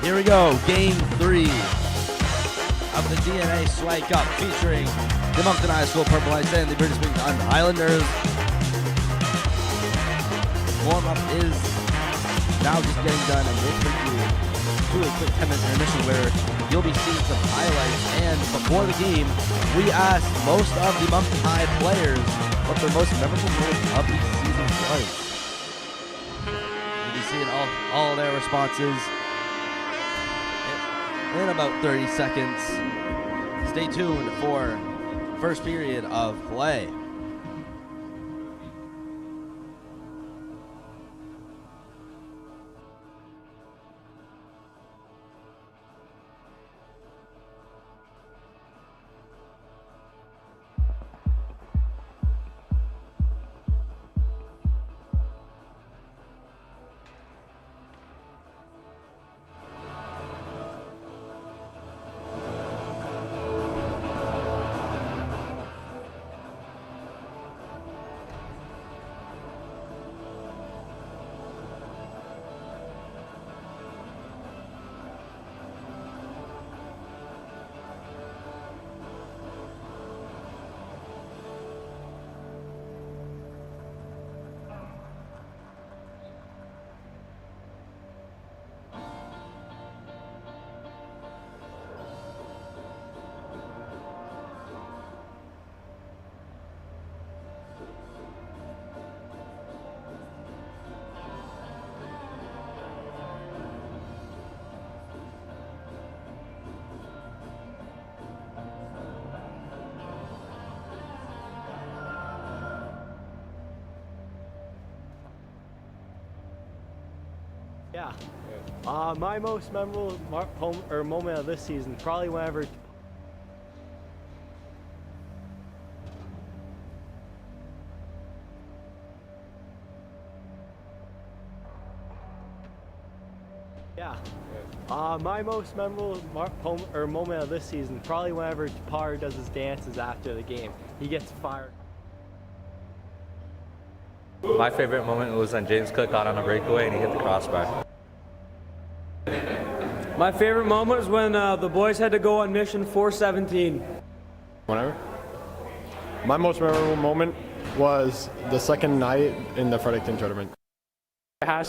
Here we go, game 3 of the DNA Swag Cup featuring the Moncton High School Purple Lights and the British Moncton Highlanders. Warm-up is now just getting done, and we'll take you to a quick 10-minute intermission where you'll be seeing some highlights. And before the game, we asked most of the Moncton High players what their most memorable moment of the season was. You'll be seeing all their responses in about 30 seconds. Stay tuned for first period of play. Yeah. My most memorable moment of this season, probably whenever. Yeah. My most memorable moment of this season, probably whenever Potter does his dances after the game. He gets fired. My favorite moment was when James Cook got on a breakaway and he hit the crossbar. My favorite moment is when the boys had to go on mission 417. Whatever. My most memorable moment was the second night in the Fredericton tournament. I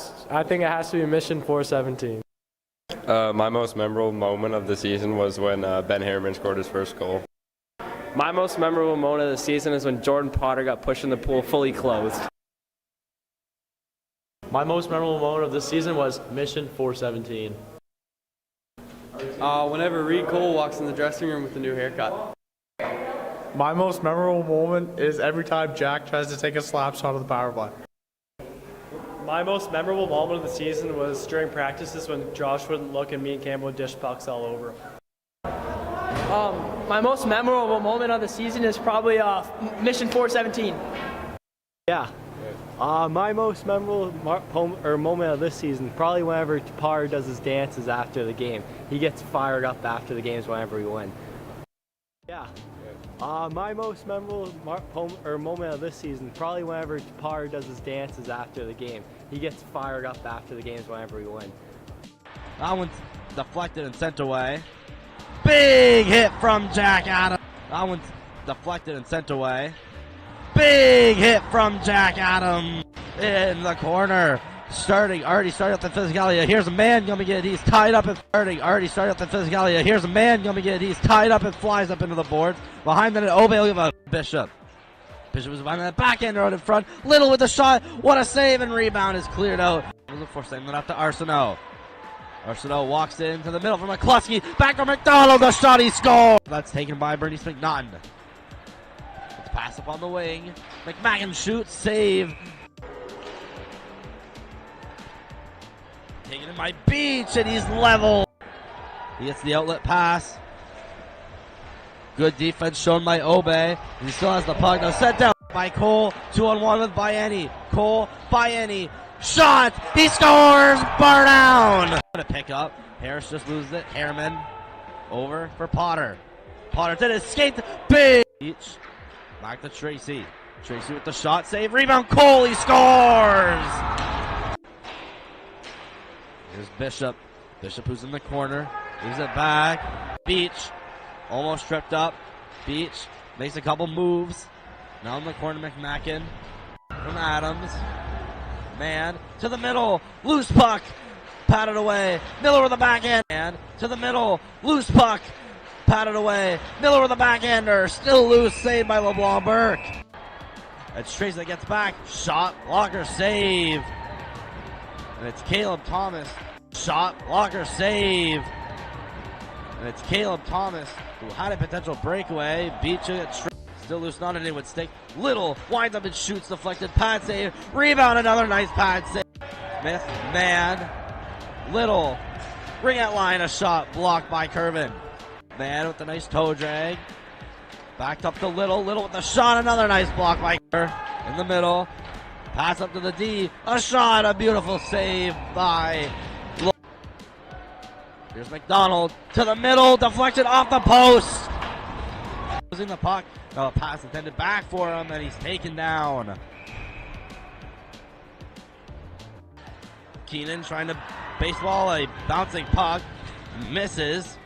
think it has to be mission 417. My most memorable moment of the season was when Ben Harriman scored his first goal. My most memorable moment of the season is when Jordan Potter got pushed in the pool fully clothed. My most memorable moment of this season was mission 417. Whenever Reed Cole walks in the dressing room with a new haircut. My most memorable moment is every time Jack tries to take a slap shot of the power play. My most memorable moment of the season was during practices when Josh wouldn't look and me and Campbell would dish pucks all over. My most memorable moment of the season is probably mission 417. Yeah. My most memorable moment of this season, probably whenever Potter does his dances after the game. He gets fired up after the games whenever we win. Yeah. My most memorable moment of this season, probably whenever Potter does his dances after the game. He gets fired up after the games whenever we win. That one's deflected and sent away. Big hit from Jack Adams. That one's deflected and sent away. Big hit from Jack Adams in the corner. Already starting up the physicality. Here's a man coming in. He's tied up and already starting up the physicality. Here's a man coming in. He's tied up and flies up into the boards. Behind the net, Obey will give a Bishop. Bishop is behind the backhander out in front. Little with the shot. What a save, and rebound is cleared out. For sending it up to Arsenault. Arsenault walks into the middle for McCluskey. Back for McDonald. The shot, he scores. That's taken by Bernice McNaughton. Pass up on the wing. McMahon shoots, save. Taken in by Beach, and he's level. He gets the outlet pass. Good defense shown by Obey. He still has the puck. Now set down by Cole. 2-on-1 with Bayeni. Cole, Bayeni. Shot! He scores! Bar down! Gonna pick up. Harris just loses it. Harriman over for Potter. Potter did it. Skate. Big. Beach. Back to Tracy. Tracy with the shot save. Rebound. Cole. He scores! Here's Bishop. Bishop, who's in the corner, moves it back. Beach, almost tripped up. Beach makes a couple moves. Now in the corner, McMacken from Adams. Man to the middle, loose puck, patted away. Miller with the backhand. And to the middle, loose puck, patted away. Miller with the backhander, still loose, saved by LeBlanc Burke. It's Tracy that gets back. Shot, blocker, save. And it's Caleb Thomas. Shot, blocker, save. And it's Caleb Thomas who had a potential breakaway. Beach it, still loose, not anyone stick. Little winds up and shoots, deflected, pad save. Rebound, another nice pad save. Smith, man. Little, ring at line, a shot blocked by Curvin. Man with the nice toe drag. Backed up to Little. Little with the shot. Another nice block by Kerr. In the middle. Pass up to the D. A shot. A beautiful save by Lo. Here's McDonald to the middle. Deflected off the post. Losing the puck. A pass intended back for him, and he's taken down. Keenan trying to baseball a bouncing puck. Misses.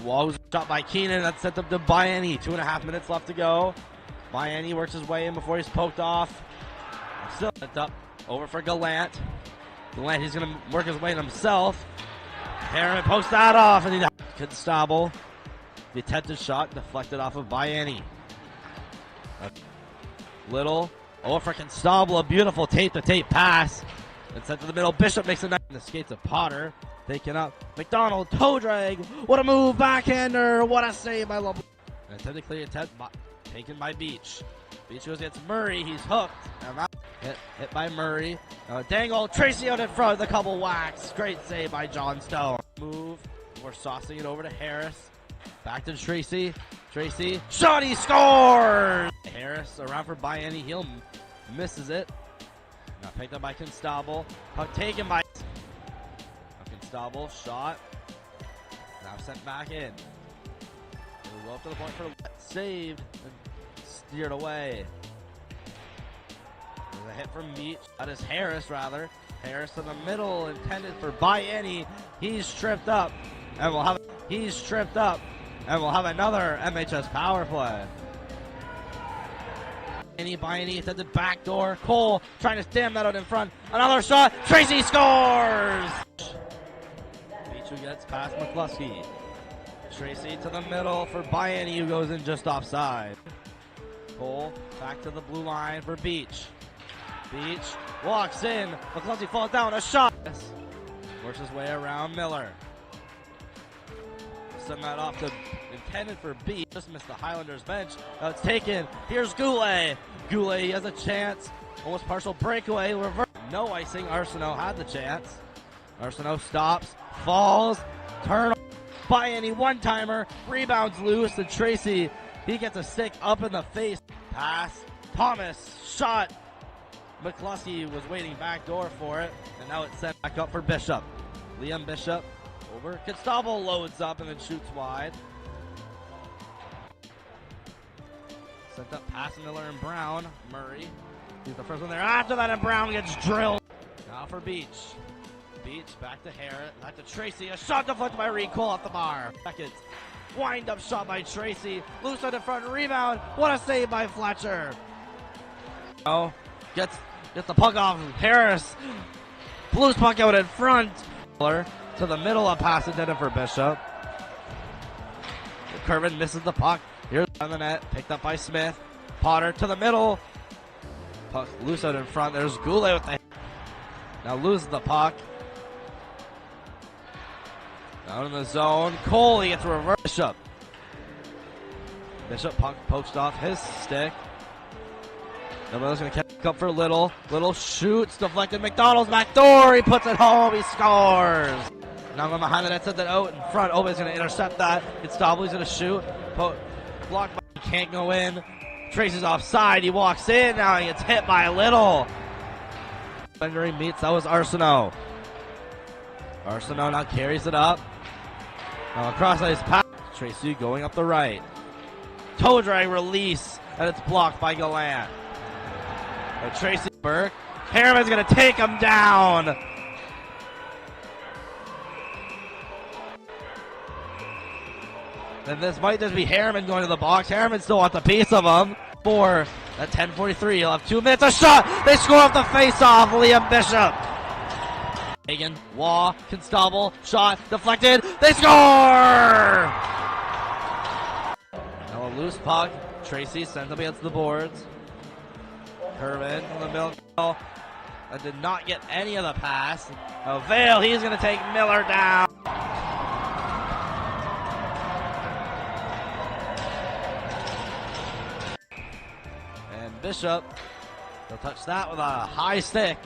Wall shot by Keenan. That's sent up to Biani. 2.5 minutes left to go. Biani works his way in before he's poked off. Still sent up. Over for Gallant. Gallant, he's going to work his way in himself. Harriman pokes that off, and he could stobble. The attempted shot deflected off of Biani. Little. Over for Constable. A beautiful tape-to-tape pass. And sent to the middle. Bishop makes a nice. The skates of Potter. Taken up. McDonald, toe drag. What a move. Backhander. What a save by LeBlanc. And technically taken by Beach. Beach goes against Murray. He's hooked. And hit by Murray. Dangle. Tracy out in front. The couple whacks. Great save by John Stone. Move. We're saucing it over to Harris. Back to Tracy. Tracy. Shot. He scores. Harris around for Biani. He'll misses it. Now picked up by Constable. Puck taken by Constable. Shot. Now sent back in. We'll go up to the point for saved and steered away. There's a hit from Beach. That is Harris, rather. Harris in the middle, intended for Biani. He's tripped up, and we'll have. He's tripped up, and we'll have another MHS power play. Biani intended backdoor. Cole trying to stamp that out in front. Another shot. Tracy scores. Beach who gets past McCluskey. Tracy to the middle for Biani, who goes in just offside. Cole back to the blue line for Beach. Beach walks in. McCluskey falls down. A shot. Works his way around Miller. Send that off to intended for Beach. Just missed the Highlanders bench. Now it's taken. Here's Goulet. Goulet, he has a chance. Almost partial breakaway. Reverse. No icing. Arsenault had the chance. Arsenault stops. Falls. Turn. Biani one-timer. Rebounds loose. And Tracy, he gets a stick up in the face. Pass. Thomas. Shot. McCluskey was waiting back door for it. And now it's sent back up for Bishop. Liam Bishop. Over. Constable loads up and then shoots wide. Sent up past Miller and Brown. Murray. He's the first one there. After that, and Brown gets drilled. Now for Beach. Beach back to Harris. Back to Tracy. A shot deflected by Reed. Cole off the bar. Seconds. Wind up shot by Tracy. Loose on the front. Rebound. What a save by Fletcher. Oh. Gets the puck off Harris. Blues puck out in front. To the middle, a pass intended for Bishop. Kervin misses the puck. Here's on the net, picked up by Smith. Potter to the middle. Puck loose out in front. There's Goulet with the hit. Now loses the puck. Down in the zone. Cole, he gets a reverse. Bishop. Bishop puck poked off his stick. Nobody's going to catch up for Little. Little shoots, deflected. McDonald's back door. He puts it home. He scores. Now going behind the net, sent it out in front. Oba's going to intercept that. It's Stobble. He's going to shoot. Blocked by. He can't go in. Tracy's offside. He walks in. Now he gets hit by Little. He meets. That was Arsenault. Arsenault now carries it up. Now across his pass. Tracy going up the right. Toe drag release. And it's blocked by Gallant. Tracy Burke. Harriman's going to take him down. And this might just be Harriman going to the box. Harriman still wants a piece of him. For at 10:43, he'll have 2 minutes. A shot! They score off the face-off. Liam Bishop. Hagan, Waugh, Constable, shot, deflected. They score! Now a loose puck. Tracy sends up against the boards. Herman in the middle. That did not get any of the pass. Oh, Vale, he's going to take Miller down. And Bishop, he'll touch that with a high stick.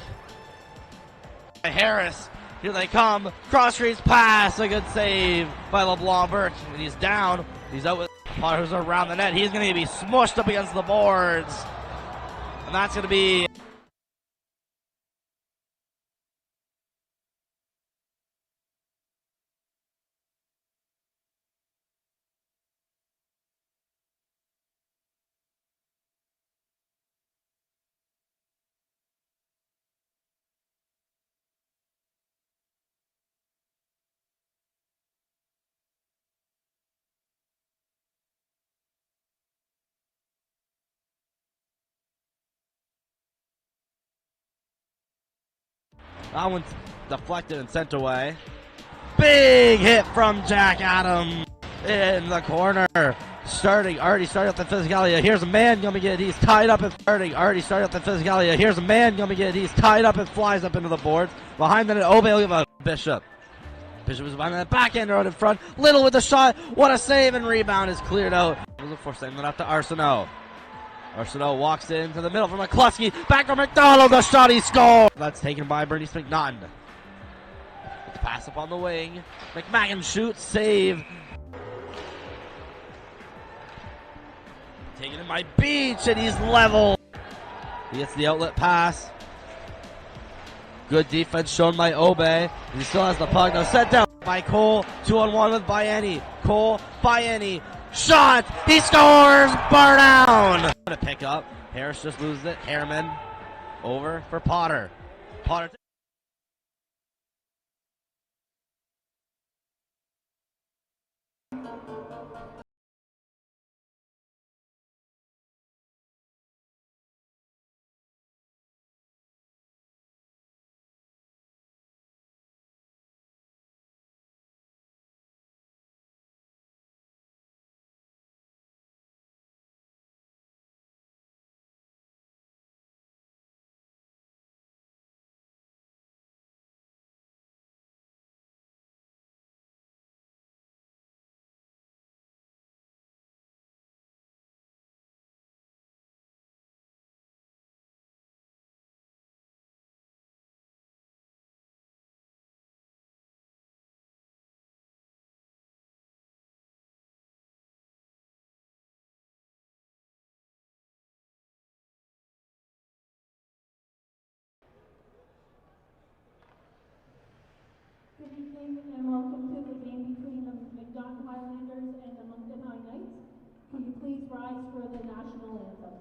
Harris, here they come. Cross-crease pass, a good save by LeBlanc Burke. And he's down. He's out with Potter's around the net. He's going to be smushed up against the boards. And that's going to be... That one's deflected and sent away. Big hit from Jack Adams in the corner. Already started up the physicality. Here's a man gonna get. He's tied up and already started up the physicality. Here's a man gonna get. He's tied up and flies up into the boards. Behind the net, Obey will give a Bishop. Bishop is behind the backhand road in front. Little with the shot. What a save, and rebound is cleared out. It was a force sending it up to Arsenault. Arsenault walks into the middle from McCluskey. Back to McDonald. The shot, he scores. That's taken by Bernice McNaughton. Let's pass up on the wing. McMagan shoots. Save. Taken in by Beach, and he's level. He gets the outlet pass. Good defense shown by Obey. He still has the puck. Now set down by Cole. 2-on-1 with Bayeni. Cole, Bayeni. Shot! He scores! Bar down! To pick up. Harris just loses it. Harriman over for Potter. Potter. Good evening and welcome to the game between the Moncton Highlanders and the Moncton High Knights. Will you please rise for the national anthem?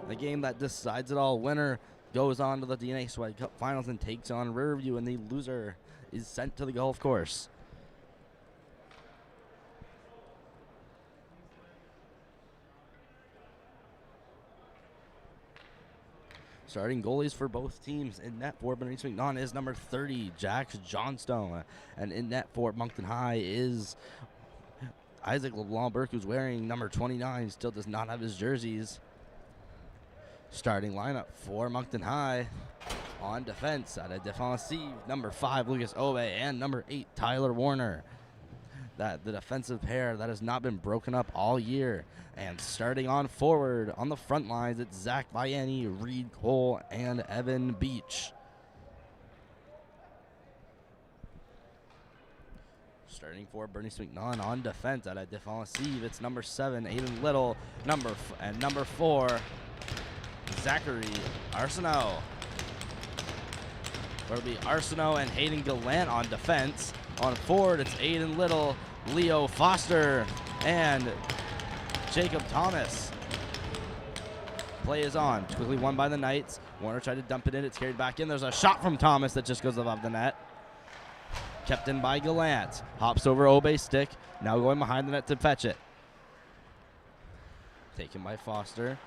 The game that decides it all. Winner goes on to the DNA Sweat Cup Finals and takes on Riverview, and the loser is sent to the golf course. Starting goalies for both teams. In net for Bernice McNaughton is number 30, Jack Johnstone. And in net for Moncton High is Isaac LeBlanc-Burke, who's wearing number 29. Still does not have his jerseys. Starting lineup for Moncton High. On defense, at a defensive, number 5, Lucas Obe, and number 8, Tyler Warner. That the defensive pair that has not been broken up all year. And starting on forward, on the front lines, it's Zach Vianney, Reed Cole, and Evan Beach. Starting for Bernice McNaughton on defense at a defensive, it's number 7, Aiden Little, number 4, Zachary Arsenault. It'll be Arsenault and Hayden Gallant on defense. On forward, it's Aiden Little, Leo Foster, and Jacob Thomas. Play is on. Quickly won by the Knights. Warner tried to dump it in. It's carried back in. There's a shot from Thomas that just goes above the net. Kept in by Gallant. Hops over Obe's stick. Now going behind the net to fetch it. Taken by Foster.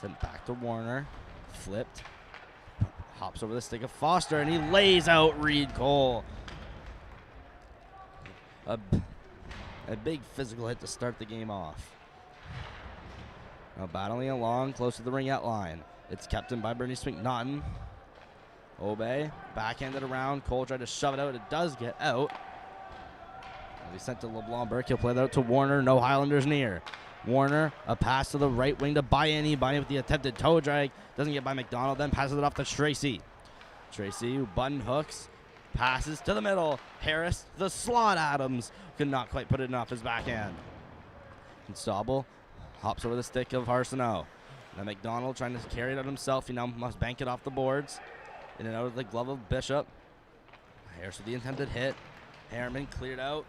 Sent back to Warner. Flipped. Hops over the stick of Foster, and he lays out Reed Cole. A big physical hit to start the game off. Now battling along close to the ring out line. It's kept in by Bernice McNaughton. Obe backhanded around. Cole tried to shove it out. It does get out. It'll be sent to LeBlanc-Burke. He'll play that out to Warner. No Highlanders near. Warner, a pass to the right wing to Vianney. Vianney with the attempted toe drag. Doesn't get by McDonald, then passes it off to Tracy. Tracy, who button hooks. Passes to the middle. Harris, the slot. Adams could not quite put it off his backhand. And Staubel hops over the stick of Arsenault. Now McDonald trying to carry it out himself. He now must bank it off the boards. In and out of the glove of Bishop. Harris with the intended hit. Harriman cleared out.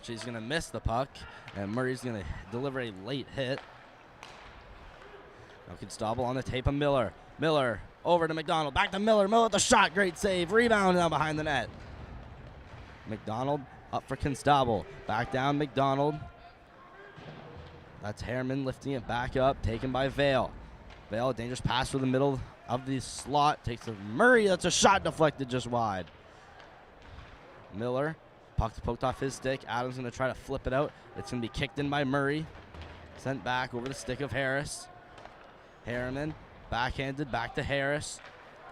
She's going to miss the puck. And Murray's going to deliver a late hit. Now Constable on the tape of Miller. Miller over to McDonald. Back to Miller. Miller with the shot. Great save. Rebound now behind the net. McDonald up for Constable. Back down McDonald. That's Harriman lifting it back up. Taken by Vale. Vale, a dangerous pass for the middle of the slot. Takes to Murray. That's a shot deflected just wide. Miller. Puck's poked off his stick. Adams going to try to flip it out. It's going to be kicked in by Murray. Sent back over the stick of Harris. Harriman backhanded back to Harris.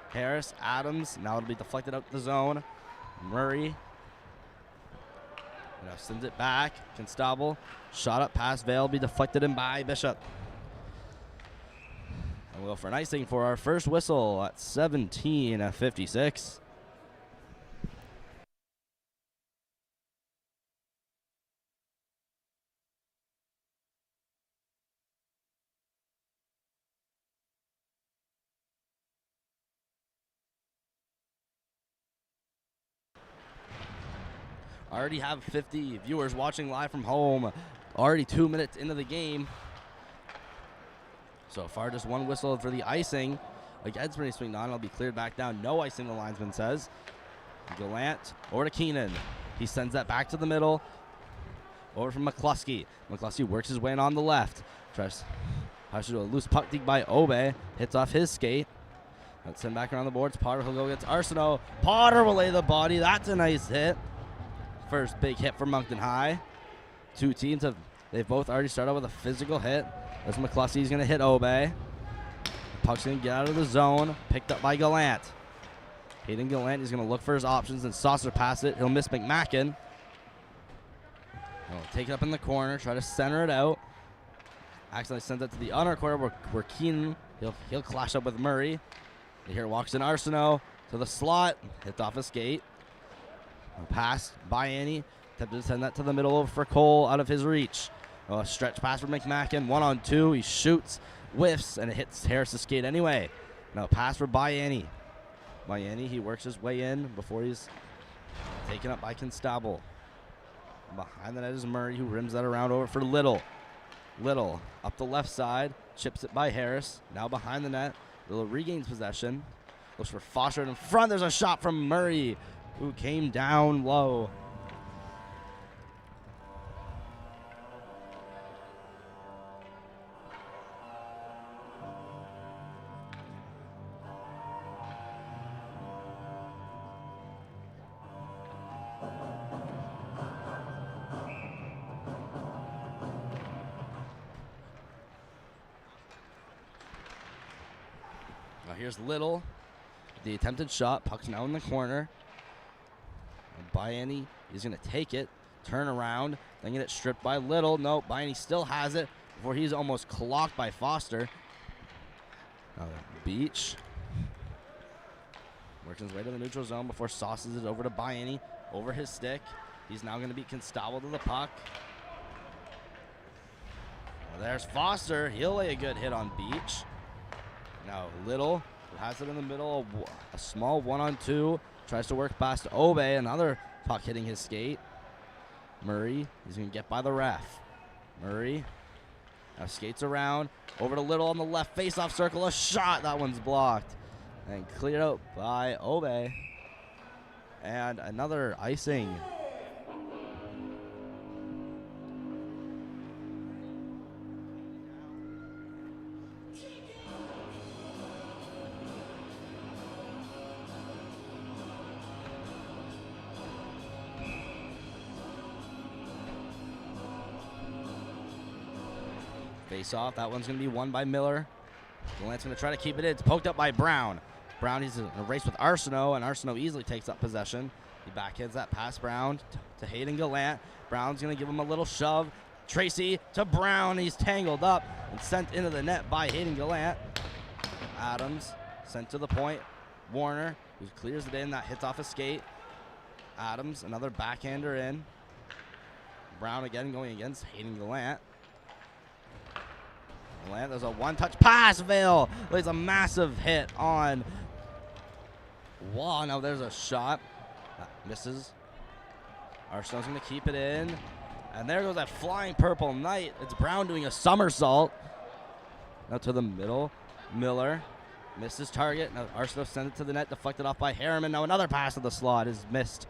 Harris, Adams. Now it'll be deflected out the zone. Murray. Now sends it back. Constable. Shot up past Vale. Be deflected in by Bishop. And we'll go for an icing for our first whistle at 17:56. Already have 50 viewers watching live from home. Already 2 minutes into the game. So far, just one whistle for the icing against Bernice McNaughton. It'll be cleared back down. No icing, the linesman says. Gallant over to Keenan. He sends that back to the middle. Over from McCluskey. McCluskey works his way in on the left. Tries to do a loose puck dig by Obe. Hits off his skate. Let's send back around the boards. Potter will go against Arsenault. Potter will lay the body. That's a nice hit. First big hit for Moncton High. Two teams they've both already started with a physical hit. As McCluskey's going to hit Obe. Puck's going to get out of the zone. Picked up by Gallant. Hayden Gallant is going to look for his options and saucer pass it. He'll miss McMacken. He'll take it up in the corner. Try to center it out. Accidentally sends it to the other corner where Keenan, he'll clash up with Murray. Here walks in Arsenault to the slot. Hits off a skate. Pass by Annie. Attempted to send that to the middle for Cole out of his reach. A stretch pass for McMacken. 1-on-2. He shoots, whiffs, and it hits Harris' skate anyway. Now pass for Bayani. Bayani, he works his way in before he's taken up by Constable. Behind the net is Murray, who rims that around over for Little. Little up the left side. chips it by Harris. Now behind the net. Little regains possession. Looks for Foster in front. There's a shot from Murray, who came down low. Now here's Little. The attempted shot. Puck's now in the corner. Biani, he's going to take it. Turn around. Then get it stripped by Little. No, Biani still has it before he's almost clocked by Foster. Beach. Works his way to the neutral zone before sauces it over to Biani. Over his stick. He's now going to be Constable to the puck. Well, there's Foster. He'll lay a good hit on Beach. Now Little, who has it in the middle, a small 1-on-2, tries to work past Obe, another puck hitting his skate. Murray, he's going to get by the ref. Murray now skates around, over to Little on the left face-off circle, a shot, that one's blocked. And cleared out by Obe. And another icing. Face off. That one's going to be won by Miller. Gallant's going to try to keep it in. It's poked up by Brown. Brown is in a race with Arsenault, and Arsenault easily takes up possession. He backhands that pass Brown to Hayden Gallant. Brown's going to give him a little shove. Tracy to Brown. He's tangled up and sent into the net by Hayden Gallant. Adams sent to the point. Warner, who clears it in. That hits off a skate. Adams, another backhander in. Brown again going against Hayden Gallant. There's a one-touch pass. Vale lays a massive hit on Wall. Now there's a shot. That misses. Arsenault's going to keep it in. And there goes that flying purple knight. It's Brown doing a somersault. Now to the middle. Miller misses target. Now Arsenault sends it to the net. Deflected off by Harriman. Now another pass to the slot is missed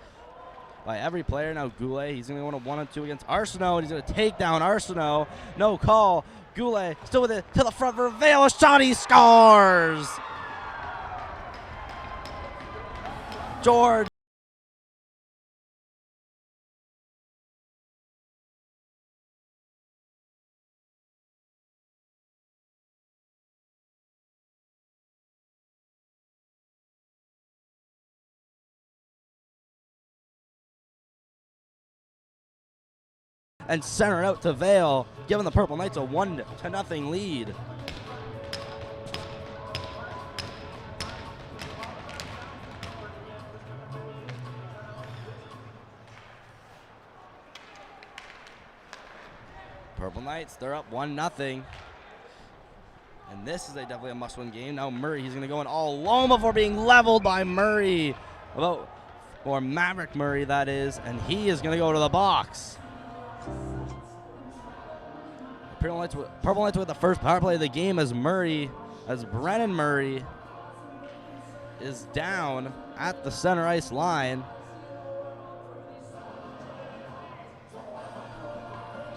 by every player. Now Goulet, he's going to go on a 1-on-2 against Arsenault. And he's going to take down Arsenault. No call. Goulet still with it to the front for Vale. A shot, he scores! George. And center out to Vale, giving the Purple Knights a 1-0 lead. Purple Knights, they're up 1-0. And this is definitely a must-win game. Now Murray, he's going to go in all alone before being leveled by Murray. Or Maverick Murray, that is. And he is going to go to the box. Purple Knights with the first power play of the game as Brennan Murray is down at the center ice line.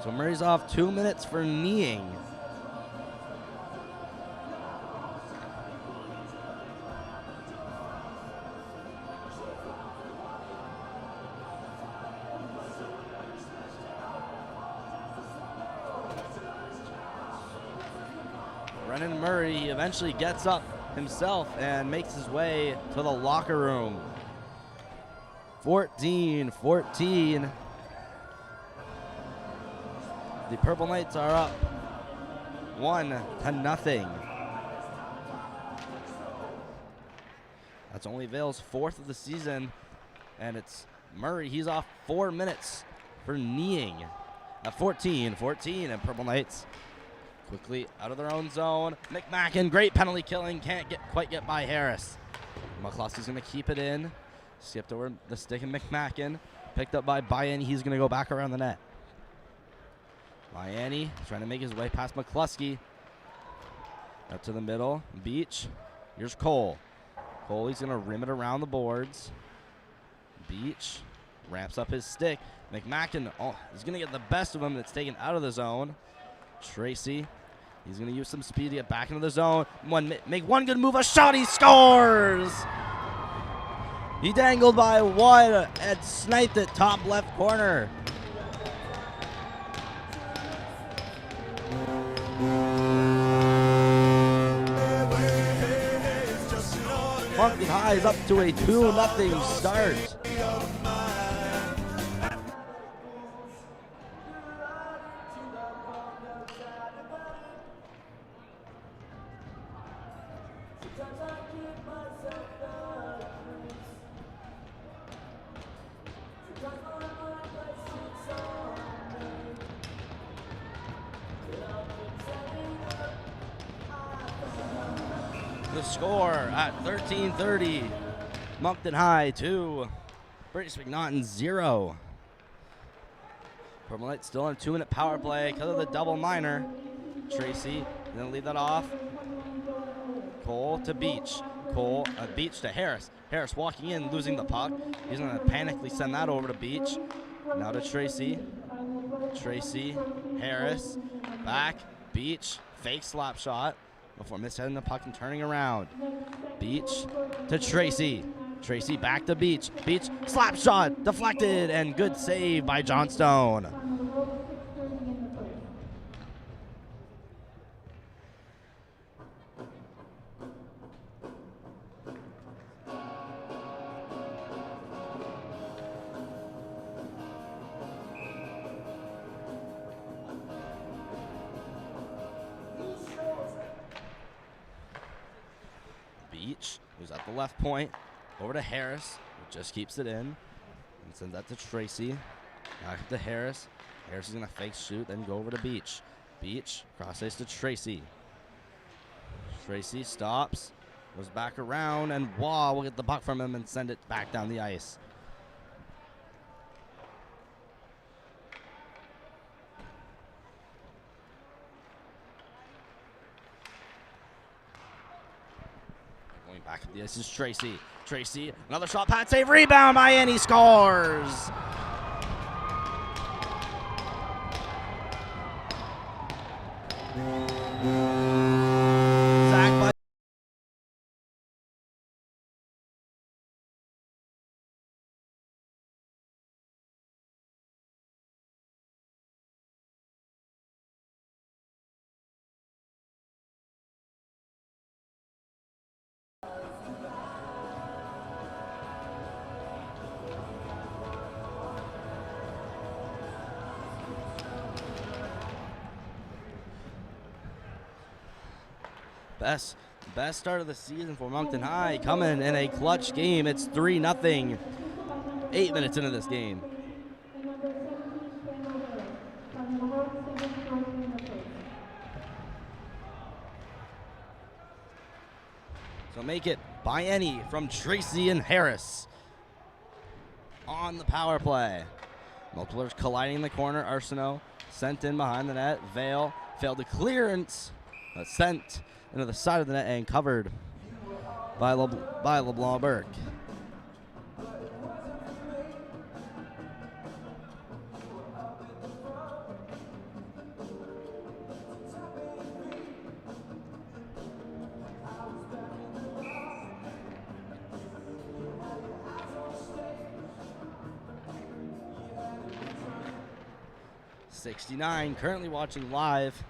So Murray's off 2 minutes for kneeing. Brennan Murray eventually gets up himself and makes his way to the locker room. 14-14. The Purple Knights are up 1-0. That's only Vale's fourth of the season, and it's Murray. He's off 4 minutes for kneeing. At 14-14, and Purple Knights quickly out of their own zone. McMacken, great penalty killing, can't quite get by Harris. McCluskey's going to keep it in. Skipped over the stick, and McMacken picked up by Biani. He's going to go back around the net. Biani trying to make his way past McCluskey. Up to the middle. Beach. Here's Cole. Cole, he's going to rim it around the boards. Beach ramps up his stick. McMackin, he's going to get the best of him. That's taken out of the zone. Tracy, he's going to use some speed to get back into the zone. Make one good move, a shot, he scores! He dangled by one and sniped it top left corner. Moncton High is up to a 2-0 start. The score at 13:30, Moncton High 2, British McNaughton 0. Purple Knights still on a 2-minute power play because of the double minor. Tracy gonna leave that off. Cole to Beach. Cole, Beach to Harris. Harris walking in, losing the puck. He's gonna panically send that over to Beach. Now to Tracy. Tracy, Harris, back, Beach, fake slap shot before misheading the puck and turning around. Beach to Tracy. Tracy back to Beach. Beach, slap shot, deflected, and good save by Johnstone. Beach, who's at the left point, over to Harris, who just keeps it in, and sends that to Tracy. Back to Harris. Harris is going to fake shoot, then go over to Beach. Beach, cross ice to Tracy. Tracy stops, goes back around, and Waugh will get the puck from him and send it back down the ice. Back at the ice is Tracy. Tracy, another shot, pad save, rebound by Annie, scores! Sack by Best start of the season for Moncton High, coming in a clutch game. It's 3-0. 8 minutes into this game. So make it by any from Tracy and Harris on the power play. Multiplers colliding in the corner. Arsenault sent in behind the net. Vale failed to clearance, but sent into the side of the net and covered by LeBlanc Burke. '69 currently watching live.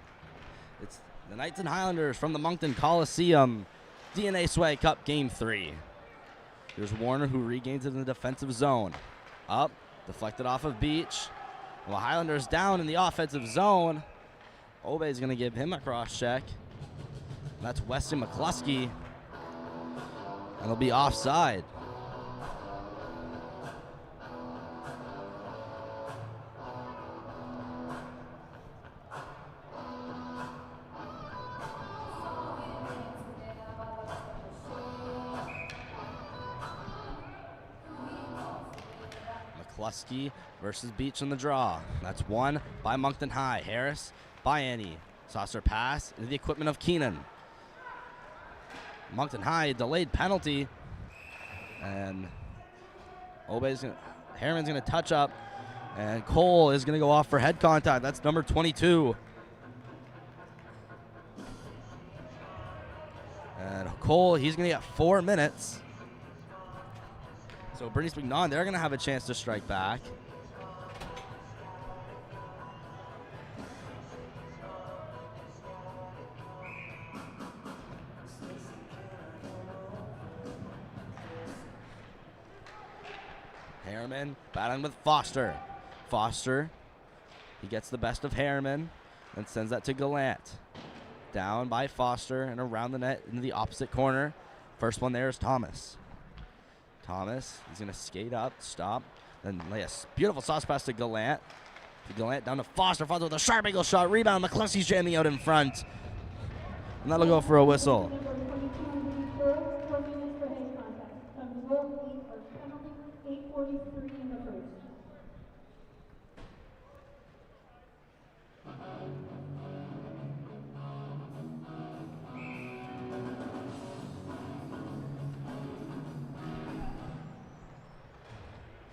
It's the Knights and Highlanders from the Moncton Coliseum, DNA Swag Cup Game 3. Here's Warner, who regains it in the defensive zone. Up, deflected off of Beach. Well, Highlanders down in the offensive zone. Obe's going to give him a cross check. That's Weston McCluskey. And he'll be offside. McCluskey versus Beach in the draw. That's won by Moncton High. Harris by Annie. Saucer pass into the equipment of Keenan. Moncton High delayed penalty. And Harriman's going to touch up. And Cole is going to go off for head contact. That's number 22. And Cole, he's going to get 4 minutes. So Bernice McNaughton, they're going to have a chance to strike back. Harriman battling with Foster. Foster, he gets the best of Harriman and sends that to Gallant. Down by Foster and around the net into the opposite corner. First one there is Thomas. Thomas, he's going to skate up, stop, then lay a beautiful sauce pass to Gallant. Gallant down to Foster. Foster with a sharp angle shot. Rebound. McCluskey's jamming out in front. And that'll go for a whistle.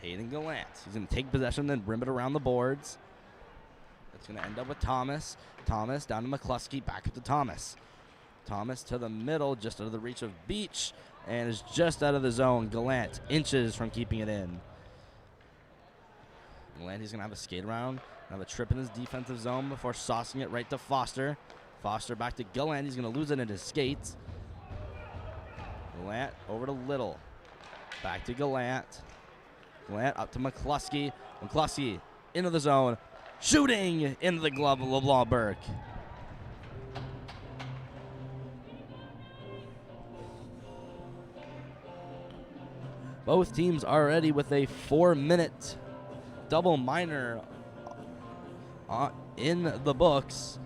Hayden Gallant. He's going to take possession, then rim it around the boards. It's going to end up with Thomas. Thomas down to McCluskey, back up to Thomas. Thomas to the middle, just out of the reach of Beach, and is just out of the zone. Gallant inches from keeping it in. Gallant, he's going to have a skate around, have a trip in his defensive zone before saucing it right to Foster. Foster back to Gallant. He's going to lose it in his skates. Gallant over to Little. Back to Gallant. Gallant up to McCluskey. McCluskey into the zone. Shooting into the glove of LeBlanc Burke. Both teams already with a 4-minute double minor in the books.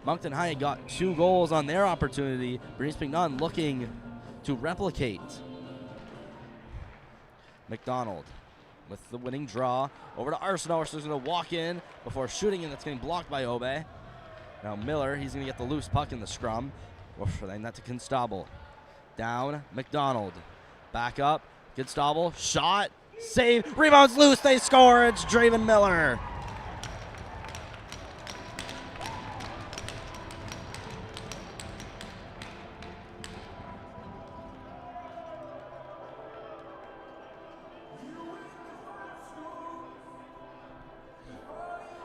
Moncton High got 2 goals on their opportunity. Bernice McNaughton looking to replicate. McDonald with the winning draw. Over to Arsenal. Arsenal's going to walk in before shooting, and that's getting blocked by Obe. Now Miller, he's going to get the loose puck in the scrum. Then that to Constable. Down, McDonald. Back up, Constable. Shot, save, rebounds loose, they score. It's Draven Miller.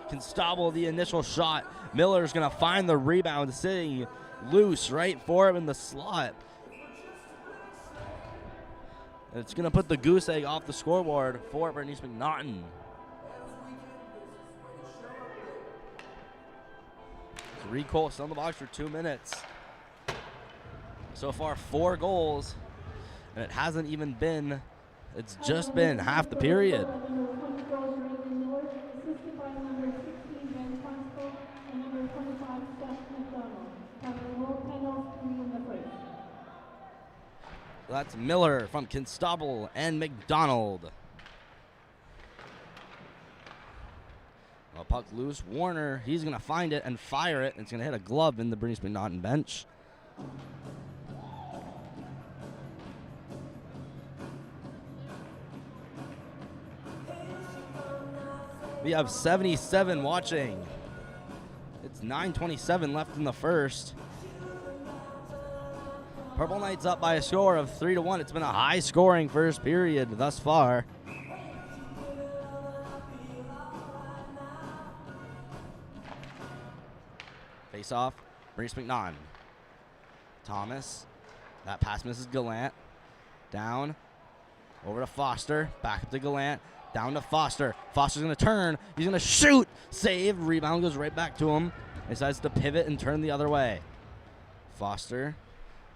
Constable the initial shot. Miller's going to find the rebound, sitting loose right for him in the slot. And it's going to put the goose egg off the scoreboard for Bernice McNaughton. 3 goals on the box for 2 minutes. So far 4 goals, and it hasn't even been, it's just been half the period. That's Miller from Constable and McDonald. Well, puck loose. Warner, he's going to find it and fire it. It's going to hit a glove in the Bernice McNaughton bench. We have 77 watching. It's 9:27 left in the first. Purple Knights up by a score of 3-1. It's been a high-scoring first period thus far. Face-off, Bernice McNaughton. Thomas, that pass misses Gallant. Down, over to Foster, back up to Gallant. Down to Foster. Foster's going to turn. He's going to shoot. Save. Rebound goes right back to him. Decides to pivot and turn the other way. Foster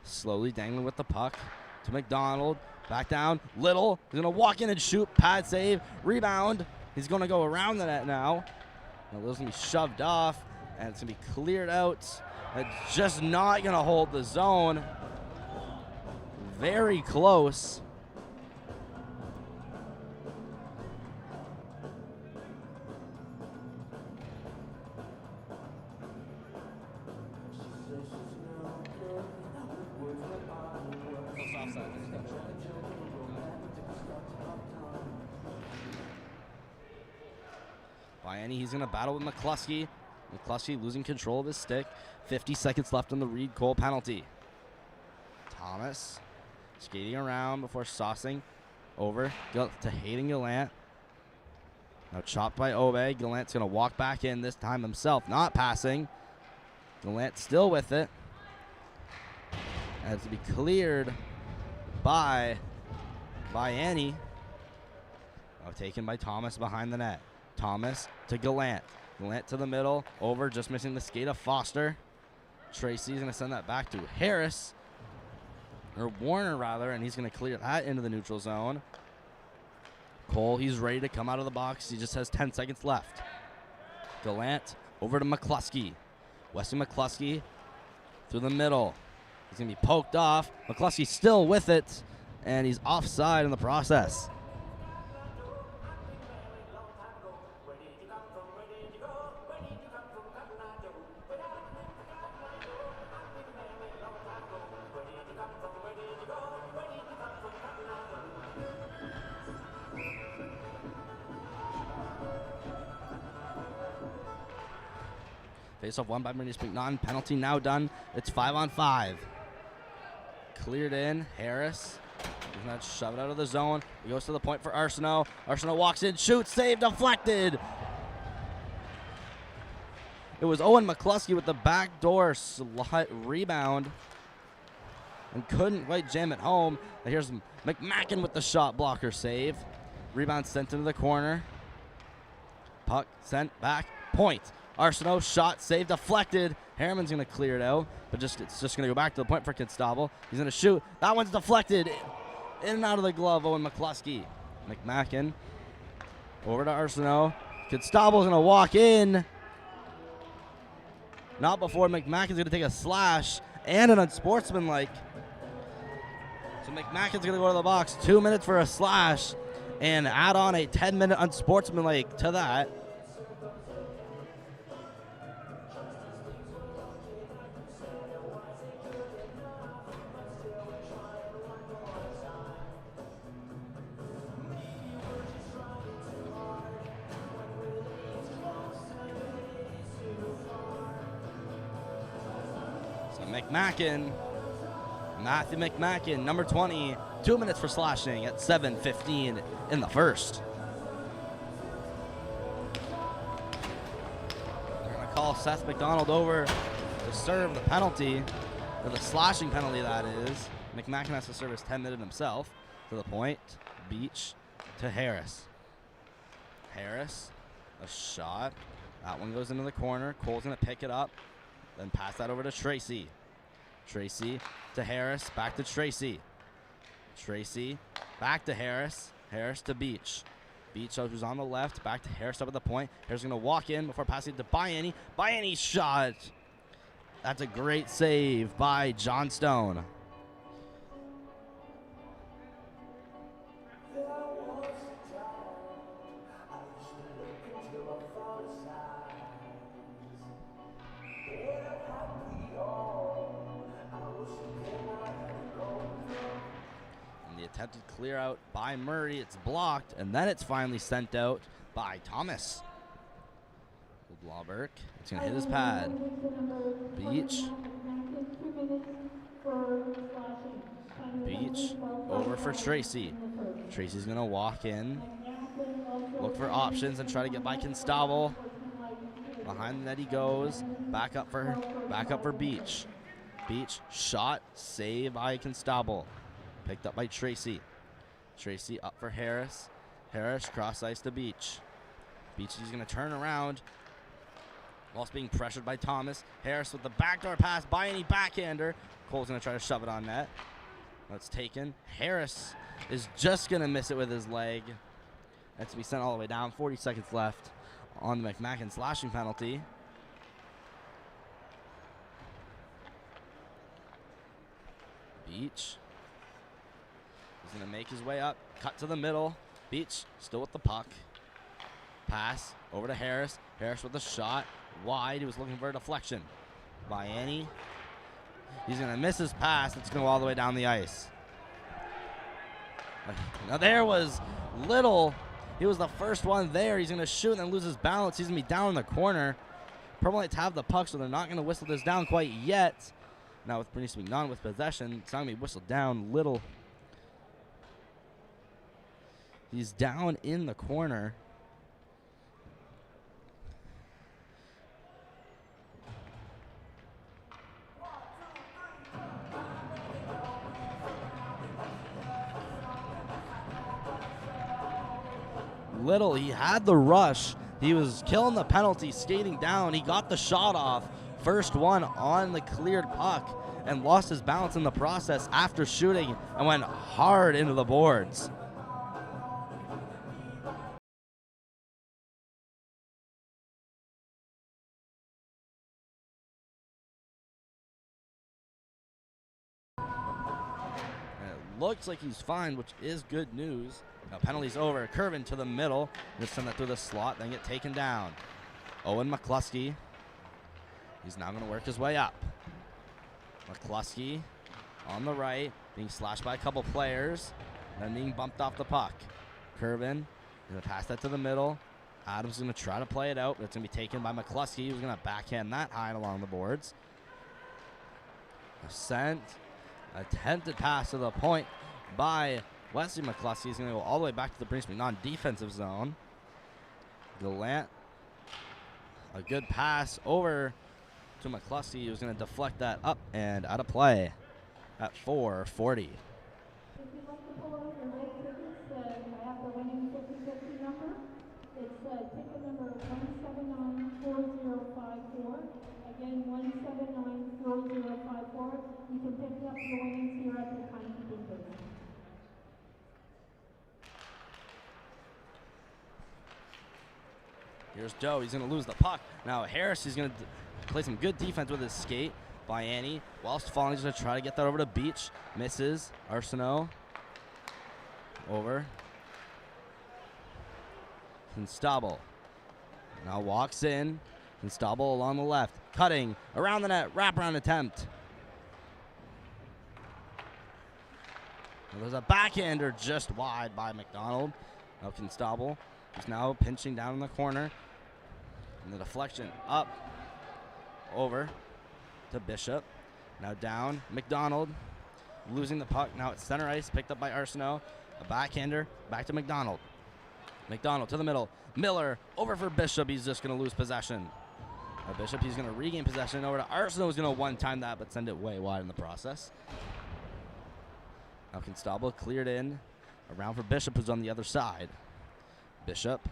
slowly dangling with the puck to McDonald. Back down. Little. He's going to walk in and shoot. Pad save. Rebound. He's going to go around the net now. Now Little's going to be shoved off, and it's going to be cleared out. It's just not going to hold the zone. Very close. Bayani, he's going to battle with McCluskey. McCluskey losing control of his stick. 50 seconds left on the Reed Cole penalty. Thomas skating around before saucing over to Hayden Gallant. Now chopped by Obe. Gallant's going to walk back in this time himself, not passing. Gallant still with it. Has to be cleared by Annie. Now taken by Thomas behind the net. Thomas to Gallant. Gallant to the middle. Over, just missing the skate of Foster. Tracy's going to send that back to Harris. Or Warner, rather, and he's going to clear that into the neutral zone. Cole, he's ready to come out of the box. He just has 10 seconds left. Gallant over to McCluskey. Wesley McCluskey through the middle. He's going to be poked off. McCluskey still with it, and he's offside in the process. Face-off won by Bernice McNaughton. Penalty now done. It's 5-on-5. Cleared in. Harris. He's going to shove it out of the zone. He goes to the point for Arsenault. Arsenault walks in, shoots, save, deflected. It was Owen McCluskey with the backdoor rebound and couldn't quite jam it home. And here's McMacken with the shot blocker save. Rebound sent into the corner. Puck sent back. Point. Arsenault shot, save, deflected. Harriman's going to clear it out, but it's just going to go back to the point for Constable. He's going to shoot. That one's deflected. In and out of the glove, Owen McCluskey. McMacken over to Arsenault. Constable's going to walk in. Not before McMacken's going to take a slash and an unsportsmanlike. So McMacken's going to go to the box. 2 minutes for a slash and add on a 10-minute unsportsmanlike to that. Matthew McMacken, number 20, 2 minutes for slashing at 7:15 in the first. They're going to call Seth McDonald over to serve the penalty, or the slashing penalty that is. McMacken has to serve his 10-minute himself. To the point, Beach to Harris. Harris, a shot. That one goes into the corner. Cole's going to pick it up, then pass that over to Tracy. Tracy to Harris, back to Tracy. Tracy, back to Harris. Harris to Beach. Beach, who's on the left, back to Harris up at the point. Harris going to walk in before passing it to Bayani. Bayani shot. That's a great save by John Stone. Attempted clear out by Murray. It's blocked, and then it's finally sent out by Thomas. Blauberg. It's going to hit his pad. Beach. Beach over for Tracy. Tracy's going to walk in, look for options, and try to get by Constable. Behind the net he goes. Back up for Beach. Beach shot, save by Constable. Picked up by Tracy. Tracy up for Harris. Harris cross ice to Beach. Beach is going to turn around whilst being pressured by Thomas. Harris with the backdoor pass by any backhander. Cole's going to try to shove it on net. That's taken. Harris is just going to miss it with his leg. That's to be sent all the way down. 40 seconds left on the McMacken slashing penalty. Beach. He's going to make his way up, cut to the middle. Beach still with the puck. Pass over to Harris. Harris with the shot. Wide. He was looking for a deflection. Bayani. He's going to miss his pass. It's going to go all the way down the ice. Now there was little He was the first one there. He's going to shoot and then lose his balance. He's going to be down in the corner. Purple Knights have the puck, so they're not going to whistle this down quite yet. Now with Bernice McDonald with possession, it's not going to be whistled down. Little. He's down in the corner. Little, he had the rush. He was killing the penalty, skating down. He got the shot off. First one on the cleared puck and lost his balance in the process after shooting and went hard into the boards. And it looks like he's fine, which is good news. Now penalty's over. Curvin to the middle. Just send that through the slot, then get taken down. Owen McCluskey. He's now going to work his way up. McCluskey on the right, being slashed by a couple players, then being bumped off the puck. Curvin going to pass that to the middle. Adams is going to try to play it out, but it's going to be taken by McCluskey, who's going to backhand that high and along the boards. A sent, attempted pass to the point by Wesley McCluskey. He's going to go all the way back to the Bernice McDonald defensive zone. Gallant, a good pass over to McCluskey, who's going to deflect that up and out of play at 4:40. If you'd like to pull out your red tickets, I have the winning 50-50 number. It's ticket number 1794054. Again, 1794054. You can pick up your winnings here at the timekeeping booth. Here's Joe. He's going to lose the puck. Now Harris, he's going to play some good defense with his skate by Annie. Whilst falling, he's going to try to get that over to Beach. Misses. Arsenault. Over. Constable. Now walks in. Constable along the left. Cutting. Around the net. Wraparound attempt. Now there's a backhander just wide by McDonald. Now Constable. He's now pinching down in the corner. And the deflection up. Over to Bishop. Now down. McDonald losing the puck. Now it's center ice. Picked up by Arsenault. A backhander. Back to McDonald. McDonald to the middle. Miller over for Bishop. He's just going to lose possession. Now Bishop, he's going to regain possession. Over to Arsenault. He's going to one-time that, but send it way wide in the process. Now Constable cleared in. Around for Bishop, who's on the other side. Bishop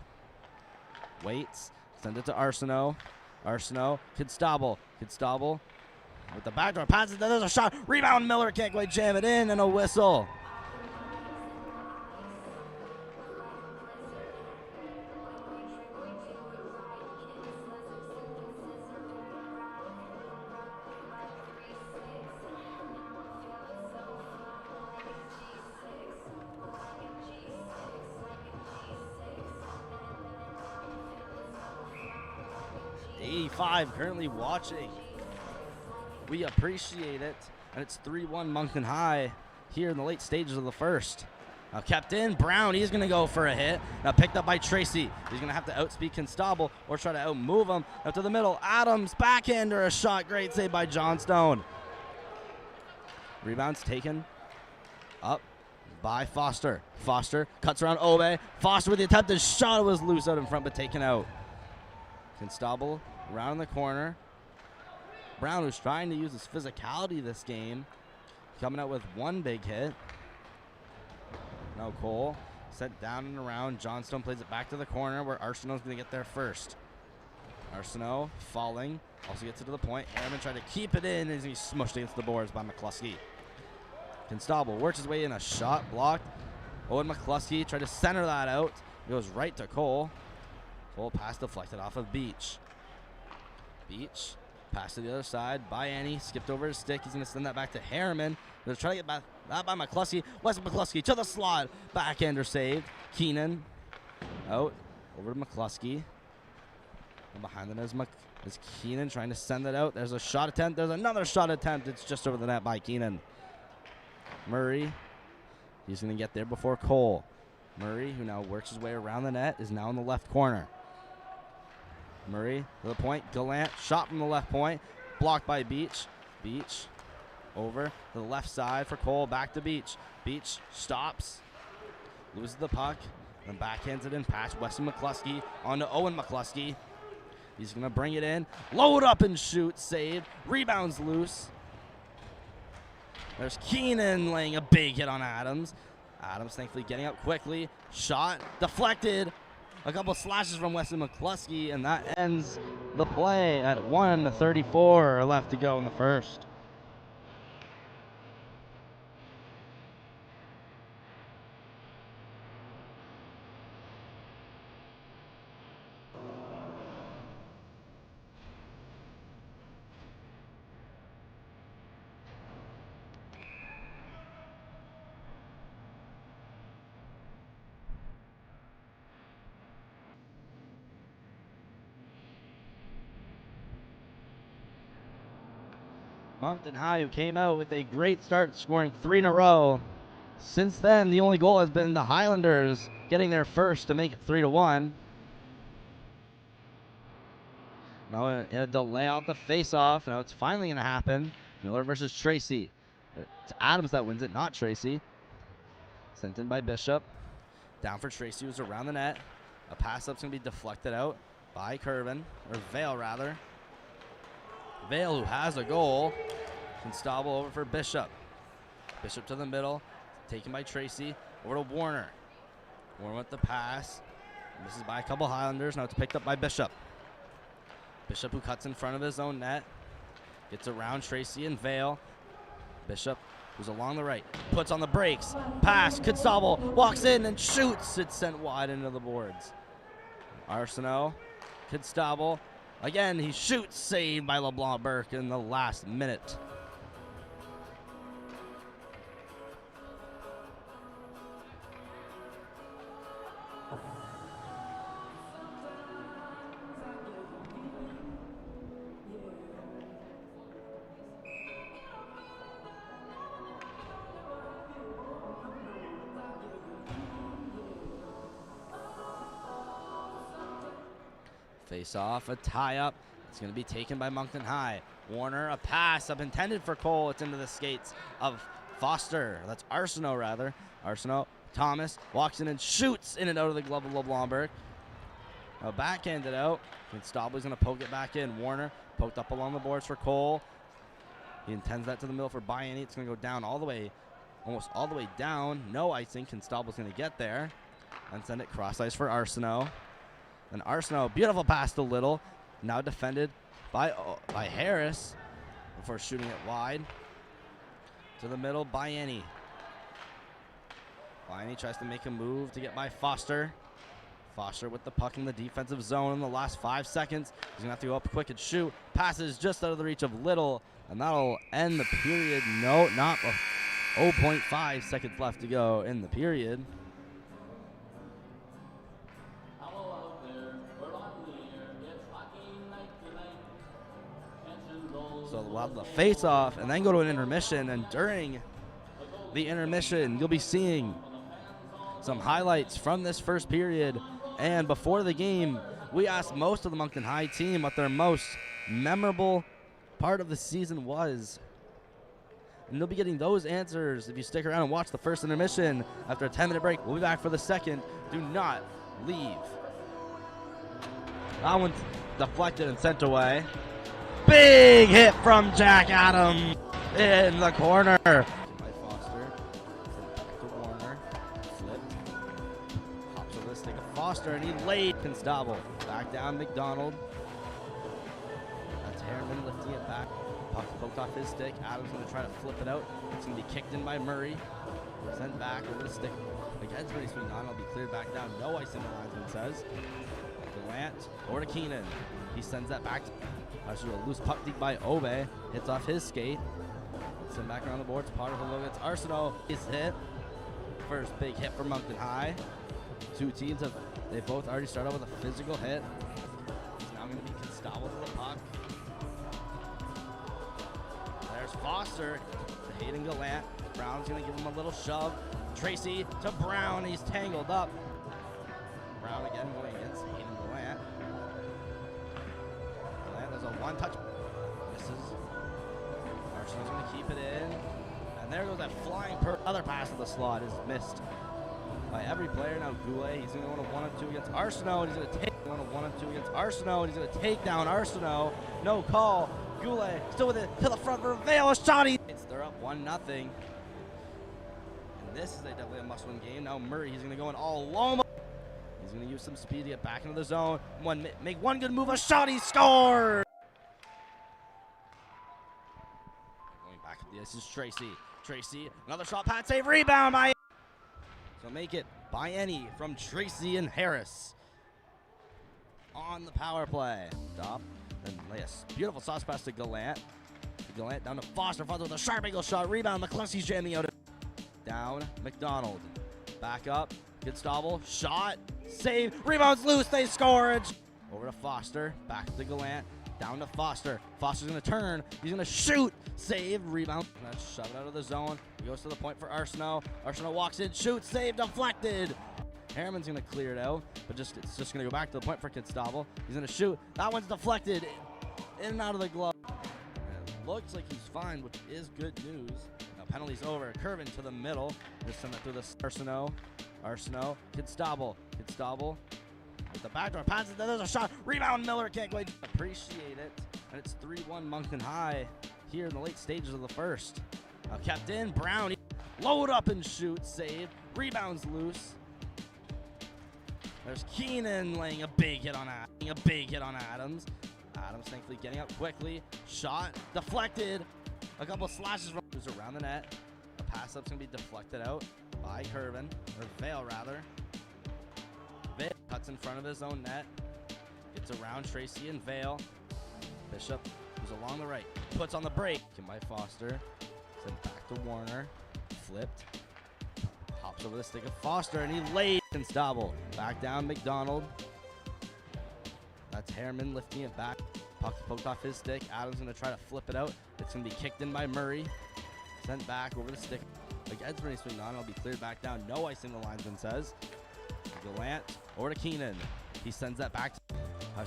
waits. Send it to Arsenault. Arsenault. Constable. Constable with the backdoor passes. There's a shot. Rebound. Miller can't quite jam it in, and a whistle. Currently watching. We appreciate it. And it's 3-1 Moncton High here in the late stages of the first. Now kept in. Brown, he's going to go for a hit. Now picked up by Tracy. He's going to have to outspeed Constable or try to outmove him. Now to the middle. Adams, backhander, a shot. Great save by Johnstone. Rebounds taken up by Foster. Foster cuts around Obe. Foster with the attempted shot. It was loose out in front, but taken out. Constable around the corner. Brown, who's trying to use his physicality this game, coming out with one big hit. Now Cole set down and around. Johnstone plays it back to the corner where Arsenault's going to get there first. Arsenault falling, also gets it to the point. Airman tried to keep it in, and he's smushed against the boards by McCluskey. Constable works his way in, a shot blocked. Owen McCluskey tried to center that out. It goes right to Cole. Cole pass deflected off of Beach. Beach, pass to the other side by Annie, skipped over his stick. He's going to send that back to Harriman. They're trying to get back that by McCluskey. Wesley McCluskey to the slot. Backhander saved. Keenan out over to McCluskey. And behind the net is Keenan trying to send it out. There's a shot attempt. There's another shot attempt. It's just over the net by Keenan. Murray, he's going to get there before Cole. Murray, who now works his way around the net, is now in the left corner. Murray to the point. Gallant shot from the left point. Blocked by Beach. Beach over to the left side for Cole. Back to Beach. Beach stops. Loses the puck. Then backhands it in past Weston McCluskey onto Owen McCluskey. He's going to bring it in. Load up and shoot. Saved. Rebounds loose. There's Keenan laying a big hit on Adams. Adams thankfully getting up quickly. Shot deflected. A couple slashes from Weston McCluskey, and that ends the play at 1:34 left to go in the first. Moncton High, who came out with a great start, scoring 3 in a row. Since then, the only goal has been the Highlanders getting their first to make it 3-1. Now it had to lay out the face-off. Now it's finally going to happen. Miller versus Tracy. It's Adams that wins it, not Tracy. Sent in by Bishop. Down for Tracy, who's around the net. A pass-up's going to be deflected out by Curvin, or Vale rather. Vale, who has a goal, can stobble over for Bishop. Bishop to the middle, taken by Tracy, over to Warner. Warner with the pass. This is by a couple Highlanders. Now it's picked up by Bishop. Bishop, who cuts in front of his own net, gets around Tracy and Vale. Bishop, who's along the right, puts on the brakes. Pass, Constable walks in and shoots. It's sent wide into the boards. Arsenault, Constable. Again, he shoots, saved by LeBlanc Burke in the last minute. Face off, a tie-up. It's going to be taken by Moncton High. Warner, a pass up intended for Cole. It's into the skates of Foster. That's Arsenault, rather. Arsenault, Thomas walks in and shoots in and out of the glove of LeBlanc. Now backhanded out. Constable's going to poke it back in. Warner poked up along the boards for Cole. He intends that to the middle for Bayani. It's going to go down all the way, almost all the way down. No icing. Constable's going to get there and send it cross ice for Arsenault. And Arsenault, beautiful pass to Little. Now defended by Harris before shooting it wide. To the middle, Bayani. Bayani tries to make a move to get by Foster. Foster with the puck in the defensive zone in the last 5 seconds. He's going to have to go up quick and shoot. Passes just out of the reach of Little, and that'll end the period. No, not 0.5 seconds left to go in the period. So we'll have the face-off and then go to an intermission. And during the intermission, you'll be seeing some highlights from this first period. And before the game, we asked most of the Moncton High team what their most memorable part of the season was. And you'll be getting those answers if you stick around and watch the first intermission. After a 10-minute break, we'll be back for the second. Do not leave. That one's deflected and sent away. Big hit from Jack Adams in the corner. By Foster. Back to Warner. Flipped. Hops over the stick of Foster, and he laid Constable. Back down McDonald. That's Harriman lifting it back. Puck poked off his stick. Adams going to try to flip it out. It's going to be kicked in by Murray. Sent back over the stick. Against Murray swing on. It'll be cleared back down. No ice in the linesman says. Gallant over to Keenan. He sends that back. Actually, a loose puck deep by Obe. Hits off his skate. Send back around the boards. Potter for Logan. It's Arsenault. His hit. First big hit for Moncton High. Two teams they both already started with a physical hit. It's now going to be Constable to the puck. There's Foster to Hayden Gallant. Brown's going to give him a little shove. Tracy to Brown. He's tangled up. Brown again going against Hayden Gallant. Gallant does a one-touch. Misses. Arsenal's going to keep it in. And there goes that flying other pass to the slot is missed by every player. Now Goulet, he's going to go on a 1-2 against Arsenault. He's going to take on a 1-2 against Arsenault. He's going to take down Arsenault. No call. Goulet still with it to the front for Vale. A shot. They're up 1-0. And this is definitely a must-win game. Now Murray, he's going to go in all alone. He's going to use some speed to get back into the zone. Make one good move. A shot. He scored. Going back at the ice is Tracy. Tracy, another shot, pad save, rebound by. So make it by any from Tracy and Harris on the power play. Stop and lay a beautiful sauce pass to Gallant. Gallant down to Foster. Foster with a sharp angle shot, rebound. McCluskey's jamming out. Down, McDonald. Back up, good stobble, shot, save, rebounds loose, they score. Over to Foster, back to Gallant. Down to Foster. Foster's going to turn. He's going to shoot. Save. Rebound. Let's shove it out of the zone. He goes to the point for Arsenault. Arsenault walks in. Shoots. Save. Deflected. Harriman's going to clear it out. But it's just going to go back to the point for Kidstobble. He's going to shoot. That one's deflected. In and out of the glove. And it looks like he's fine, which is good news. Now penalty's over. Curvin to the middle. Just send it through the Arsenault. Arsenault. Kidstobble. Kidstobble. With the backdoor passes, there's a shot. Rebound, Miller can't quite appreciate it. And it's 3-1 Moncton High here in the late stages of the first. Now kept in, Brown, load up and shoot, save. Rebounds loose. There's Keenan laying a big hit on Adams. Adams thankfully getting up quickly. Shot, deflected. A couple slashes from who's around the net. The pass up's gonna be deflected out by Curvin, or Vale rather. Vale cuts in front of his own net. Gets around Tracy and Vale. Bishop, who's along the right, puts on the break. By Foster. Sent back to Warner. Flipped. Hops over the stick of Foster, and he laid Constable. Back down, McDonald. That's Harriman lifting it back. Puck poked off his stick. Adams going to try to flip it out. It's going to be kicked in by Murray. Sent back over the stick. Like Ed's swing on, it'll be cleared back down. No icing, the linesman says. Gallant over to Keenan. He sends that back.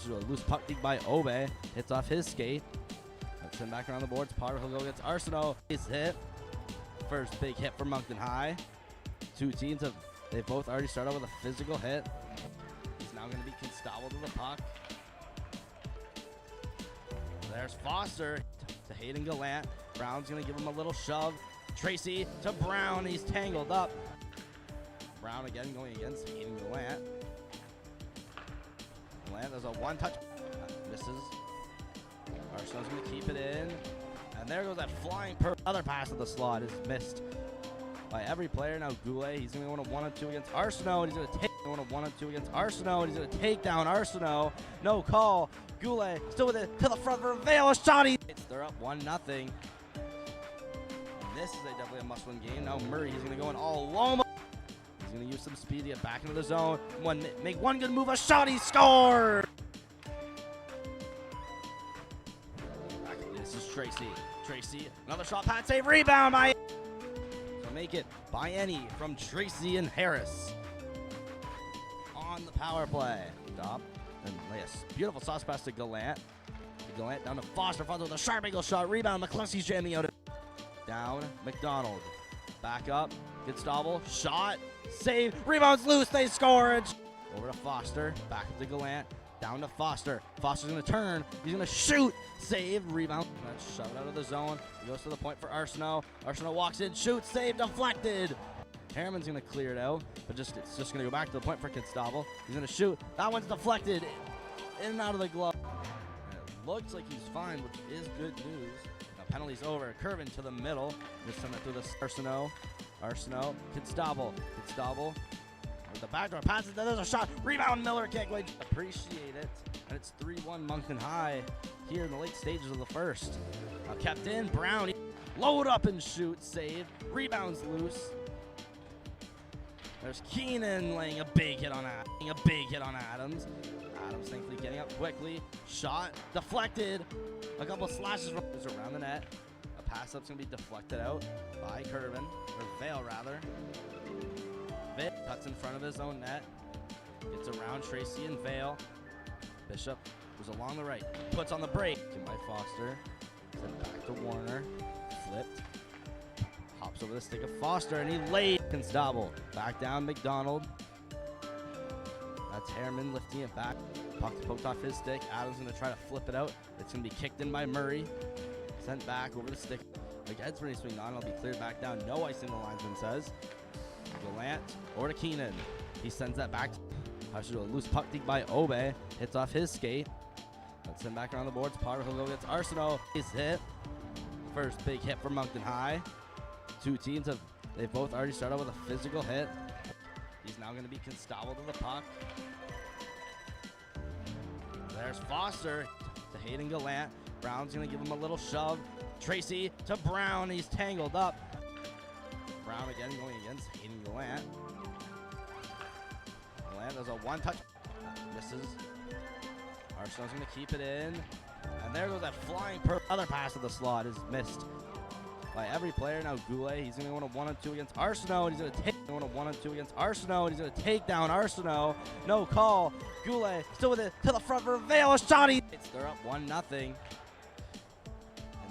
To a loose puck dig by Obe. Hits off his skate. That's him back around the boards. Potter will go against Arsenault. His hit. First big hit for Moncton High. Two teams they've both already started with a physical hit. He's now going to be Constable to the puck. There's Foster to Hayden Gallant. Brown's going to give him a little shove. Tracy to Brown. He's tangled up. Brown again going against Hayden Gallant. Gallant does a one-touch. Misses. Arsenault's going to keep it in. And there goes that flying other pass of the slot is missed by every player. Now Goulet, he's going to go on a 1-2 against Arsenault. And he's going to take on a 1-2 against Arsenault. And he's going to take down Arsenault. No call. Goulet still with it to the front for Vale. A shot. They're up 1-0. And this is definitely a must-win game. Now Murray, he's going to go in all alone. He's going to use some speed to get back into the zone. Make one good move. A shot. He scored. This is Tracy. Tracy, another shot, pad save, rebound by. So make it by any from Tracy and Harris on the power play. Stop and lay a beautiful sauce pass to Gallant. Gallant down to Foster. Foster with a sharp angle shot, rebound. McCluskey's jamming out. Down, McDonald. Back up, good stobble, shot, save, rebounds loose, they score. Over to Foster, back to Gallant. Down to Foster. Foster's going to turn. He's going to shoot. Save. Rebound. Let's shove it out of the zone. He goes to the point for Arsenault. Arsenault walks in. Shoots. Save. Deflected. Harriman's going to clear it out. But it's just going to go back to the point for Constable. He's going to shoot. That one's deflected. In and out of the glove. And it looks like he's fine, which is good news. Now penalty's over. Curvin to the middle. Just send it through the Arsenault. Arsenault. Constable. Constable. With the backdoor passes, there's a shot. Rebound, Miller can't quite appreciate it. And it's 3-1 Moncton High here in the late stages of the first. Now kept in, Brown, load up and shoot, save. Rebounds loose. There's Keenan laying a big hit on Adams. Adams thankfully getting up quickly. Shot, deflected. A couple slashes from around the net. A pass up's going to be deflected out by Curvin, or Vale rather. Vale cuts in front of his own net. Gets around Tracy and Vale. Bishop goes along the right. Puts on the break. By Foster. Sent back to Warner. Flipped. Hops over the stick of Foster and he laid Constable. Back down McDonald. That's Harriman lifting it back. Puck poked off his stick. Adams going to try to flip it out. It's going to be kicked in by Murray. Sent back over the stick. Against when he swing on, it'll be cleared back down. No icing, the linesman says. Gallant over to Keenan. He sends that back. Has to do a loose puck dig by Obe. Hits off his skate. Let's send back around the boards. Potter will go against Arsenault. He's hit. First big hit for Moncton High. Two teams they've both already started with a physical hit. He's now going to be Constable to the puck. There's Foster to Hayden Gallant. Brown's going to give him a little shove. Tracy to Brown. He's tangled up. Brown again going against Hayden Gallant. Gallant does a one-touch. Misses. Arsenault's going to keep it in. And there goes that flying other pass of the slot is missed by every player. Now Goulet, he's going to go on a 1-on-2 against Arsenault. He's going to take on a 1-on-2 against Arsenault. He's going to take down Arsenault. No call. Goulet still with it to the front for Vale. A shot. They're up 1-0. And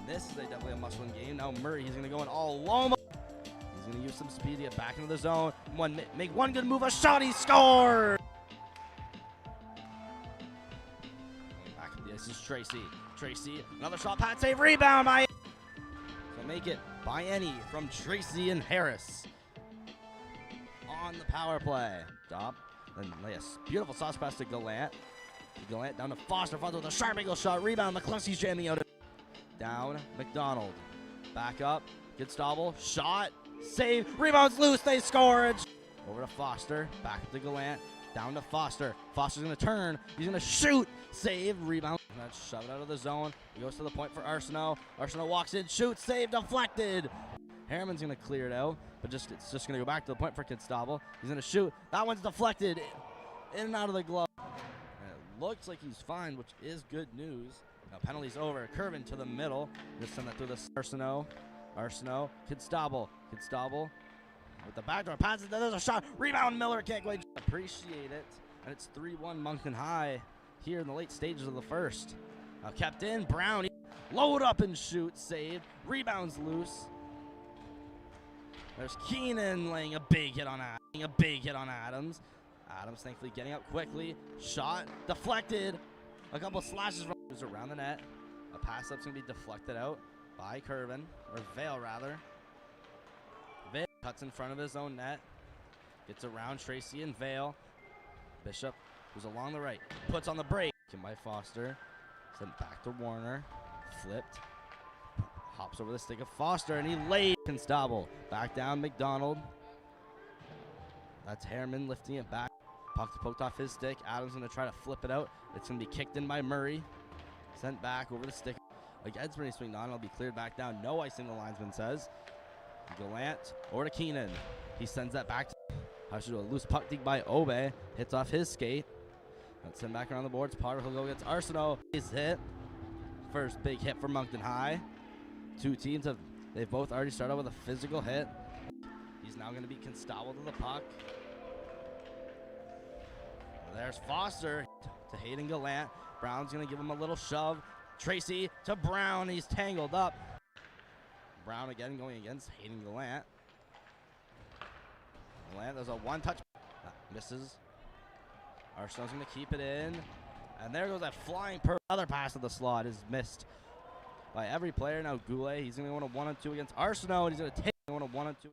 this is definitely a must-win game. Now Murray, he's going to go in all alone. He's going to use some speed to get back into the zone. Make one good move. A shot. He scored. Back at the ice is Tracy. Tracy, another shot, pad save, rebound by. So make it by any from Tracy and Harris on the power play. Stop. Then lay a beautiful sauce pass to Gallant. Gallant down to Foster. Foster with a sharp angle shot. Rebound. McCluskey's jamming out. Down. McDonald. Back up. Good stobble. Shot. Save. Rebounds loose. They score. Over to Foster. Back to Gallant. Down to Foster. Foster's going to turn. He's going to shoot. Save. Rebound. Shove it out of the zone. He goes to the point for Arsenault. Arsenault walks in. Shoots. Save. Deflected. Harriman's going to clear it out. But it's just going to go back to the point for Constable. He's going to shoot. That one's deflected. In and out of the glove. And it looks like he's fine, which is good news. Now penalty's over. Curvin to the middle. Just send that through the Arsenault. Arsenault. Constable. Constable. With the backdoor passes, there's a shot. Rebound. Miller can't quite appreciate it. And it's 3-1 Moncton High here in the late stages of the first. Now kept in. Brown. Load up and shoot. Save. Rebounds loose. There's Keenan laying a big hit on Adams. Adams thankfully getting up quickly. Shot. Deflected. A couple slashes around the net. A pass up's going to be deflected out by Curvin. Or Vale rather. Vale cuts in front of his own net. Gets around Tracy and Vale. Bishop goes along the right. Puts on the break. By Foster. Sent back to Warner. Flipped. Hops over the stick of Foster and he laid Constable. Back down McDonald. That's Harriman lifting it back. Puck poked off his stick. Adams going to try to flip it out. It's going to be kicked in by Murray. Sent back over the stick. Against when he swing on, it'll be cleared back down. No icing, the linesman says. Gallant over to Keenan. He sends that back. Has to do a loose puck dig by Obe. Hits off his skate. Let's send back around the boards. Potter will go against Arsenault. He's hit. First big hit for Moncton High. Two teams they've both already started with a physical hit. He's now going to be Constable to the puck. There's Foster to Hayden Gallant. Brown's going to give him a little shove. Tracy to Brown. He's tangled up. Brown again going against Hayden Gallant. Gallant does a one-touch. Misses. Arsenault's going to keep it in. And there goes that flying other pass of the slot is missed by every player. Now Goulet, he's going to go on a 1-on-2 against Arsenault. He's going to take on a 1-on-2.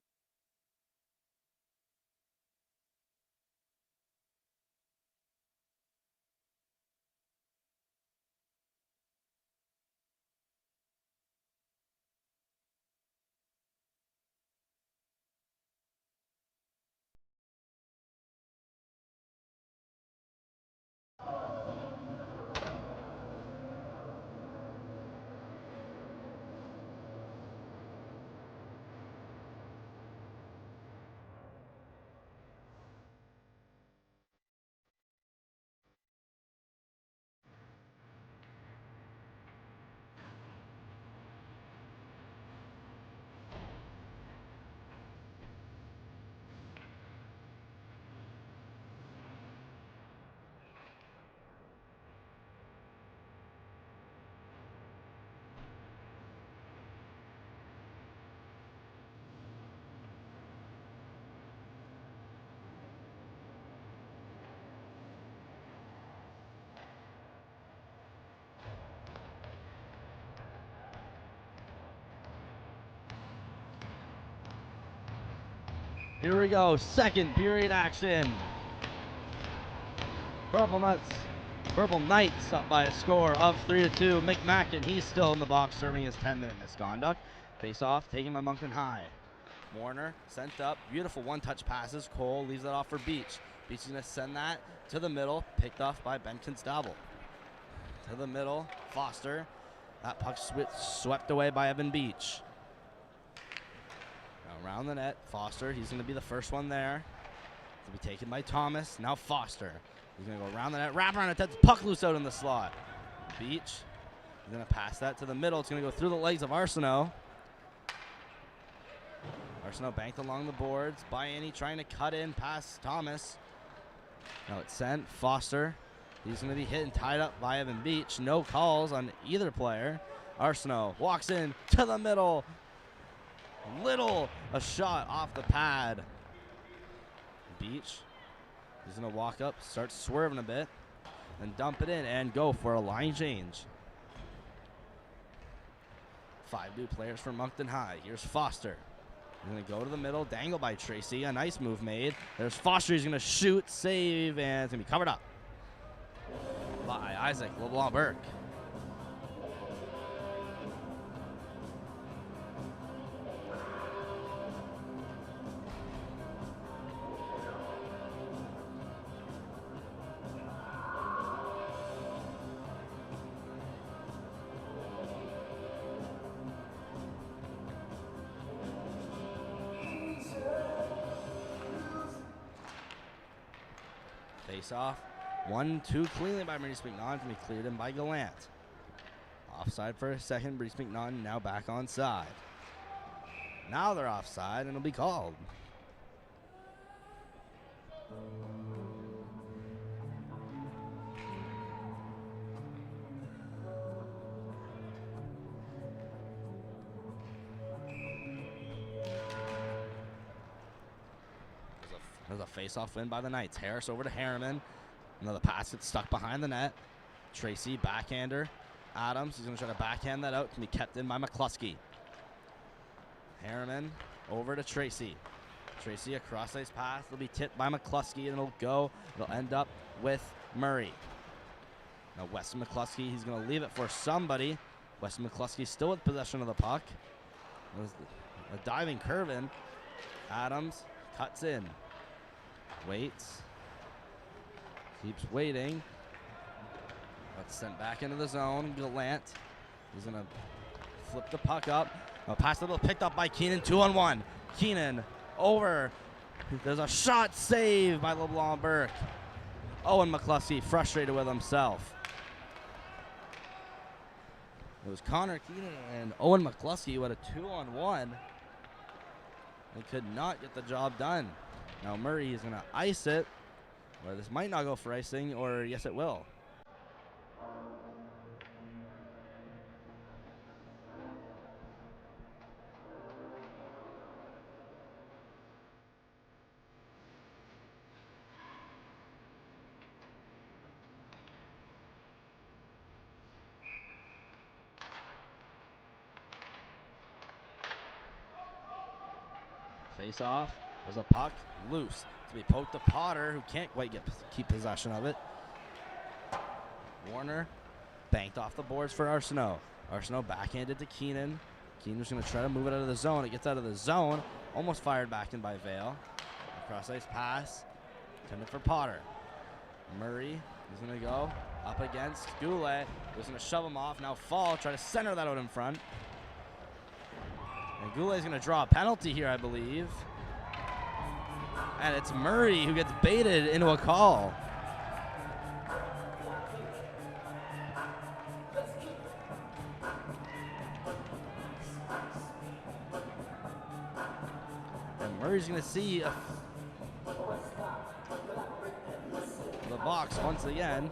Here we go, second period action. Purple Knights up by a score of 3-2. McMackin, he's still in the box serving his 10-minute misconduct. Face off, taken by Moncton High. Warner sent up, beautiful one-touch passes. Cole leaves that off for Beach. Beach is going to send that to the middle, picked off by Ben Constable. To the middle, Foster. That puck swept away by Evan Beach. Now around the net, Foster, he's going to be the first one there. To be taken by Thomas. Now Foster. He's going to go around the net, wrap around it, that's puck loose out in the slot. Beach, he's going to pass that to the middle. It's going to go through the legs of Arsenault. Arsenault banked along the boards. Biani trying to cut in past Thomas. Now it's sent. Foster. He's going to be hit and tied up by Evan Beach. No calls on either player. Arsenault walks in to the middle. A shot off the pad. Beach. He's going to walk up, start swerving a bit, and dump it in and go for a line change. 5 new players for Moncton High. Here's Foster. He's going to go to the middle, dangle by Tracy. A nice move made. There's Foster. He's going to shoot, save, and it's going to be covered up by Isaac LeBlanc-Burke. Face off. 1-2 cleanly by Maurice McNaughton to be cleared in by Gallant. Offside for a second. Maurice McNaughton now back on side. Now they're offside and it'll be called. There's a face-off win by the Knights. Harris over to Harriman. Another pass gets stuck behind the net. Tracy, backhander. Adams, he's going to try to backhand that out. Can be kept in by McCluskey. Harriman over to Tracy. Tracy, a cross-ice pass. It'll be tipped by McCluskey, and it'll end up with Murray. Now Weston McCluskey, he's going to leave it for somebody. Weston McCluskey still with possession of the puck. A diving curve in. Adams cuts in. Waits. Keeps waiting. That's sent back into the zone. Gallant. He's going to flip the puck up. A pass a little picked up by Keenan. 2-on-1. Keenan over. There's a shot saved by LeBlanc-Burke. Owen McCluskey frustrated with himself. It was Connor Keenan and Owen McCluskey with a 2-on-1. They could not get the job done. Now Murray is going to ice it. Or this might not go for icing, or yes it will. Face off. There's a puck loose to be poked to Potter, who can't quite keep possession of it. Warner banked off the boards for Arsenault. Arsenault backhanded to Keenan. Keenan's going to try to move it out of the zone. It gets out of the zone. Almost fired back in by Vale. Cross-ice pass. Intended for Potter. Murray is going to go up against Goulet. He's going to shove him off. Now Fall. Try to center that out in front. And Goulet's going to draw a penalty here, I believe. And it's Murray who gets baited into a call. And Murray's going to see the box once again.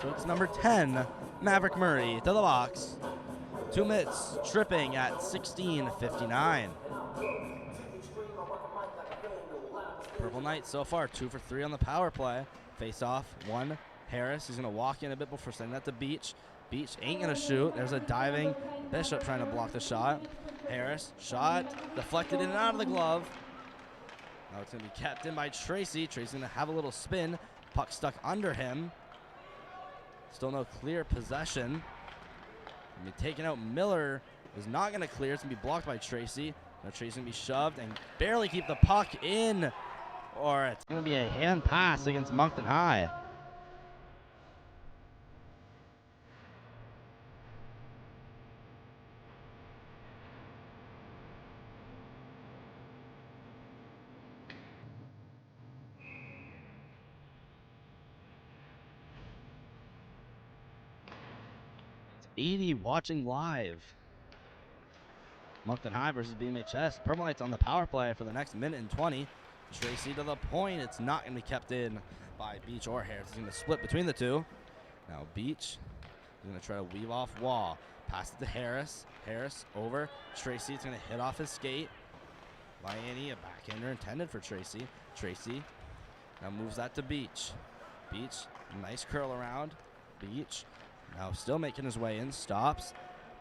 So it's number 10, Maverick Murray, to the box. 2 minutes, tripping at 16:59. Purple Knights so far 2 for 3 on the power play. Face off, 1. Harris, he's going to walk in a bit before sending that to Beach. Beach ain't going to shoot. There's a diving Bishop trying to block the shot. Harris, shot, deflected in and out of the glove. Now it's going to be kept in by Tracy. Tracy's going to have a little spin. Puck stuck under him. Still no clear possession. Going to be taken out. Miller is not going to clear. It's going to be blocked by Tracy. Now Tracy's going to be shoved and barely keep the puck in. Or it's going to be a hand pass against Moncton High. It's 80 watching live. Moncton High versus BMHS. Purple Knights on the power play for the next minute and 20. Tracy to the point. It's not going to be kept in by Beach or Harris. It's going to split between the two. Now Beach is going to try to weave off Wall. Pass it to Harris. Harris over Tracy. It's going to hit off his skate. Liani, a backhander intended for Tracy. Tracy now moves that to Beach. Beach, nice curl around. Beach now still making his way in. Stops.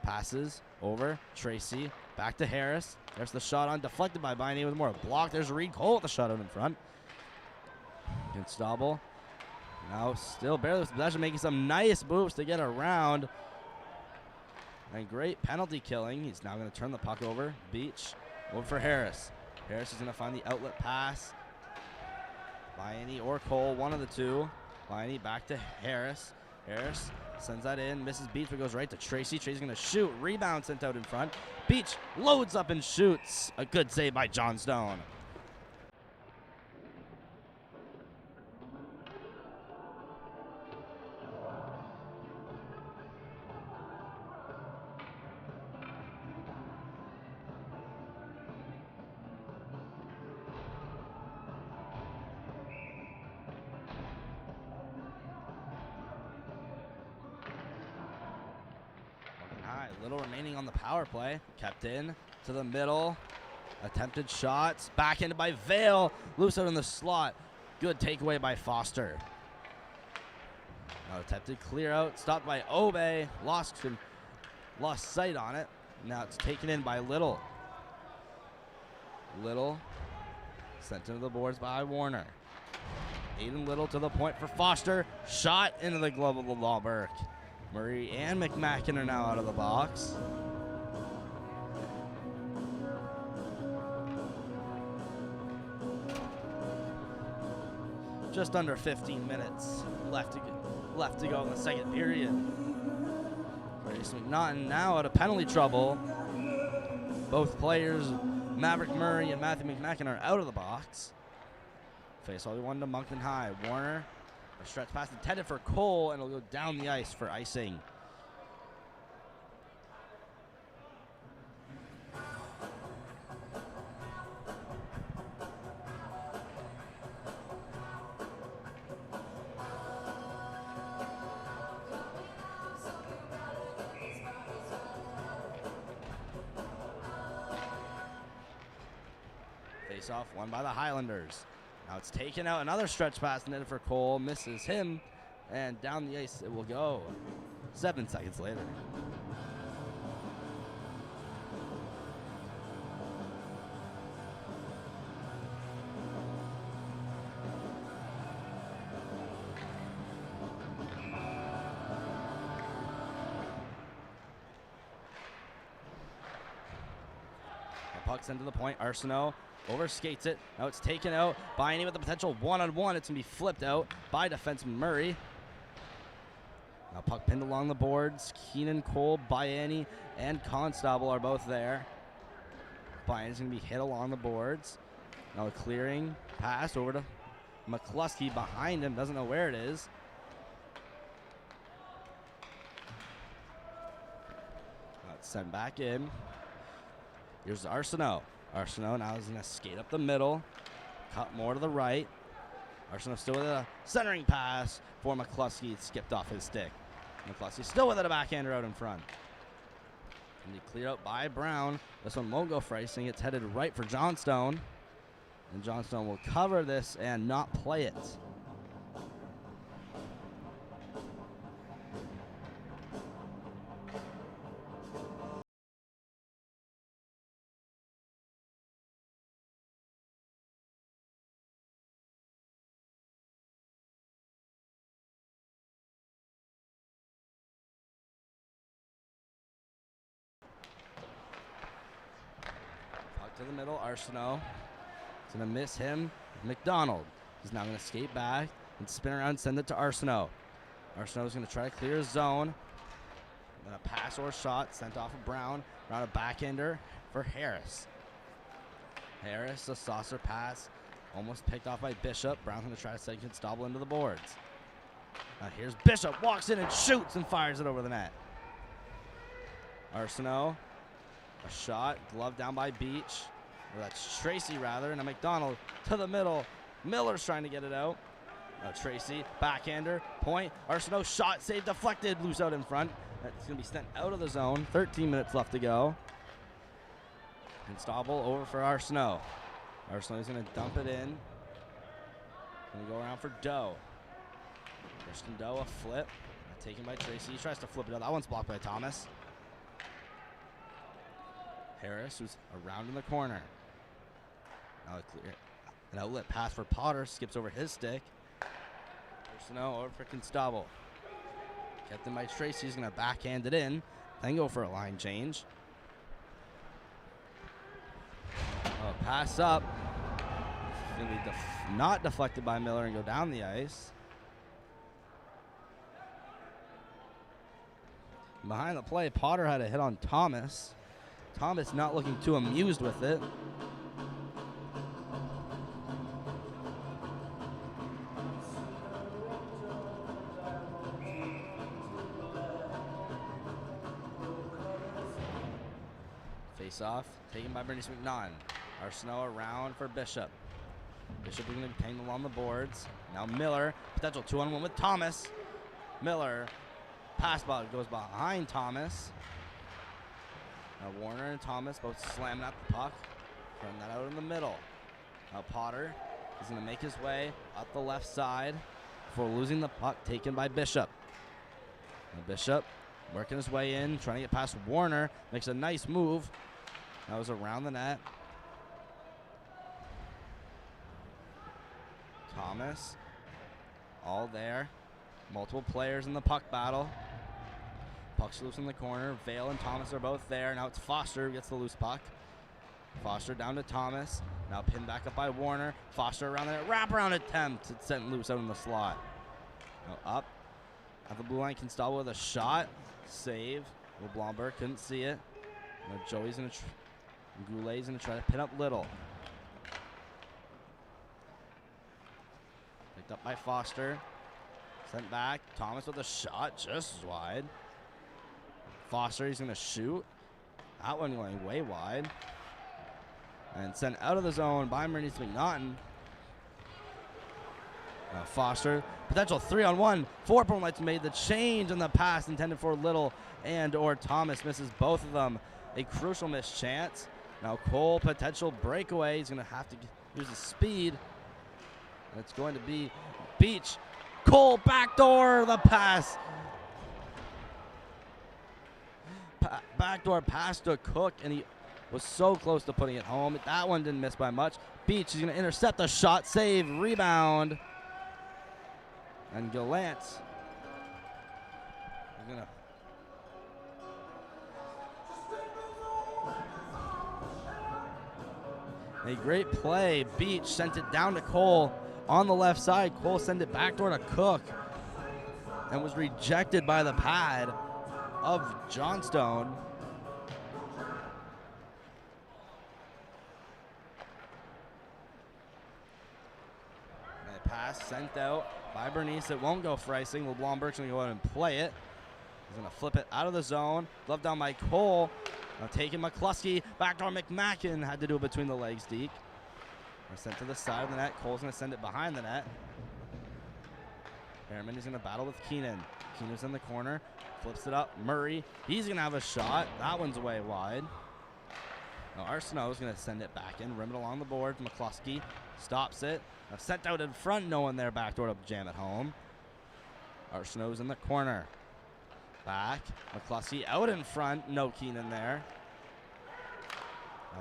Passes over Tracy. Back to Harris. There's the shot on, deflected by Biney with more a block. There's Reed Cole with the shot out in front. Constable now still barely with possession, making some nice moves to get around. And great penalty killing. He's now going to turn the puck over. Beach over for Harris. Harris is going to find the outlet pass. Biney or Cole, one of the two. Biney back to Harris. Harris sends that in, misses Beach, but goes right to Tracy. Tracy's going to shoot. Rebound sent out in front. Beach loads up and shoots. A good save by John Stone. Little remaining on the power play. Kept in to the middle. Attempted shots. Backhanded by Vale. Loose out in the slot. Good takeaway by Foster. Now attempted clear out. Stopped by Obe. Lost sight on it. Now it's taken in by Little. Little sent into the boards by Warner. Aiden Little to the point for Foster. Shot into the glove of the Lawberg. Murray and McMacken are now out of the box. Just under 15 minutes left to go in the second period. Grace McNaughton now out of penalty trouble. Both players, Maverick Murray and Matthew McMacken, are out of the box. Face all one to Moncton High. Warner. A stretch pass intended for Cole, and it'll go down the ice for icing. Face off won by the Highlanders. Now it's taken out. Another stretch pass intended for Cole. Misses him. And down the ice it will go. 7 seconds later. The puck sent to the point. Arsenault overskates it. Now it's taken out. Biney with the potential one-on-one. It's going to be flipped out by defenseman Murray. Now puck pinned along the boards. Keenan, Cole, Biani, and Constable are both there. Biani's going to be hit along the boards. Now a clearing pass over to McCluskey behind him. Doesn't know where it is. Now it's sent back in. Here's Arsenault. Arsenault now is going to skate up the middle, cut more to the right. Arsenault still with a centering pass for McCluskey. It skipped off his stick. McCluskey still with it, a backhander out in front. And he cleared out by Brown. This one won't go for icing. It's headed right for Johnstone. And Johnstone will cover this and not play it. the middle. Arsenault is going to miss him. McDonald is now going to skate back and spin around and send it to Arsenault. Arsenault is going to try to clear his zone. Then a pass or shot sent off of Brown. Around a backhander for Harris. Harris, a saucer pass. Almost picked off by Bishop. Brown's going to try to send Constable into the boards. Now here's Bishop. Walks in and shoots and fires it over the net. Arsenault. A shot. Glove down by Beach. Or that's Tracy, rather. And a McDonald to the middle. Miller's trying to get it out. Tracy, backhander, point. Arsenault shot, save, deflected, loose out in front. That's going to be sent out of the zone. 13 minutes left to go. Constable over for Arsenault. Arsenault is going to dump it in. Going to go around for Doe. Christian Doe, a flip. Taken by Tracy. He tries to flip it out. That one's blocked by Thomas. Harris, who's around in the corner. Now an outlet pass for Potter. Skips over his stick. Arsenault over for Constable. Kept in by Tracy. He's going to backhand it in. Then go for a line change. Pass up. It's going to be not deflected by Miller and go down the ice. Behind the play, Potter had a hit on Thomas. Thomas not looking too amused with it. Face off, taken by Bernice McNaughton. Arsenault around for Bishop. Bishop is going to be tangled along the boards. Now Miller, potential 2-on-1 with Thomas. Miller, pass ball goes behind Thomas. Now Warner and Thomas both slamming at the puck. Throwing that out in the middle. Now Potter is going to make his way up the left side before losing the puck, taken by Bishop. Now Bishop working his way in, trying to get past Warner. Makes a nice move. That was around the net. Thomas, all there. Multiple players in the puck battle. Puck's loose in the corner. Vale and Thomas are both there. Now it's Foster who gets the loose puck. Foster down to Thomas. Now pinned back up by Warner. Foster around there. Wraparound attempt. It's sent loose out in the slot. Now up at the blue line. Constable with a shot. Save. Blomberg couldn't see it. Now Joey's going to Goulet's going to try to pin up Little. Picked up by Foster. Sent back. Thomas with a shot just as wide. Foster, he's going to shoot. That one going way wide. And sent out of the zone by Bernice McNaughton. Foster, potential 3-on-1. 4-point lights made the change on the pass intended for Little and or Thomas. Misses both of them. A crucial missed chance. Now Cole, potential breakaway. He's going to have to use his speed. And it's going to be Beach. Cole, backdoor, the pass. Backdoor pass to Cook, and he was so close to putting it home. That one didn't miss by much. Beach is going to intercept the shot, save, rebound. And Gallant is going to a great play. Beach sent it down to Cole on the left side. Cole sent it backdoor to Cook and was rejected by the pad of Johnstone. And a pass sent out by Bernice. It won't go Freising. Well, Blomberg's going to go out and play it. He's going to flip it out of the zone. Glove down by Cole. Now taking McCluskey. Backdoor McMacken had to do it between the legs, Deke. Sent to the side of the net. Cole's going to send it behind the net. Harriman is going to battle with Keenan. Keenan's in the corner. Flips it up. Murray. He's going to have a shot. That one's way wide. Now Arsenault is going to send it back in. Rim it along the board. McCluskey stops it. Now sent out in front. No one there. Backdoor to jam it home. Arsenault's in the corner. Back. McCluskey out in front. No Keenan there.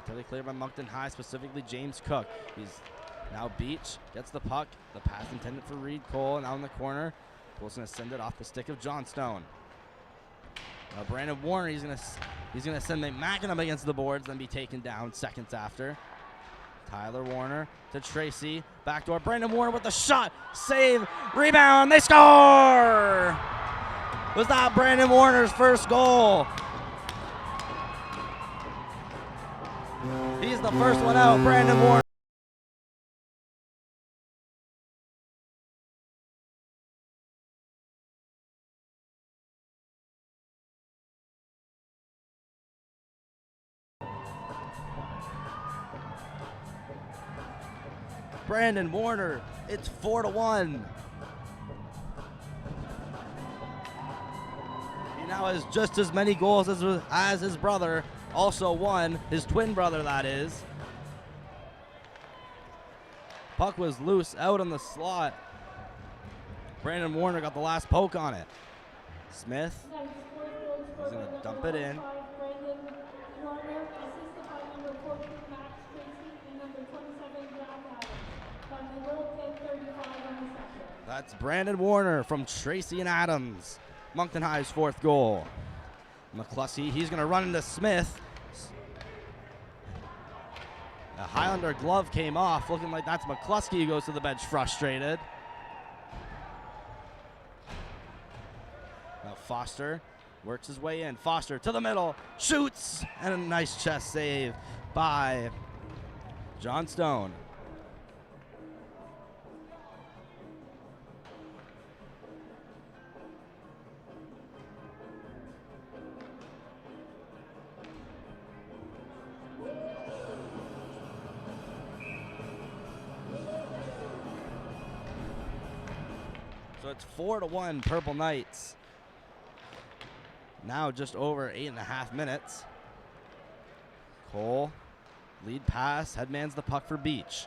Totally clear by Moncton High, specifically James Cook. He's now Beach, gets the puck. The pass intended for Reed Cole, now in the corner. Cole's going to send it off the stick of Johnstone. Now Brandon Warner, he's gonna send McMackin up against the boards, then be taken down seconds after. Tyler Warner to Tracy. Backdoor. Brandon Warner with the shot. Save. Rebound. They score! Was that Brandon Warner's first goal? He's the first one out. Brandon Warner. Brandon Warner, it's 4-1. He now has just as many goals as his brother, also one, his twin brother that is. Puck was loose out on the slot. Brandon Warner got the last poke on it. Smith is going to dump it in. That's Brandon Warner from Tracy and Adams. Moncton High's fourth goal. McCluskey, he's going to run into Smith. A Highlander glove came off, looking like that's McCluskey who goes to the bench frustrated. Now Foster works his way in. Foster to the middle, shoots, and a nice chest save by John Stone. So it's 4-1 Purple Knights. Now just over 8.5 minutes. Cole, lead pass, headmans the puck for Beach.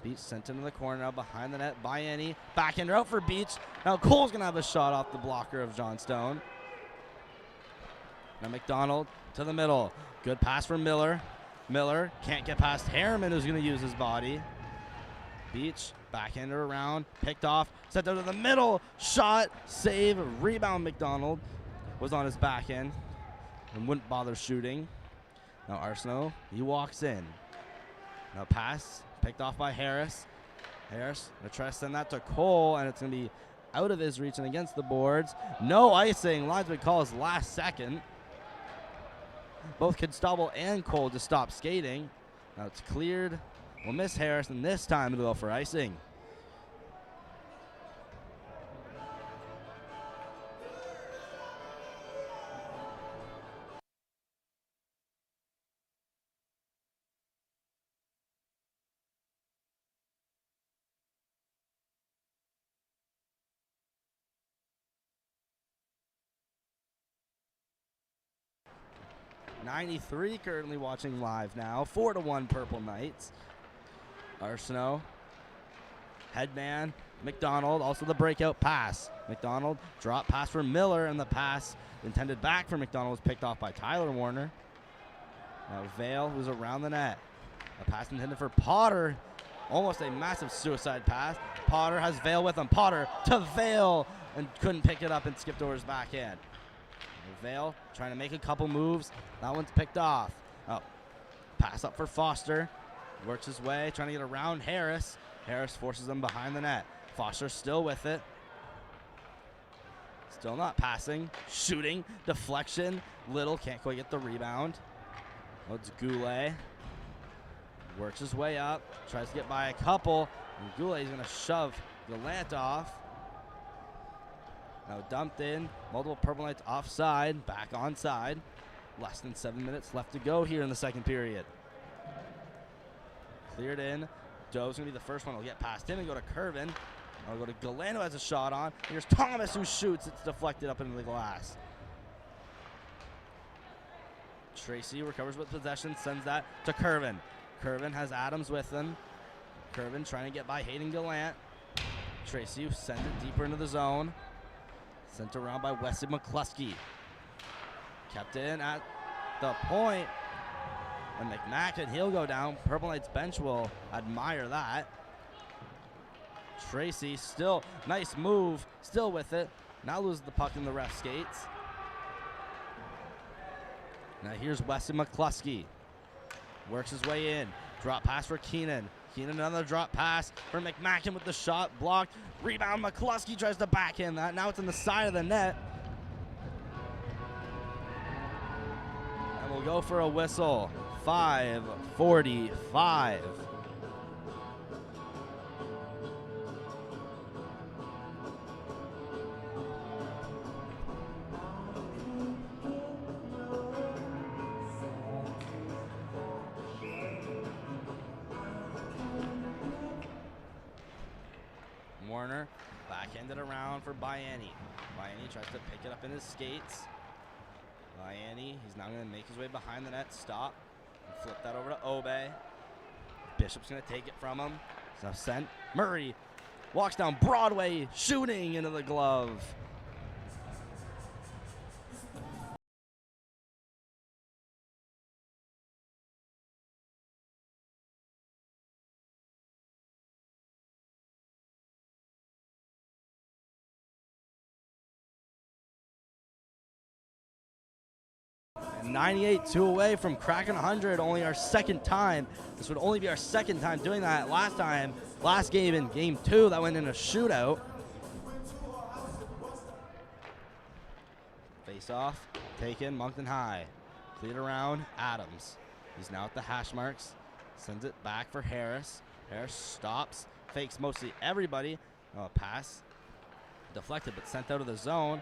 Beach sent into the corner now behind the net by Annie. Backhander out for Beach. Now Cole's gonna have a shot off the blocker of John Stone. Now McDonald to the middle. Good pass for Miller. Miller can't get past Harriman, who's gonna use his body. Beach, backhander around, picked off, sent out to the middle, shot, save, rebound. McDonald was on his back end and wouldn't bother shooting. Now Arsenault, he walks in. Now pass, picked off by Harris. Harris gonna try to send that to Cole, and it's gonna be out of his reach and against the boards. No icing, linesman calls last second. Both Constable and Cole just stopped skating. Now it's cleared. We'll miss Harris, and this time it'll go for icing. '93 currently watching live now. 4-1 Purple Knights. Arsenault, headman, McDonald, also the breakout pass. McDonald, drop pass for Miller, and the pass intended back for McDonald was picked off by Tyler Warner. Now Vale, who's around the net. A pass intended for Potter, almost a massive suicide pass. Potter has Vale with him. Potter to Vale, and couldn't pick it up and skipped over his backhand. Vale trying to make a couple moves. That one's picked off. Oh, pass up for Foster. Works his way, trying to get around Harris. Harris forces him behind the net. Foster still with it. Still not passing. Shooting. Deflection. Little can't quite get the rebound. Oh, it's Goulet. Works his way up. Tries to get by a couple. And Goulet's going to shove Gallant off. Now dumped in. Multiple Purple Knights offside. Back onside. Less than 7 minutes left to go here in the second period. Cleared in. Doe's going to be the first one. He'll get past him and go to Curvin. I'll go to Galano, has a shot on. Here's Thomas, who shoots. It's deflected up into the glass. Tracy recovers with possession, sends that to Curvin. Curvin has Adams with him. Curvin trying to get by Hayden Gallant. Tracy sends it deeper into the zone. Sent around by Wesley McCluskey. Kept in at the point. And McMackin, he'll go down. Purple Knights bench will admire that. Tracy still, nice move, still with it. Now loses the puck in the ref skates. Now here's Wesley McCluskey. Works his way in. Drop pass for Keenan. Keenan, another drop pass for McMackin with the shot blocked. Rebound, McCluskey tries to backhand that. Now it's on the side of the net. And we'll go for a whistle. 5:45. Warner backhanded around for Biani. Biani tries to pick it up in his skates. Biani, he's now going to make his way behind the net, stop, and flip that over to Obe. Bishop's going to take it from him. So sent. Murray walks down Broadway, shooting into the glove. And 98, 2 away from cracking 100, only our second time. This would only be our second time doing that. Last game in game 2, that went in a shootout. Face off, taken, Moncton High. Cleared around, Adams. He's now at the hash marks. Sends it back for Harris. Harris stops, fakes mostly everybody. Pass deflected, but sent out of the zone.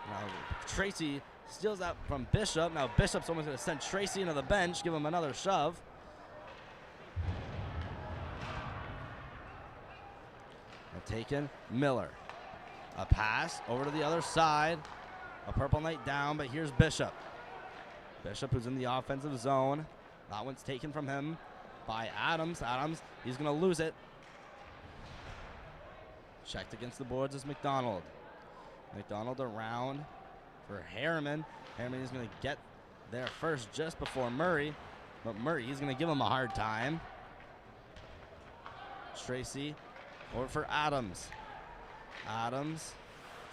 Now Tracy steals that from Bishop. Now Bishop's almost going to send Tracy into the bench, give him another shove. Now taken, Miller. A pass over to the other side. A Purple Knight down, but here's Bishop. Bishop, who's in the offensive zone. That one's taken from him by Adams. Adams, he's going to lose it. Checked against the boards is McDonald. McDonald around for Harriman. Harriman is going to get there first just before Murray. But Murray, he's going to give him a hard time. Tracy over for Adams. Adams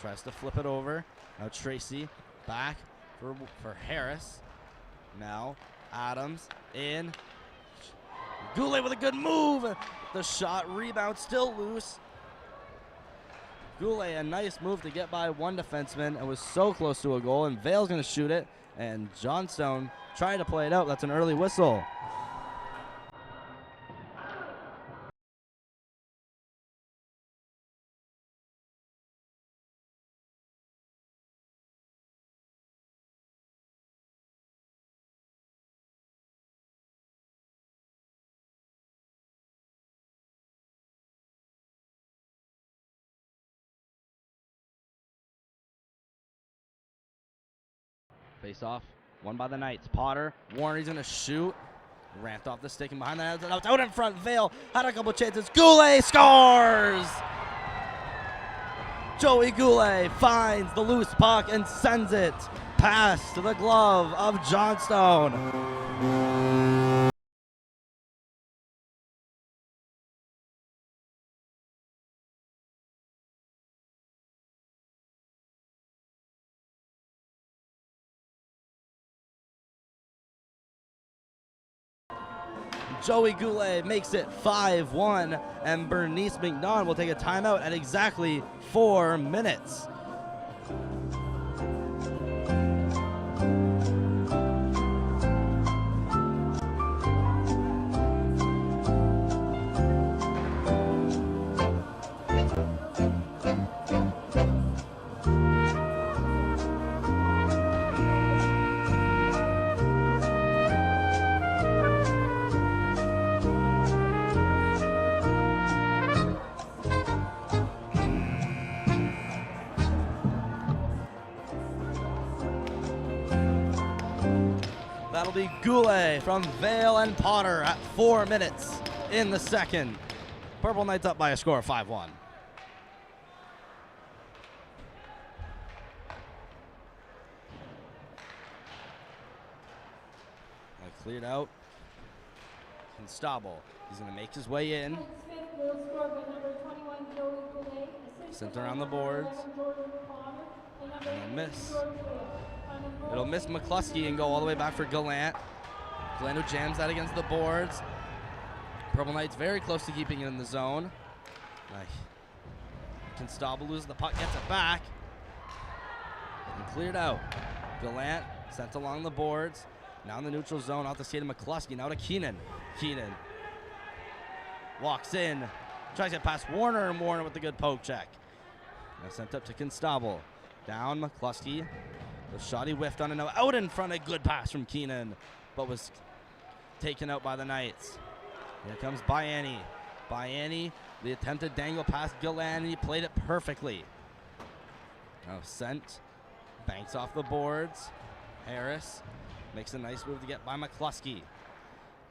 tries to flip it over. Now Tracy back for Harris. Now Adams in. Goulet with a good move. The shot rebound still loose. Goulet, a nice move to get by one defenseman and was so close to a goal. And Vale's going to shoot it. And Johnstone tried to play it out. That's an early whistle. Face off, won by the Knights. Potter, Warner, he's gonna shoot. Ramped off the stick and behind that. It's out in front. Vale had a couple chances. Goulet scores! Joey Goulet finds the loose puck and sends it past the glove of Johnstone. Joey Goulet makes it 5-1, and Bernice McNaughton will take a timeout at exactly 4 minutes. That'll be Goulet from Vale and Potter at 4 minutes in the second. Purple Knights up by a score of 5-1. Cleared out. Constable. He's going to make his way in. Sent around the boards. And a miss. It'll miss McCluskey and go all the way back for Gallant. Gallant who jams that against the boards. Purple Knights very close to keeping it in the zone. Constable loses the puck, gets it back. And cleared out. Gallant sent along the boards. Now in the neutral zone, off the skate of McCluskey. Now to Keenan. Keenan walks in. Tries to get past Warner, and Warner with a good poke check. Now sent up to Constable. Down McCluskey. The shot he whiffed on and now out in front. A good pass from Keenan, but was taken out by the Knights. Here comes Bayani. Bayani, the attempted dangle past Gallant, and he played it perfectly. Now sent. Banks off the boards. Harris makes a nice move to get by McCluskey.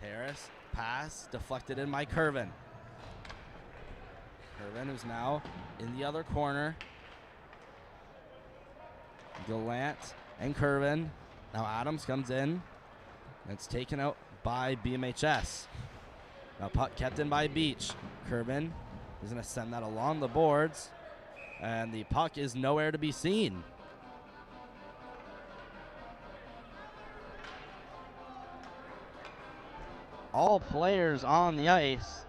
Harris, pass, deflected in by Curvin. Curvin who's now in the other corner. Gallant and Curvin. Now Adams comes in. It's taken out by BMHS. Now puck kept in by Beach. Curvin is going to send that along the boards. And the puck is nowhere to be seen. All players on the ice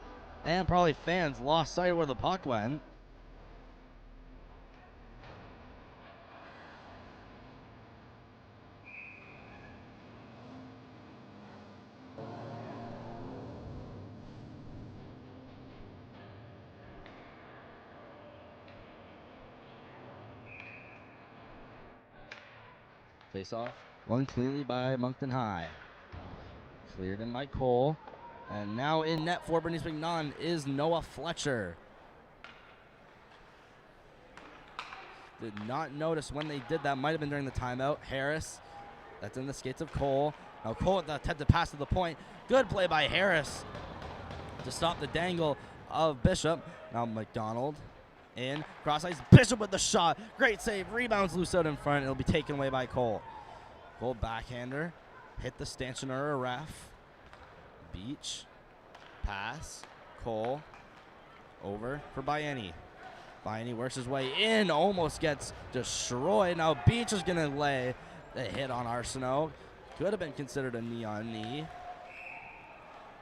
and probably fans lost sight of where the puck went. Face off, won cleanly by Moncton High. Cleared in by Cole. And now in net for Bernice McNaughton is Noah Fletcher. Did not notice when they did that. Might have been during the timeout. Harris, that's in the skates of Cole. Now Cole with the attempted pass to the point. Good play by Harris to stop the dangle of Bishop. Now McDonald in. Cross ice. Bishop with the shot. Great save. Rebounds loose out in front. It'll be taken away by Cole. Cole backhander. Hit the stanchion or a ref. Beach. Pass. Cole. Over for Bayani. Bayani works his way in. Almost gets destroyed. Now Beach is going to lay a hit on Arsenault. Could have been considered a knee on knee.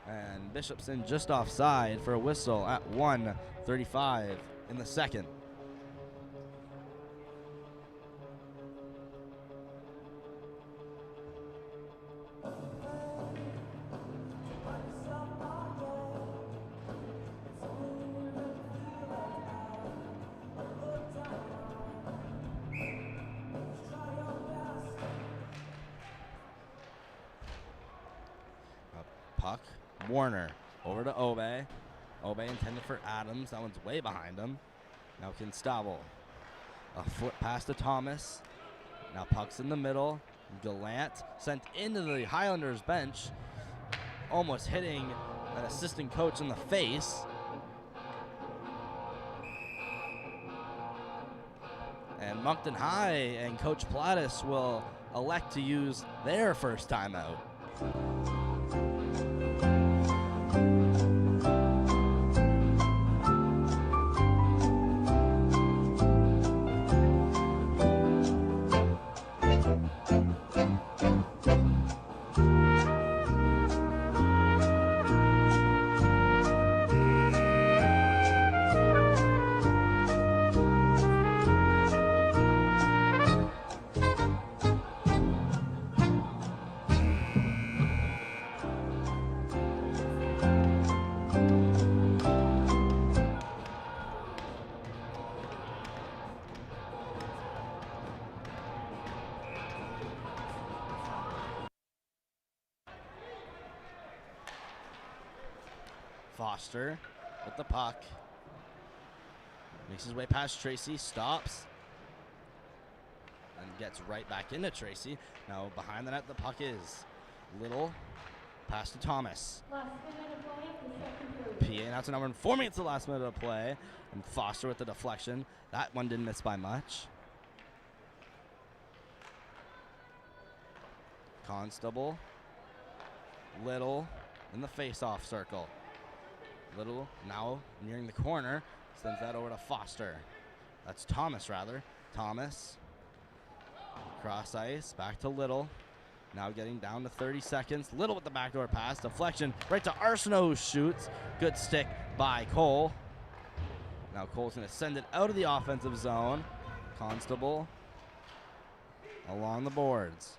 And Bishop's in just offside for a whistle at 1:35 in the second. Puck. Warner over to Obe. Obe intended for Adams. That one's way behind him. Now Constable. A foot pass to Thomas. Now puck's in the middle. Gallant sent into the Highlanders bench. Almost hitting an assistant coach in the face. And Moncton High and Coach Plattis will elect to use their first timeout. Foster with the puck. Makes his way past Tracy, stops, and gets right back into Tracy. Now behind the net the puck is Little. Pass to Thomas. Last minute of play, the second period. PA now to number 4 minutes the last minute of play. And Foster with the deflection. That one didn't miss by much. Constable. Little in the face-off circle. Little now nearing the corner. Sends that over to Foster. That's Thomas, rather. Thomas. Cross ice, back to Little. Now getting down to 30 seconds. Little with the backdoor pass. Deflection right to Arsenault, who shoots. Good stick by Cole. Now Cole's going to send it out of the offensive zone. Constable along the boards.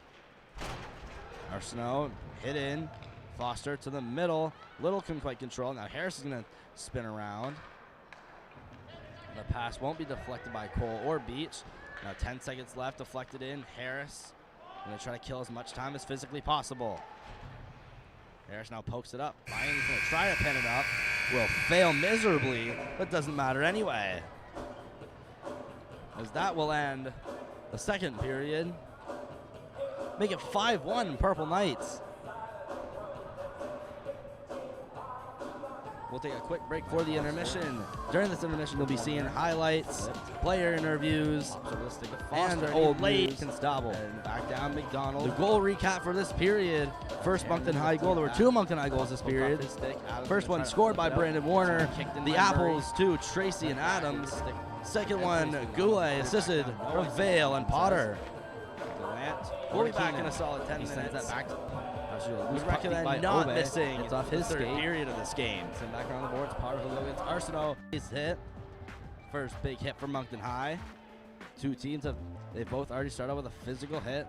Arsenault hit in. Foster to the middle. Little can quite control. Now Harris is going to spin around. The pass won't be deflected by Cole or Beach. Now 10 seconds left. Deflected in. Harris going to try to kill as much time as physically possible. Harris now pokes it up. Ryan's going to try to pin it up. Will fail miserably, but doesn't matter anyway, as that will end the second period. Make it 5-1 Purple Knights. We'll take a quick break for the intermission. During this intermission, you'll be seeing highlights, player interviews, and old late Constable. And back down McDonald. The goal recap for this period. First Moncton High goal. There were 2 Moncton High goals this period. First one scored by Brandon Warner. The Apples, 2, Tracy and Adams. Second one, Goulet, assisted from Vale and Potter. We'll be back in a solid 10 minutes. We recommend not missing it's off his third period of this game. Send back around the boards. Potter will go against Arsenault. He's hit. First big hit for Moncton High. 2 teams they both already started with a physical hit.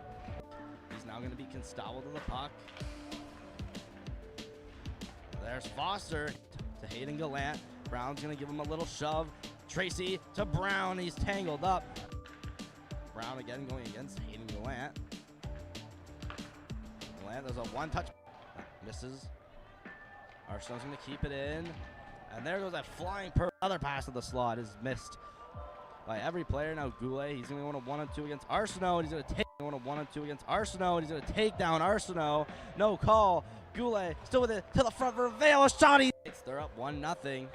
He's now going to be Constable to the puck. There's Foster to Hayden Gallant. Brown's going to give him a little shove. Tracy to Brown. He's tangled up. Brown again going against Hayden Gallant. There's a one-touch. Misses. Arsenault's going to keep it in. And there goes that flying other pass to the slot is missed by every player. Now Goulet, he's going to go on a 1-on-2 against Arsenault. He's going to take on a 1-on-2 against Arsenault. He's going to take down Arsenault. No call. Goulet still with it to the front for Vale. A shot. They're up 1-0.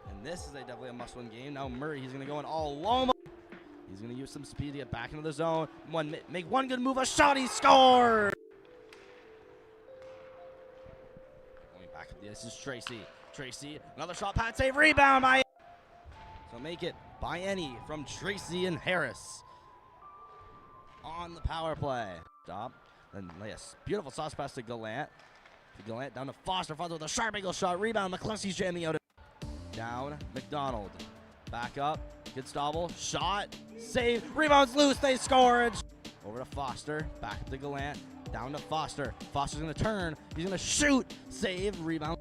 And this is definitely a must-win game. Now Murray, he's going to go in all alone. He's going to use some speed to get back into the zone. Make one good move, a shot, he scored! Going back up the ice is Tracy. Tracy, another shot, pad save, rebound by... So make it by any from Tracy and Harris. On the power play. Stop. Then yes, beautiful sauce pass to Gallant. Gallant down to Foster. Foster with a sharp angle shot, rebound. McCluskey's jamming out. Down, McDonald. Back up. Constable, shot, save, rebounds loose, they score. Over to Foster, back up to Gallant, down to Foster. Foster's going to turn, he's going to shoot, save, rebound.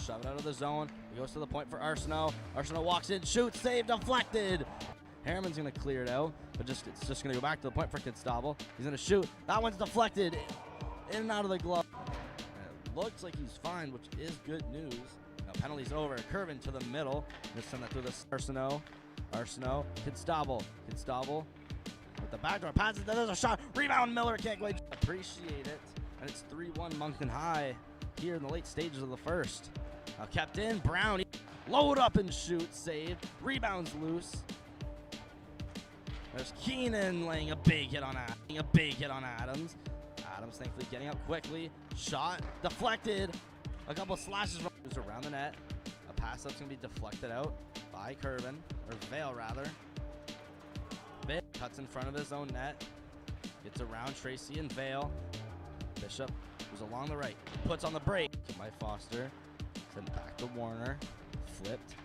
Shove it out of the zone. He goes to the point for Arsenault. Arsenault walks in, shoots, save, deflected. Harriman's going to clear it out, but it's just going to go back to the point for Constable. He's going to shoot. That one's deflected in and out of the glove. And it looks like he's fine, which is good news. Now penalties over. Curvin to the middle. Just send that through the Arsenault. Arsenault, Constable with the backdoor pass. There's a shot. Rebound. Miller can't quite appreciate it. And it's 3-1 Moncton High here in the late stages of the first. Now kept in. Brown load up and shoot. Save. Rebounds loose. There's Keenan laying a big hit on Adams. Adams thankfully getting up quickly. Shot deflected. A couple slashes around the net. A pass up's gonna be deflected out by Curvin, or Vale rather. Vale cuts in front of his own net. Gets around Tracy and Vale. Bishop, who's along the right, puts on the break. By Foster. Sent back to Warner. Flipped.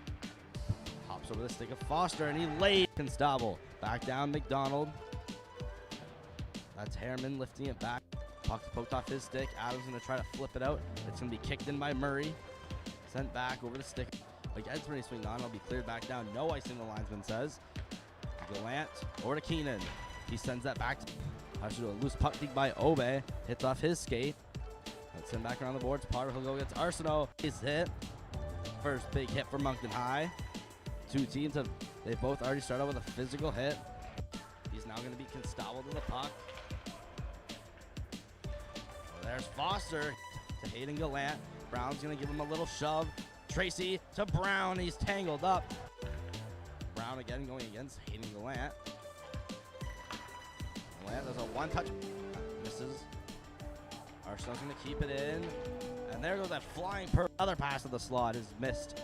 Hops over the stick of Foster, and he laid Constable. Back down McDonald. That's Harriman lifting it back. Puck poked off his stick. Adams gonna try to flip it out. It's gonna be kicked in by Murray. Sent back over the stick. Against Murray swing on, it'll be cleared back down. No icing, the linesman says. Gallant over to Keenan. He sends that back to a loose puck dig by Obe. Hits off his skate. Let's send back around the boards. Potter will go against Arsenault. He's hit. First big hit for Moncton High. 2 teams they've both already started with a physical hit. He's now going to be Constable to the puck. There's Foster to Hayden Gallant. Brown's going to give him a little shove. Tracy to Brown. He's tangled up. Brown again going against Hayden Gallant. Gallant does a one-touch. Misses. Arsenault's going to keep it in. And there goes that flying other pass to the slot is missed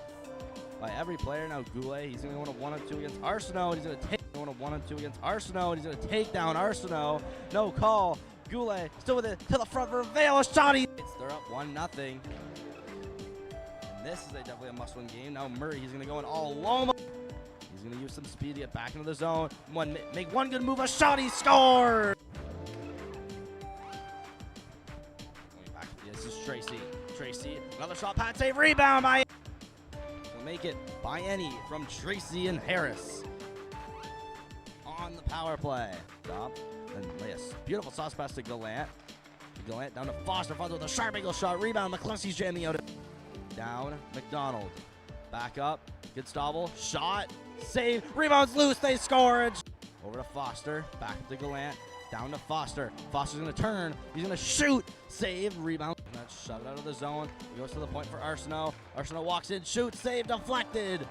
by every player. Now Goulet, he's going to go on a 1-on-2 against Arsenault. He's going to take on a 1-2 against Arsenault, and he's going to take down Arsenault. No call. Goulet still with it to the front for Vale. A shot. They're up 1-0. And this is definitely a must-win game. Now Murray, he's going to go in all alone. He's going to use some speed to get back into the zone. Make one good move. A shot. He scored. Back. This is Tracy. Tracy, another shot, pad save, rebound by. Will make it by any from Tracy and Harris on the power play. Stop. Then lay a beautiful sauce pass to Gallant. Gallant down to Foster. Foster with a sharp angle shot. Rebound. McCluskey's jamming out. Down. McDonald. Back up. Good stobble. Shot. Save. Rebounds loose. They score. Over to Foster. Back to Gallant. Down to Foster. Foster's going to turn. He's going to shoot. Save. Rebound. And that's shoved out of the zone. He goes to the point for Arsenault. Arsenault walks in. Shoots. Save. Deflected.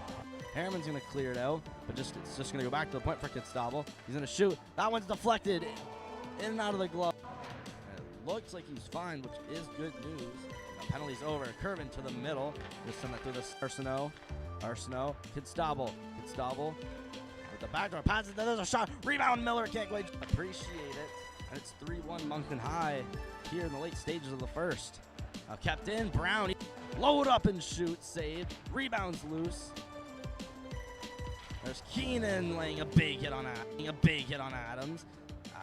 Harriman's going to clear it out, but it's just going to go back to the point for Kitstobble. He's going to shoot. That one's deflected. In and out of the glove. And it looks like he's fine, which is good news. Now penalty's over. Curvin to the middle. Just send that through the Arsenault. Arsenault. Kitstobble. Kitstobble. With the backdoor pass. There's a shot. Rebound. Miller can't quite appreciate it. And it's 3-1 Moncton High here in the late stages of the first. Now kept in. Brown. Load up and shoot. Save. Rebounds loose. There's Keenan laying a big hit on Adams.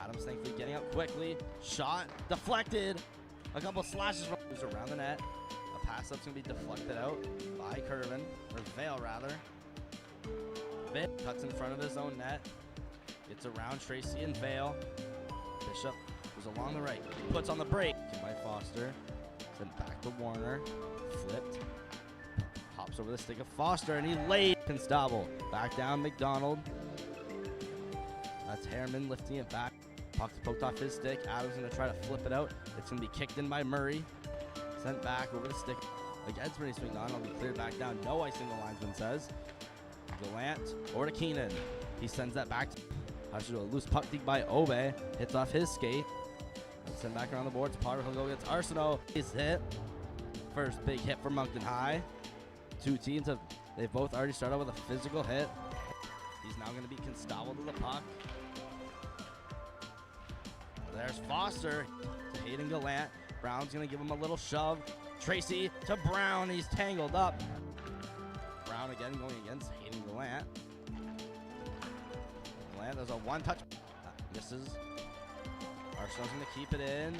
Adams thankfully getting up quickly. Shot deflected. A couple slashes from around the net. A pass up's gonna be deflected out by Curvin, or Vale rather. Vale cuts in front of his own net. It's around Tracy and Vale. Bishop goes along the right. Puts on the break by Foster. Sent back to Warner. Flipped. Hops over the stick of Foster, and he laid Constable. Back down McDonald. That's Harriman lifting it back. Puck's poked off his stick. Adams going to try to flip it out. It's going to be kicked in by Murray. Sent back over the stick against Bernice McDonald. Be cleared back down. No icing, the linesman says. Gallant over to Keenan. He sends that back. Has to do a loose puck dig by Obe. Hits off his skate. Send back around the boards. Potter will go against Arsenault. He's hit. First big hit for Moncton High. Two teams they've both already started with a physical hit. He's now going to be Constable to the puck. There's Foster to Hayden Gallant. Brown's going to give him a little shove. Tracy to Brown. He's tangled up. Brown again going against Hayden Gallant. Gallant, there's a one-touch. Misses. Arsenault's going to keep it in.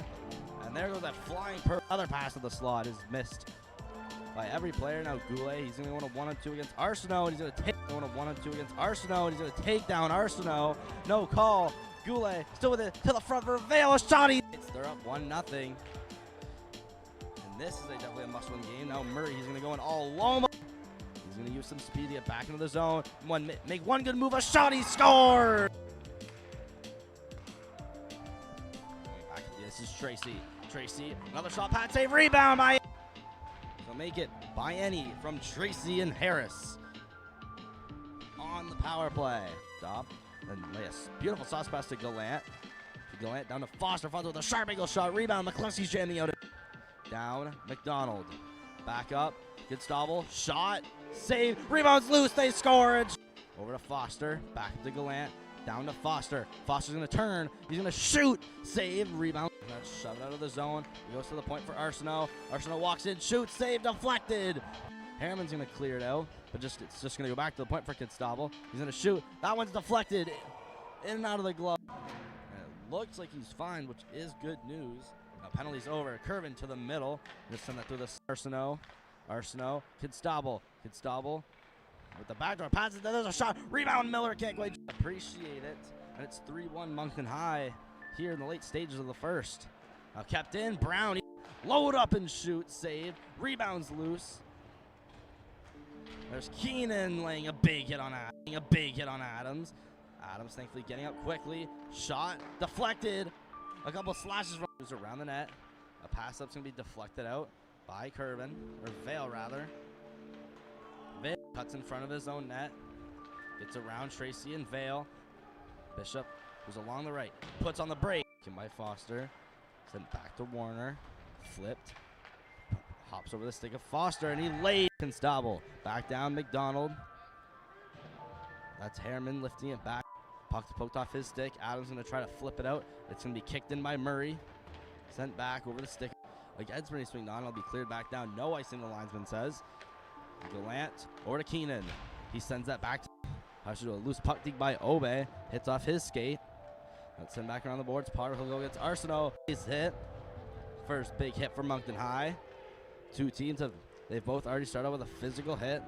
And there goes that flying other pass to the slot is missed by every player. Now Goulet, he's going to go on a 1-2 against Arsenault, and he's going to take on a 1-2 against Arsenault, and he's going to take down Arsenault. No call. Goulet still with it to the front for Vale. A shot. They're up 1-0. And this is definitely a must-win game. Now Murray, he's going to go in all alone. He's going to use some speed to get back into the zone. Make one good move. A shot. He scored. Back. This is Tracy. Tracy, another shot, pad save, rebound by. They'll make it by any from Tracy and Harris on the power play. Stop. Then lay a beautiful sauce pass to Gallant. Gallant down to Foster. Foster with a sharp angle shot. Rebound. McCluskey's jamming out. Down. McDonald. Back up. Good stobble. Shot. Save. Rebounds loose. They score. Over to Foster. Back to Gallant. Down to Foster. Foster's going to turn. He's going to shoot. Save. Rebound. That's shoved out of the zone. He goes to the point for Arsenault. Arsenault walks in. Shoots. Save. Deflected. Harriman's going to clear it out, but it's just going to go back to the point for Kitstobble. He's going to shoot. That one's deflected. In and out of the glove. And it looks like he's fine, which is good news. Now penalty's over. Curvin to the middle. Just send that through the Arsenault. Arsenault. Kitstobble. Kitstobble. With the backdoor pass, there's a shot. Rebound. Miller can't quite appreciate it. And it's 3-1 Moncton High here in the late stages of the first. Now kept in. Brown. Load up and shoot. Save. Rebounds loose. There's Keenan laying a big hit on Adams. Adams thankfully getting up quickly. Shot deflected. A couple slashes from around the net. A pass up's gonna be deflected out by Curvin, or Vale rather. Vale cuts in front of his own net. Gets around Tracy and Vale. Bishop goes along the right. Puts on the break. By Foster. Sent back to Warner. Flipped. Hops over the stick of Foster, and he laid Constable. Back down McDonald. That's Harriman lifting it back. Puck Puck's poked off his stick. Adams going to try to flip it out. It's going to be kicked in by Murray. Sent back over the stick. Against Bernice McNaughton, will be cleared back down. No icing, the linesman says. Gallant over to Keenan. He sends that back to a loose puck dig by Obe. Hits off his skate. Let's send back around the boards. Potter will go against Arsenault. He's hit. First big hit for Moncton High. Two teams they've both already started with a physical hit.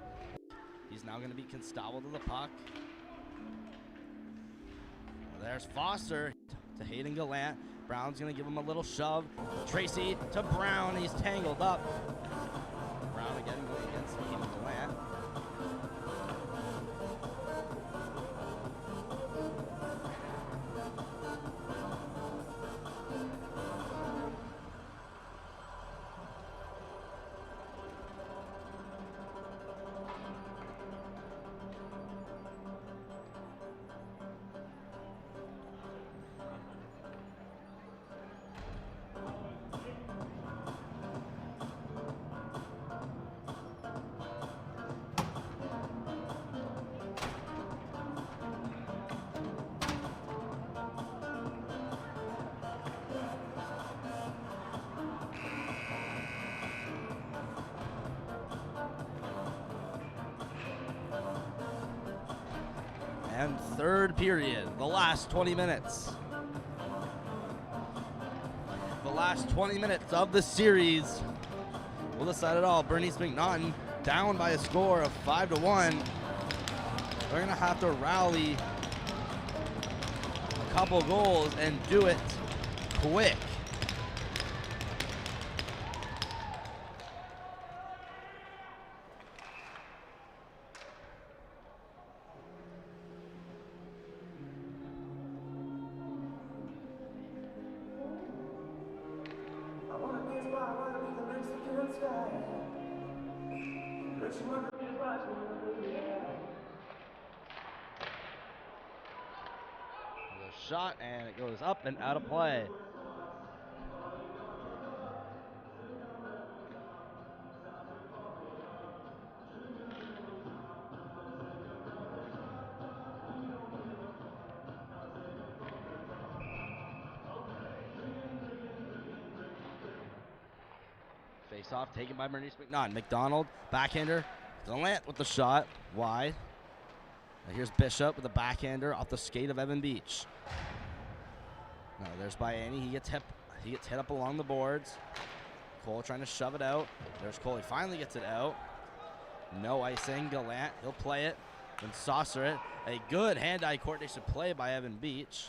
He's now going to be Constable to the puck. There's Foster to Hayden Gallant. Brown's going to give him a little shove. Tracy to Brown. He's tangled up. Brown again going against Hayden Gallant. And third period, the last 20 minutes. The last 20 minutes of the series will decide it all. Bernice McNaughton down by a score of 5-1. They're going to have to rally a couple goals and do it quick. Shot, and it goes up and out of play. Face off taken by Bernice McNaughton. McDonald, backhander. Gallant with the shot, wide. Now here's Bishop with a backhander off the skate of Evan Beach. Now there's by Annie. He gets hit up along the boards. Cole trying to shove it out. There's Cole. He finally gets it out. No icing. Gallant. He'll play it. Then saucer it. A good hand-eye coordination play by Evan Beach.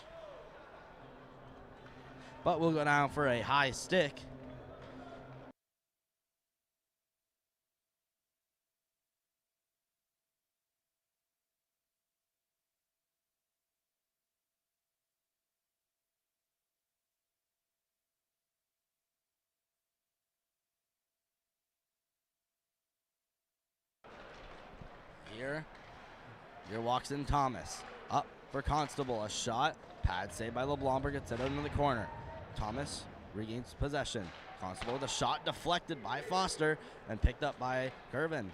But we'll go down for a high stick. Here walks in Thomas. Up for Constable. A shot. Pad saved by LeBlanc. Gets it out into the corner. Thomas regains possession. Constable with a shot deflected by Foster and picked up by Curvin.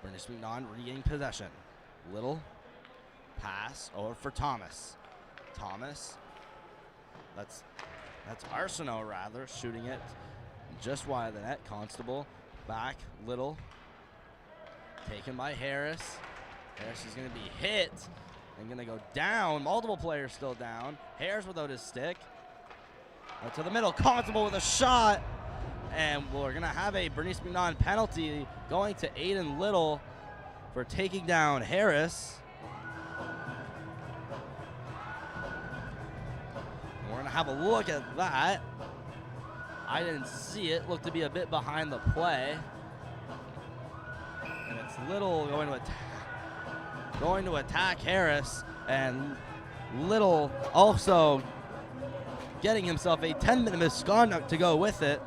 Bernice McNaughton regaining possession. Little pass over for Thomas. Thomas. That's Arsenault rather shooting it just wide of the net. Constable back. Little. Taken by Harris. Harris is going to be hit and going to go down. Multiple players still down. Harris without his stick. Out to the middle. Constable with a shot. And we're going to have a Bernice McNaughton penalty going to Aiden Little for taking down Harris. And we're going to have a look at that. I didn't see it. Looked to be a bit behind the play. And it's Little going to attack Harris, and Little also getting himself a 10-minute misconduct to go with it.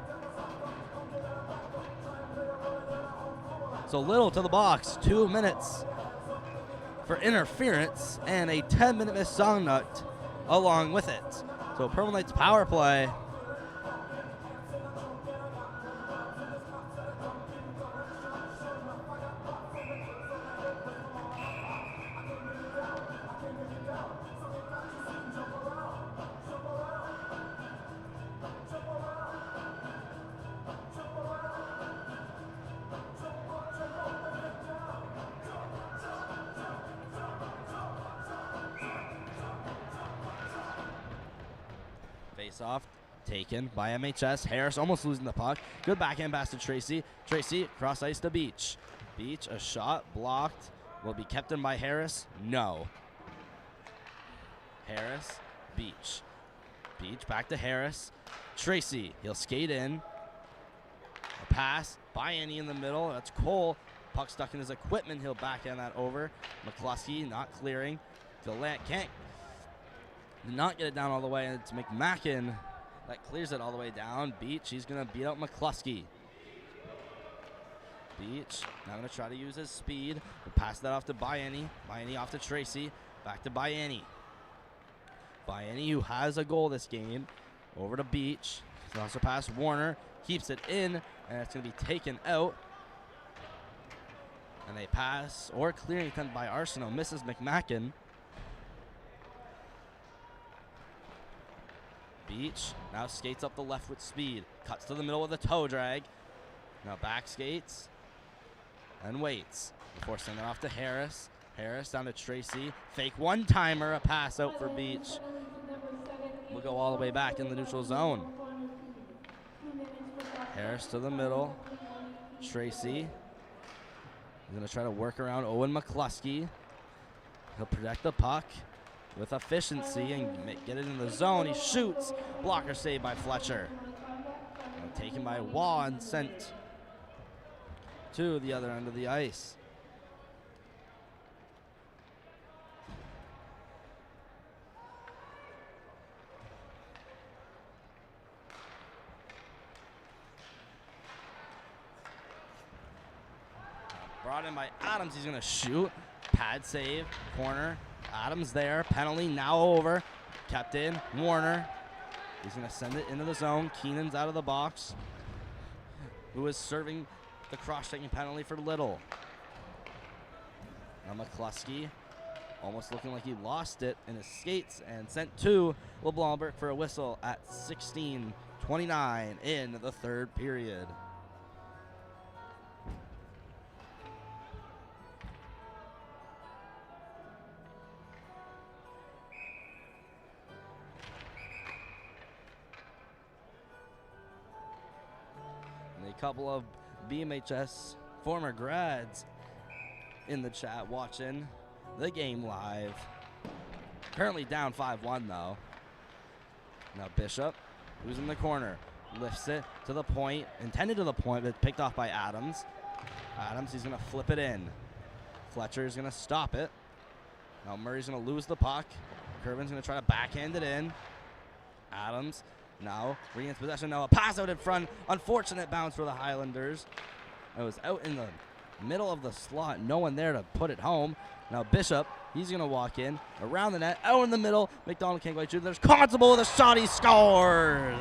So Little to the box, 2 minutes for interference and a 10-minute misconduct along with it. So Purple Knights power play. face-off taken by MHS. Harris almost losing the puck. Good backhand pass to Tracy. Tracy cross ice to Beach. Beach, a shot blocked. Will be kept in by Harris? No. Harris, Beach. Beach back to Harris. Tracy, he'll skate in. A pass by Annie in the middle. That's Cole. Puck stuck in his equipment. He'll backhand that over. McCluskey not clearing. Gallant can't not get it down all the way. And it's McMacken that clears it all the way down. Beach, he's going to beat out McCluskey. Beach now going to try to use his speed. We'll pass that off to Bayani. Bayani off to Tracy. Back to Bayani. Bayani, who has a goal this game. Over to Beach. He's also past Warner. Keeps it in. And it's going to be taken out. And they pass, or clearing attempt by Arsenault. Misses McMacken. Beach now skates up the left with speed. Cuts to the middle with a toe drag. Now back skates. And waits. Before sending it off to Harris. Harris down to Tracy. Fake one-timer. A pass out for Beach. We'll go all the way back in the neutral zone. Harris to the middle. Tracy. He's going to try to work around Owen McCluskey. He'll protect the puck with efficiency and get it in the zone. He shoots. Blocker saved by Fletcher. And taken by Waugh and sent to the other end of the ice. Brought in by Adams. He's going to shoot. Pad save. Corner. Adams there. Penalty now over. Kept in. Warner. He's going to send it into the zone. Keenan's out of the box. Who is serving the cross-checking penalty for Little. Now McCluskey. Almost looking like he lost it in his skates and sent to LeBlanc for a whistle at 16:29 in the third period. A couple of BMHS former grads in the chat watching the game live. Currently down 5-1 though. Now Bishop, who's in the corner, lifts it to the point, intended to the point, but picked off by Adams. Adams, he's gonna flip it in. Fletcher's gonna stop it. Now Murray's gonna lose the puck. Kervin's gonna try to backhand it in. Adams now regains possession. Now a pass out in front. Unfortunate bounce for the Highlanders. It was out in the middle of the slot. No one there to put it home. Now Bishop, he's going to walk in. Around the net. Out in the middle. McDonald can't quite shoot. There's Constable with a shot. He scores.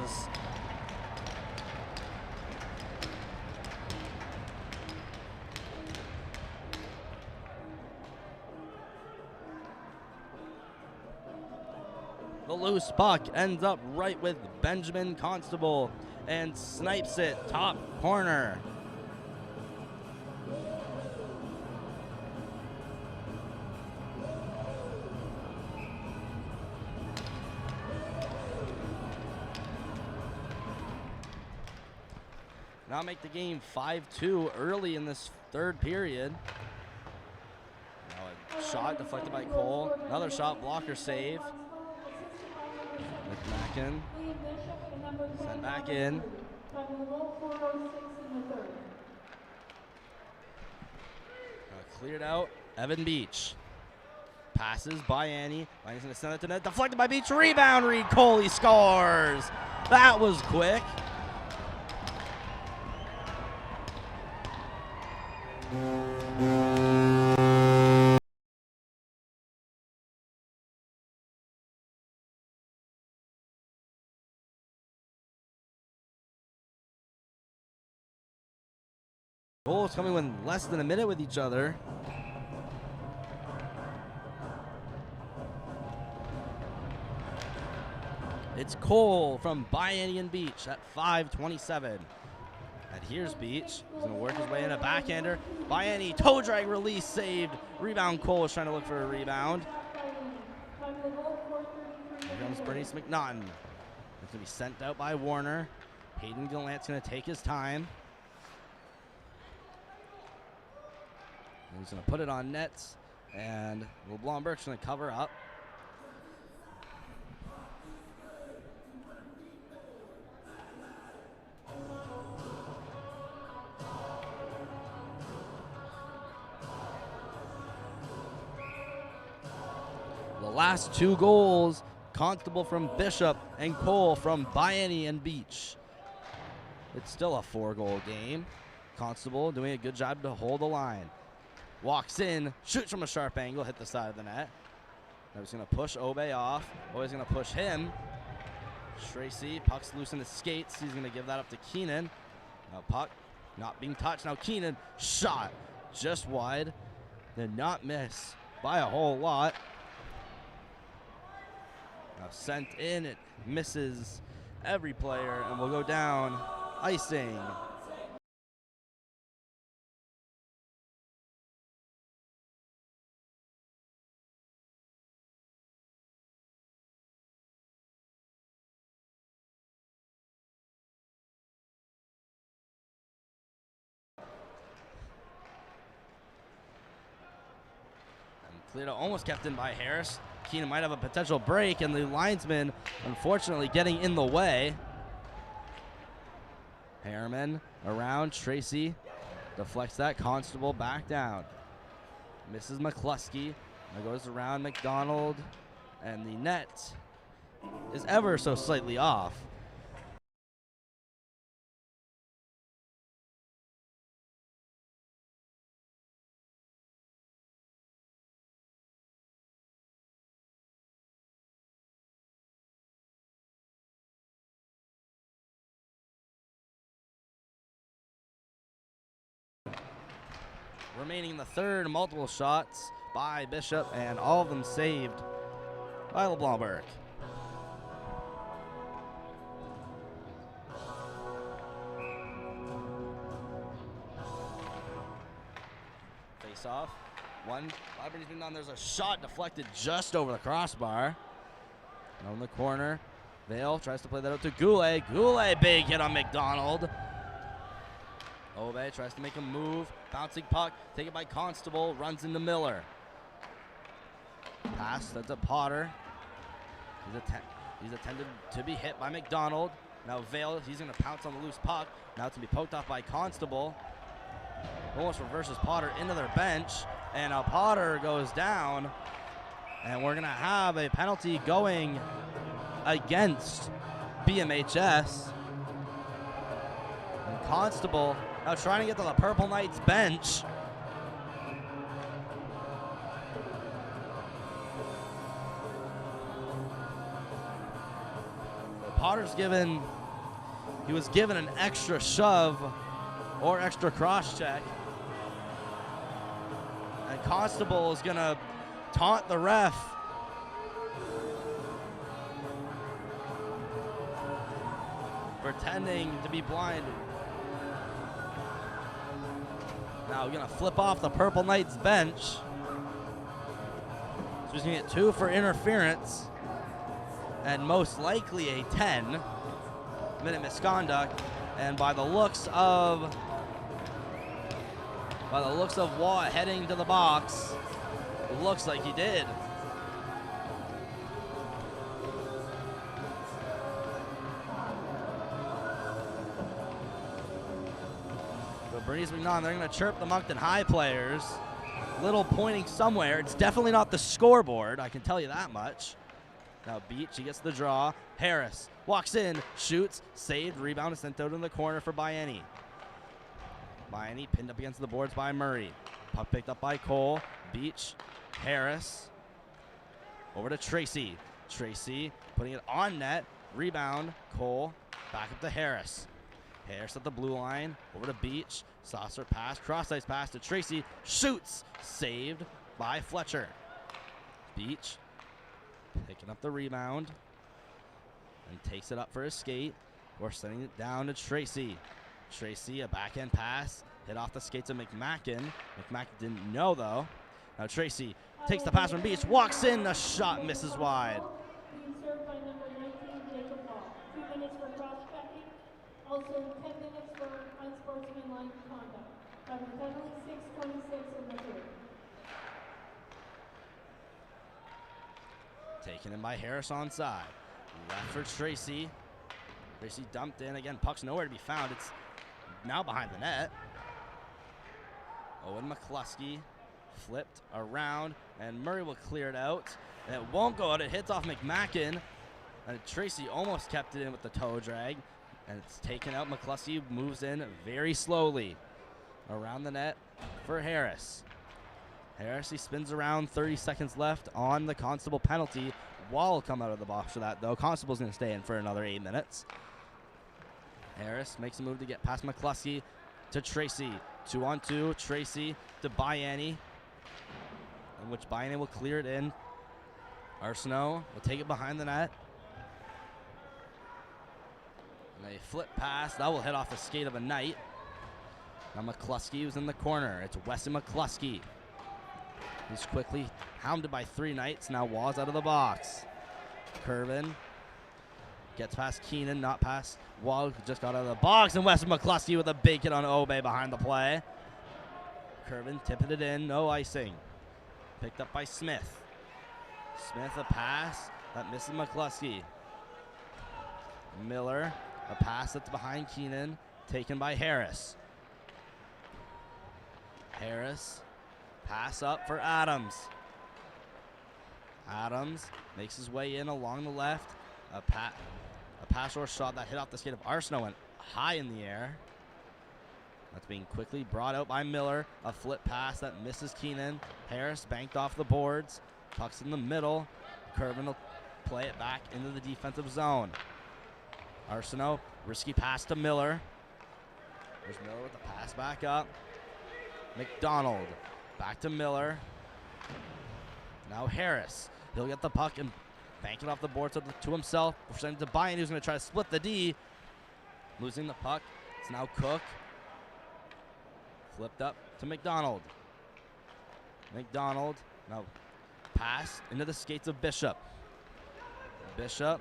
The loose puck ends up right with Benjamin Constable and snipes it top corner. Now make the game 5-2 early in this third period. Now a shot deflected by Cole. Another shot, blocker save. McMacken sent back in. Cleared out. Evan Beach passes by Annie. Annie's going to send it to net. Deflected by Beach. Rebound. Reed Coley scores. That was quick. Goals coming with less than a minute with each other. It's Cole from Bayanian Beach at 5:27. And here's Beach. He's going to work his way in a backhander. Bayani, toe drag release saved. Rebound, Cole is trying to look for a rebound. Here comes Bernice McNaughton. It's going to be sent out by Warner. Hayden Gallant's going to take his time. And he's going to put it on nets, and LeBlanc-Burke's going to cover up. The last 2 goals, Constable from Bishop and Cole from Biany and Beach. It's still a 4-goal game. Constable doing a good job to hold the line. Walks in, shoots from a sharp angle, hit the side of the net. Now he's going to push Obey off. Obey's going to push him. Tracy, puck's loose in his skates. He's going to give that up to Keenan. Now puck not being touched. Now Keenan, shot just wide. Did not miss by a whole lot. Now sent in, it misses every player and will go down. Icing. Cleared almost kept in by Harris. Keenan might have a potential break, and the linesman unfortunately getting in the way. Harriman around Tracy, deflects that. Constable back down. Misses McCluskey. Now goes around McDonald, and the net is ever so slightly off. Remaining in the third, multiple shots by Bishop, and all of them saved by LeBlanc-Burke. Face off. One. Liberty's been done. There's a shot deflected just over the crossbar. Now in the corner. Vale tries to play that out to Goulet. Goulet, big hit on McDonald. Obey tries to make a move. Bouncing puck, taken by Constable, runs into Miller. Pass, that's a Potter. He's attended to be hit by McDonald. Now Vale, he's going to pounce on the loose puck. Now it's going to be poked off by Constable. Almost reverses Potter into their bench. And now Potter goes down. And we're going to have a penalty going against BMHS. And Constable now trying to get to the Purple Knights bench. Potter's he was given an extra shove or extra cross check. And Constable is gonna taunt the ref. Pretending to be blind. Now we're gonna flip off the Purple Knights bench. So he's gonna get 2 for interference and most likely a 10-minute misconduct. And by the looks of Watt heading to the box, it looks like he did. Breeze McNaughton, they're going to chirp the Moncton High players. Little pointing somewhere. It's definitely not the scoreboard, I can tell you that much. Now Beach, he gets the draw. Harris walks in, shoots, saved, rebound, and sent out in the corner for Biany. Biany pinned up against the boards by Murray. Puck picked up by Cole. Beach, Harris. Over to Tracy. Tracy putting it on net. Rebound, Cole. Back up to Harris. Harris at the blue line. Over to Beach. Saucer pass, cross-ice pass to Tracy. Shoots, saved by Fletcher. Beach picking up the rebound and takes it up for his skate. We're sending it down to Tracy. Tracy, a backhand pass, hit off the skates of McMacken. McMacken didn't know though. Now Tracy takes the pass from Beach, walks in, a shot misses wide. Being served by number 19, Jacob Hall. 2 Also 10 minutes for unsportsmanlike conduct. By the penalty 6:26 in the third. Taken in by Harris onside. Left for Tracy. Tracy dumped in again. Puck's nowhere to be found. It's now behind the net. Owen McCluskey flipped around, and Murray will clear it out. And it won't go out. It hits off McMacken. And Tracy almost kept it in with the toe drag. And it's taken out. McCluskey moves in very slowly. Around the net for Harris. Harris, he spins around, 30 seconds left on the Constable penalty. Wall will come out of the box for that, though. Constable's going to stay in for another 8 minutes. Harris makes a move to get past McCluskey to Tracy. 2-on-2, Tracy to Bayani, in which Bayani will clear it in. Arsenault will take it behind the net. And a flip pass. That will hit off the skate of a Knight. Now McCluskey was in the corner. It's Weston McCluskey. He's quickly hounded by 3 Knights. Now Wall's out of the box. Curvin gets past Keenan, not past Wall, who just got out of the box. And Weston McCluskey with a big hit on Obey behind the play. Curvin tipping it in, no icing. Picked up by Smith. Smith, a pass that misses McCluskey. Miller, a pass that's behind Keenan, taken by Harris. Harris, pass up for Adams. Adams makes his way in along the left. A pass or shot that hit off the skate of Arsenault went high in the air. That's being quickly brought out by Miller. A flip pass that misses Keenan. Harris banked off the boards. Puck's in the middle. Curvin will play it back into the defensive zone. Arsenault, risky pass to Miller. There's Miller with the pass back up. McDonald, back to Miller. Now Harris. He'll get the puck and bank it off the board to himself. Send it to Bayern, who's going to try to split the D. Losing the puck. It's now Cook. Flipped up to McDonald. McDonald now passed into the skates of Bishop. Bishop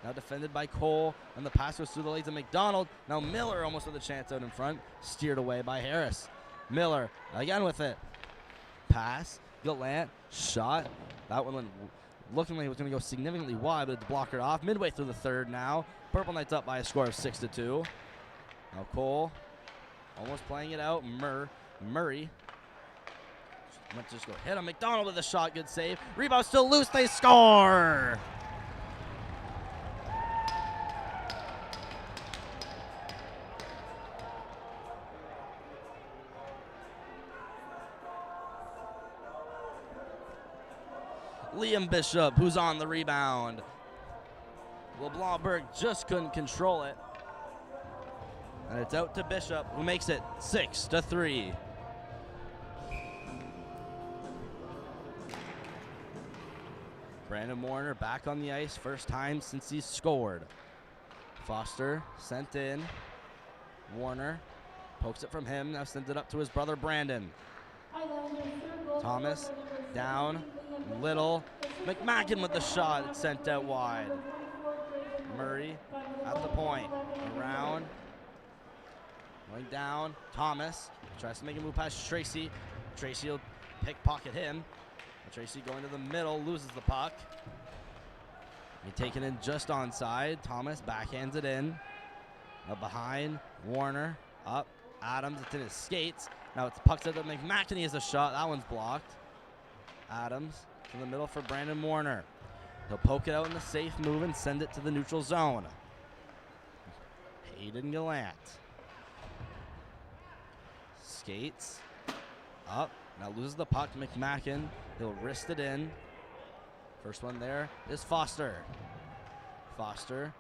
now defended by Cole, and the pass goes through the legs of McDonald. Now Miller almost with a chance out in front, steered away by Harris. Miller again with it. Pass, Gallant, shot. That one went looking like it was going to go significantly wide, but it's blocked off. Midway through the third now. Purple Knights up by a score of 6-2. Now Cole almost playing it out. Murray might just go hit him. McDonald with a shot, good save. Rebound still loose, they score! Liam Bishop, who's on the rebound. LeBlancberg just couldn't control it. And it's out to Bishop, who makes it 6-3. Brandon Warner back on the ice, first time since he's scored. Foster sent in. Warner pokes it from him, now sends it up to his brother Brandon. Thomas down. Little. McMacken with the shot. It's sent out wide. Murray at the point. Around. Going down. Thomas tries to make a move past Tracy. Tracy will pickpocket him. Tracy going to the middle. Loses the puck. He taken in just onside. Thomas backhands it in. Now behind. Warner. Up. Adams. It's in his skates. Now it's pucked out to McMacken. He has a shot. That one's blocked. Adams in the middle for Brandon Warner. He'll poke it out in the safe move and send it to the neutral zone. Hayden Gallant. Skates. Up. Now loses the puck. McMacken. He'll wrist it in. First one there is Foster. Foster.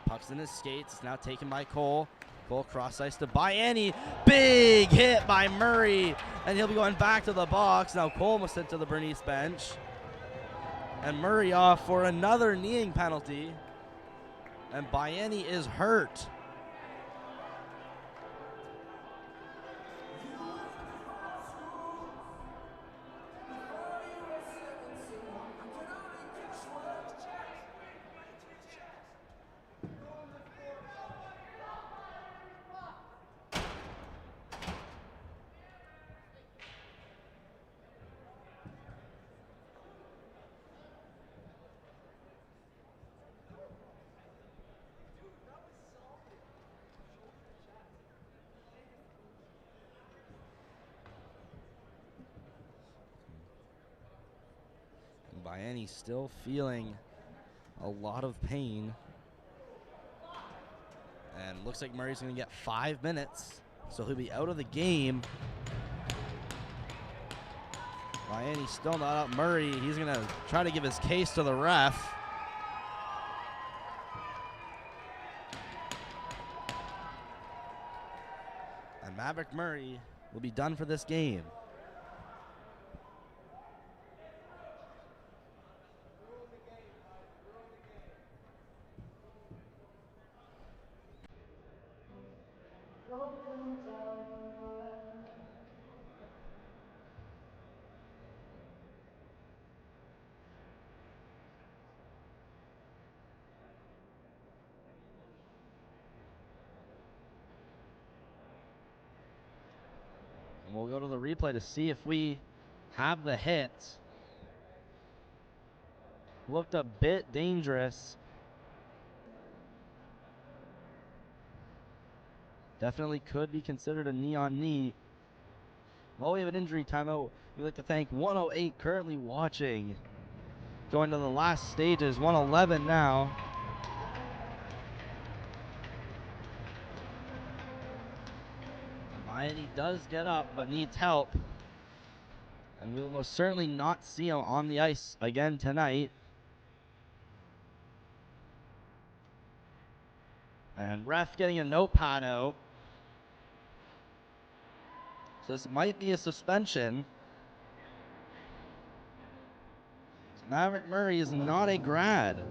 Puck's in his skates. It's now taken by Cole. Cole cross ice to Bayani. Big hit by Murray. And he'll be going back to the box. Now Cole was sent to the Bernice bench. And Murray off for another kneeing penalty. And Bayani is hurt. Miami still feeling a lot of pain. And looks like Murray's going to get 5 minutes, so he'll be out of the game. Miami still not up. Murray, he's going to try to give his case to the ref. And Maverick Murray will be done for this game. And we'll go to the replay to see if we have the hit. Looked a bit dangerous. Definitely could be considered a knee-on-knee. While we have an injury timeout, we'd like to thank 108 currently watching. Going to the last stages, 111 now. Miami does get up, but needs help. And we will most certainly not see him on the ice again tonight. And ref getting a notepad out. So this might be a suspension. Maverick Murray is not a grad.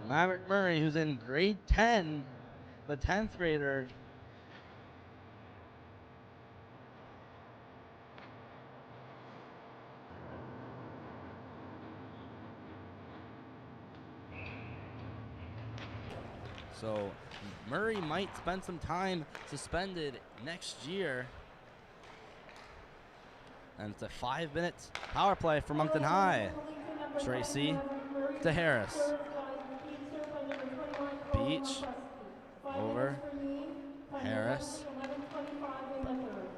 Maverick Murray, who's in grade 10, the 10th grader. So Murray might spend some time suspended next year. And it's a 5-minute power play for Moncton High. Tracy to Harris. Beach over. Harris.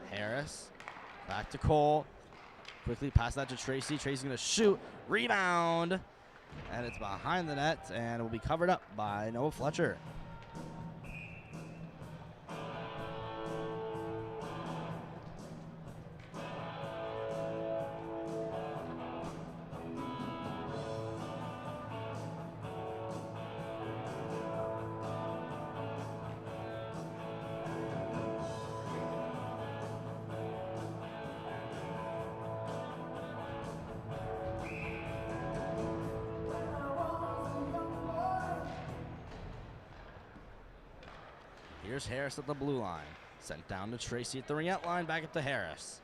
Harris. Back to Cole. Quickly pass that to Tracy. Tracy's going to shoot. Rebound. And it's behind the net and will be covered up by Noah Fletcher. Here's Harris at the blue line. Sent down to Tracy at the ringette line. Back up to Harris.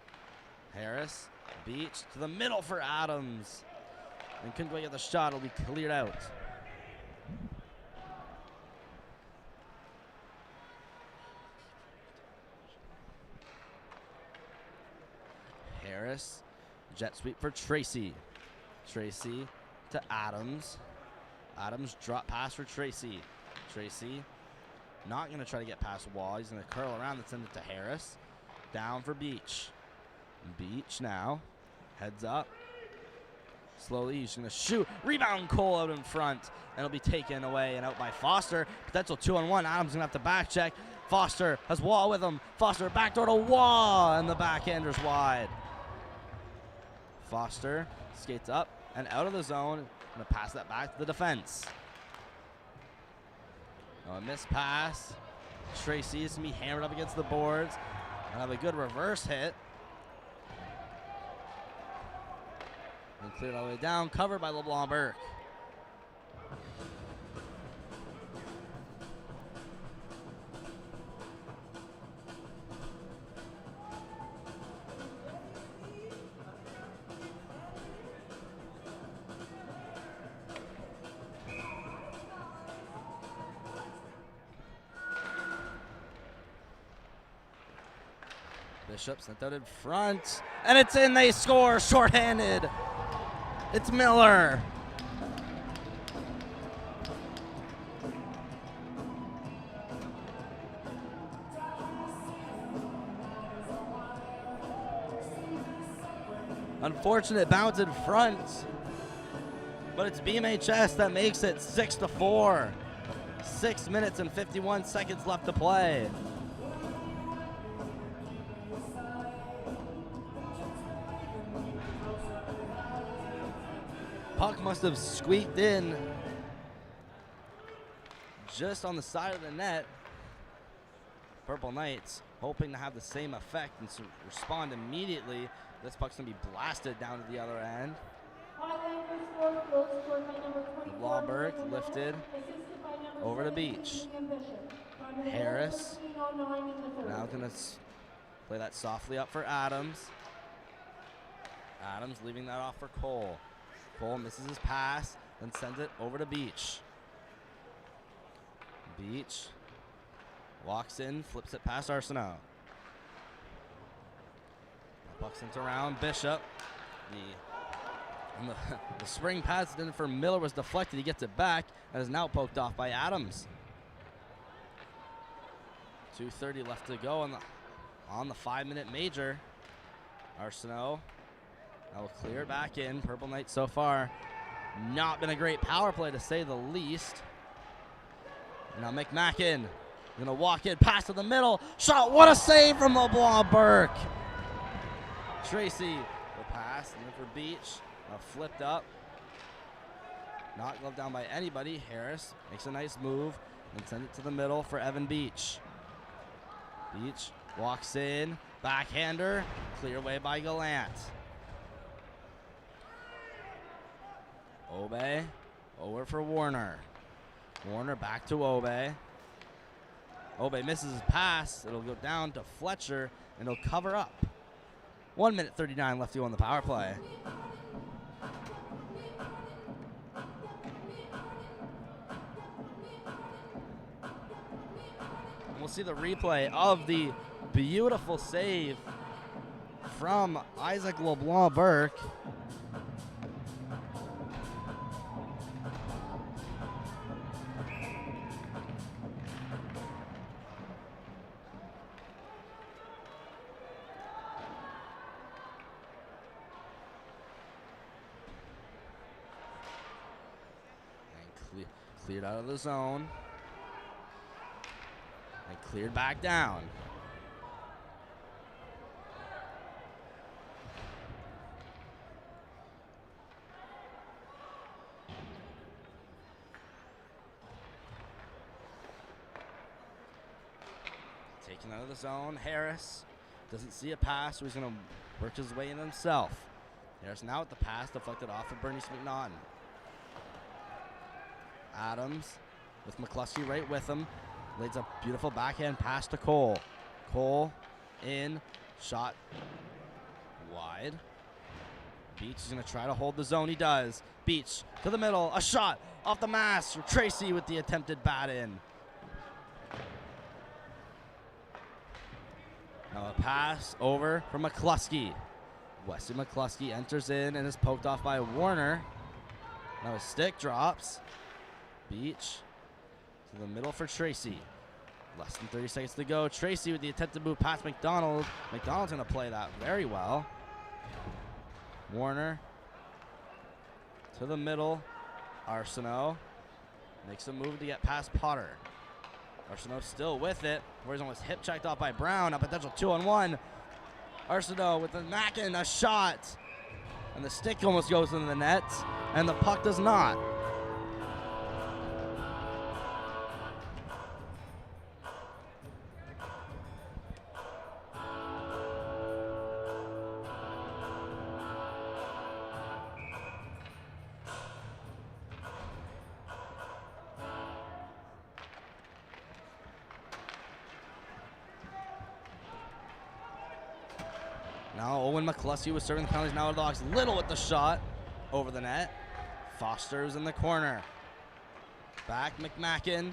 Harris, Beach to the middle for Adams. And couldn't quite get the shot. It'll be cleared out. Harris, jet sweep for Tracy. Tracy to Adams. Adams drop pass for Tracy. Tracy not going to try to get past the wall. He's going to curl around and send it to Harris. Down for Beach. Beach now. Heads up. Slowly, he's going to shoot. Rebound Cole out in front. And it'll be taken away and out by Foster. Potential 2-on-1. Adams going to have to back check. Foster has Wall with him. Foster backdoor to Wall. And the backhander's wide. Foster skates up and out of the zone. Going to pass that back to the defense. A missed pass. Tracy is going to be hammered up against the boards. And have a good reverse hit. And cleared all the way down. Covered by LeBlanc Burke. Bishop sent out in front, and it's in. They score shorthanded. It's Miller. Unfortunate bounce in front, but it's BMHS that makes it 6-4. 6 minutes and 51 seconds left to play. Puck must have squeaked in just on the side of the net. Purple Knights hoping to have the same effect and respond immediately. This puck's gonna be blasted down to the other end. Lawberg lifted over to Beach. Harris now gonna play that softly up for Adams. Adams leaving that off for Cole. Cole misses his pass, then sends it over to Beach. Beach walks in, flips it past Arsenault. Puck sent around Bishop. The spring pass in for Miller was deflected. He gets it back and is now poked off by Adams. 2:30 left to go on the 5-minute major. Arsenault that will clear it back in. Purple Knights so far not been a great power play to say the least. Now McMacken gonna walk in, pass to the middle, shot, what a save from LeBlanc Burke. Tracy the pass, and then for Beach, flipped up. Not gloved down by anybody. Harris makes a nice move and sends it to the middle for Evan Beach. Beach walks in, backhander, clear away by Gallant. Obe over for Warner. Warner back to Obe. Obe misses his pass. It'll go down to Fletcher, and he'll cover up. 1 minute 39 left to go on the power play. And we'll see the replay of the beautiful save from Isaac LeBlanc Burke. Cleared out of the zone and cleared back down. Taken out of the zone, Harris doesn't see a pass, so he's going to work his way in himself. Harris now with the pass deflected off of Bernice McNaughton. Adams with McCluskey right with him. Lays a beautiful backhand pass to Cole. Cole in, shot wide. Beach is going to try to hold the zone. He does. Beach to the middle. A shot off the mask. Tracy with the attempted bat in. Now a pass over for McCluskey. Wesley McCluskey enters in and is poked off by Warner. Now a stick drops. Beach to the middle for Tracy. Less than 30 seconds to go. Tracy with the attempted move past McDonald. McDonald's going to play that very well. Warner to the middle. Arsenault makes a move to get past Potter. Arsenault still with it. Where he's almost hip checked off by Brown. A potential 2-on-1. Arsenault with the Mackin, a shot. And the stick almost goes into the net. And the puck does not. Now Owen McCluskey was serving the penalties. Now Dogs Little with the shot over the net. Foster's in the corner. Back McMacken.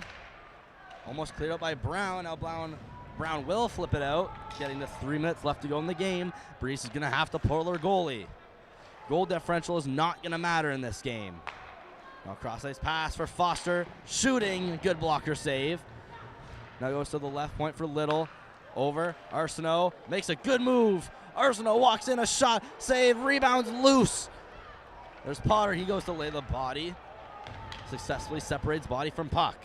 Almost cleared up by Brown. Now Brown Brown will flip it out, getting to 3 minutes left to go in the game. Brees is going to have to pull their goalie. Goal differential is not going to matter in this game. Now cross-ice pass for Foster, shooting, good blocker save. Now goes to the left point for Little, over, Arsenault makes a good move. Arsenault walks in, a shot, save, rebounds loose. There's Potter, he goes to lay the body. Successfully separates body from puck.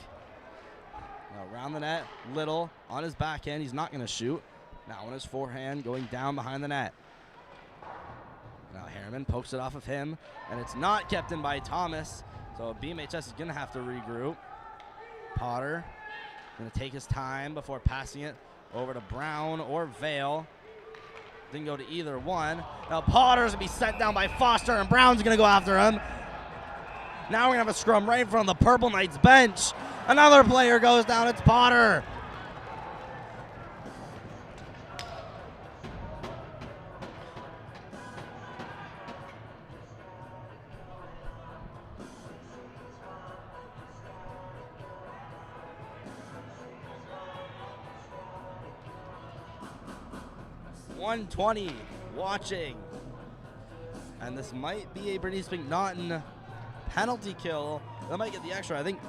Now around the net, Little on his backhand, he's not going to shoot. Now on his forehand, going down behind the net. Now Harriman pokes it off of him, and it's not kept in by Thomas. So BMHS is going to have to regroup. Potter going to take his time before passing it over to Brown or Vale. Didn't go to either one. Now Potter's going to be sent down by Foster, and Brown's going to go after him. Now we're going to have a scrum right in front of the Purple Knights bench. Another player goes down. It's Potter. .120 watching. And this might be a Bernice McNaughton penalty kill. That might get the extra. I think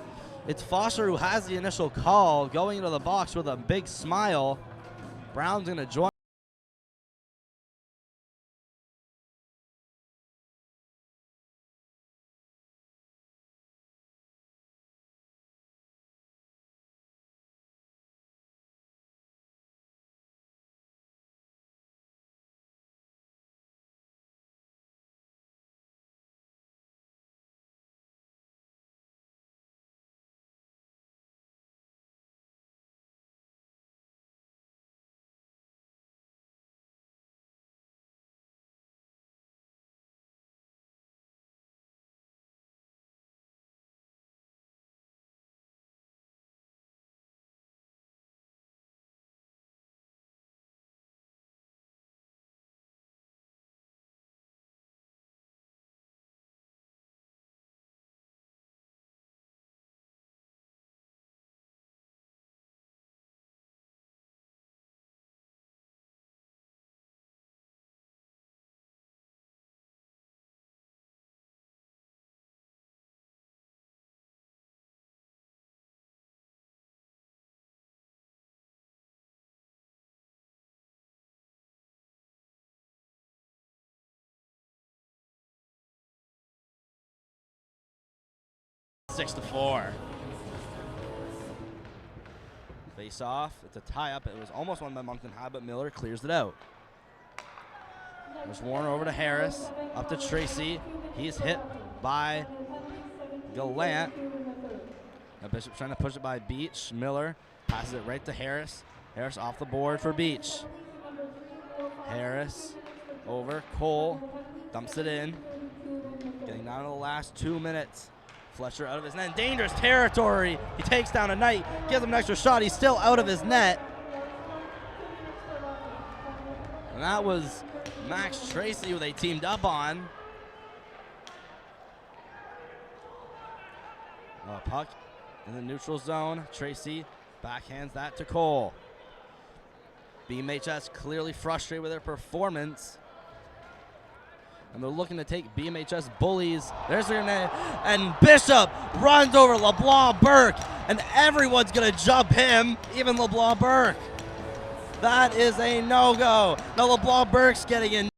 it's Foster who has the initial call, going into the box with a big smile. Brown's going to join. Six to 4. Face off. It's a tie up. It was almost won by Moncton High, but Miller clears it out. There's Warner over to Harris. Up to Tracy. He's hit by Gallant. Now Bishop trying to push it by Beach. Miller passes it right to Harris. Harris off the board for Beach. Harris over. Cole dumps it in. Getting down to the last 2 minutes. Fletcher out of his net. Dangerous territory. He takes down a Knight. Gives him an extra shot. He's still out of his net. And that was Max Tracy who they teamed up on. Puck in the neutral zone. Tracy backhands that to Cole. BMHS clearly frustrated with their performance. And they're looking to take BMHS bullies. There's their net. And Bishop runs over LeBlanc Burke. And everyone's going to jump him, even LeBlanc Burke. That is a no-go. Now LeBlanc Burke's getting in.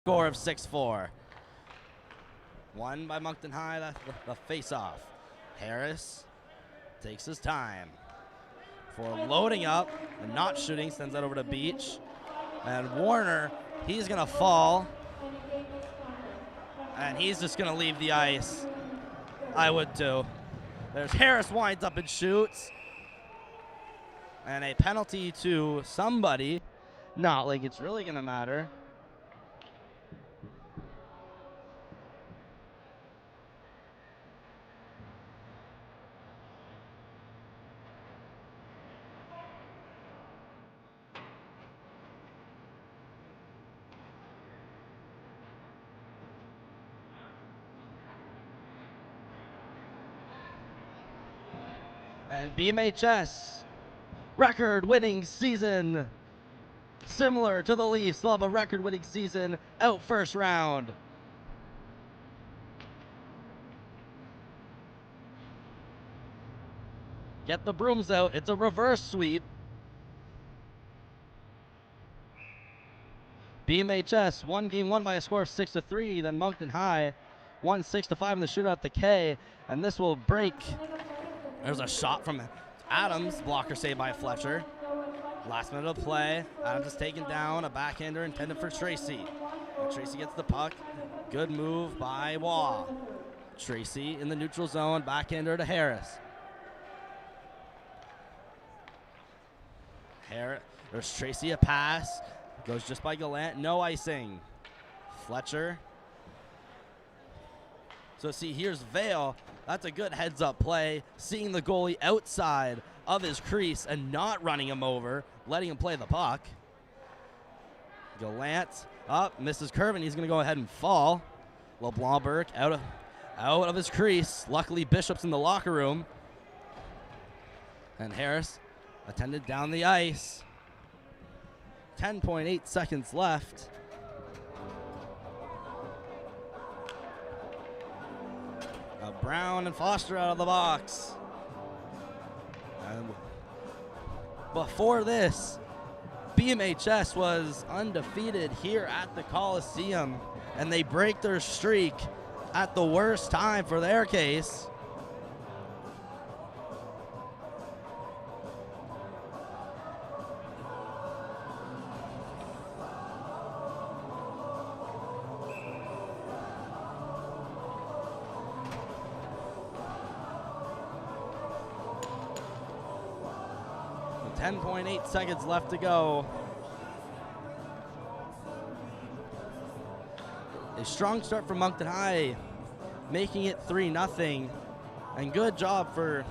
Score of 6-4. Won by Moncton High, the face-off. Harris takes his time for loading up and not shooting, sends that over to Beach. And Warner, he's going to fall. And he's just going to leave the ice. I would too. There's Harris, winds up and shoots. And a penalty to somebody. Not like it's really going to matter. And BMHS, record-winning season. Similar to the Leafs, they'll have a record-winning season, out first round. Get the brooms out, it's a reverse sweep. BMHS, one game won by a score of 6-3, then Moncton High won 6-5 in the shootout at the K, and this will break. There's a shot from Adams, blocker saved by Fletcher. Last minute of play, Adams is taken down, a backhander intended for Tracy. And Tracy gets the puck, good move by Waugh. Tracy in the neutral zone, backhander to Harris. There's Tracy, a pass, goes just by Gallant, no icing. Fletcher. So see, here's Vale. That's a good heads-up play, seeing the goalie outside of his crease and not running him over, letting him play the puck. Gallant up, misses curve, and he's going to go ahead and fall. LeBlanc Burke out of his crease. Luckily, Bishop's in the locker room. And Harris attended down the ice. 10.8 seconds left. Brown and Foster out of the box. And before this, BMHS was undefeated here at the Coliseum, and they break their streak at the worst time for their case. With 10.8 seconds left to go. A strong start for Moncton High, making it 3-0. And good job for,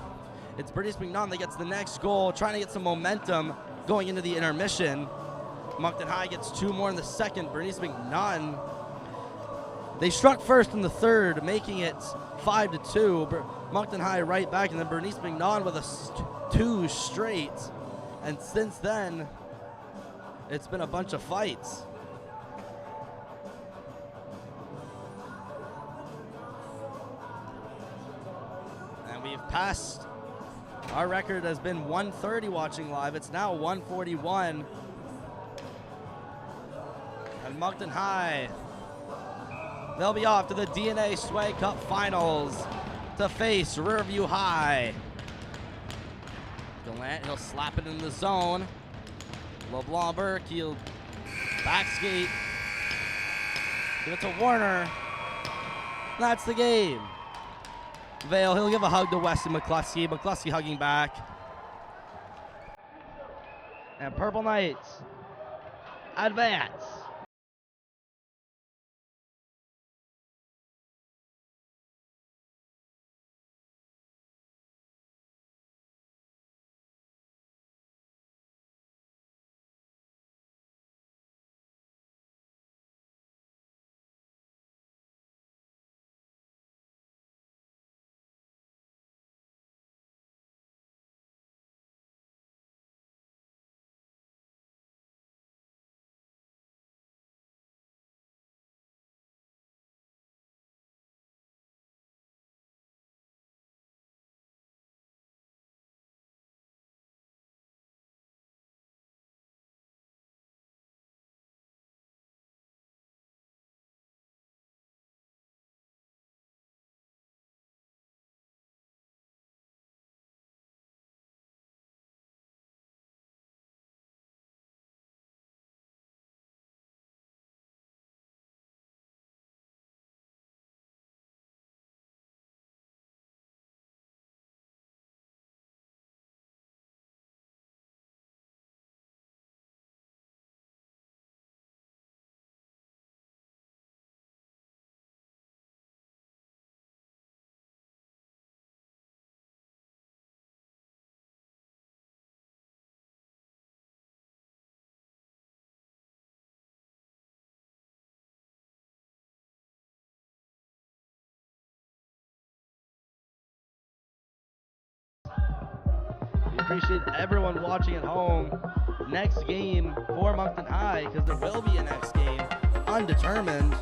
it's Bernice McNaughton that gets the next goal, trying to get some momentum going into the intermission. Moncton High gets two more in the second. Bernice McNaughton, they struck first in the third, making it 5-2. Moncton High right back, and then Bernice McNaughton with a two straight. And since then, it's been a bunch of fights. And we've passed, our record has been 130 watching live. It's now 141. And Moncton High, they'll be off to the DNA Swag Cup Finals to face Riverview High. Gallant, he'll slap it in the zone. LeBlanc Burke, he'll back skate. Give it to Warner. That's the game. Vale, he'll give a hug to Weston McCluskey. McCluskey hugging back. And Purple Knights advance. appreciate everyone watching at home. Next game for Moncton High, because there will be a next game, undetermined.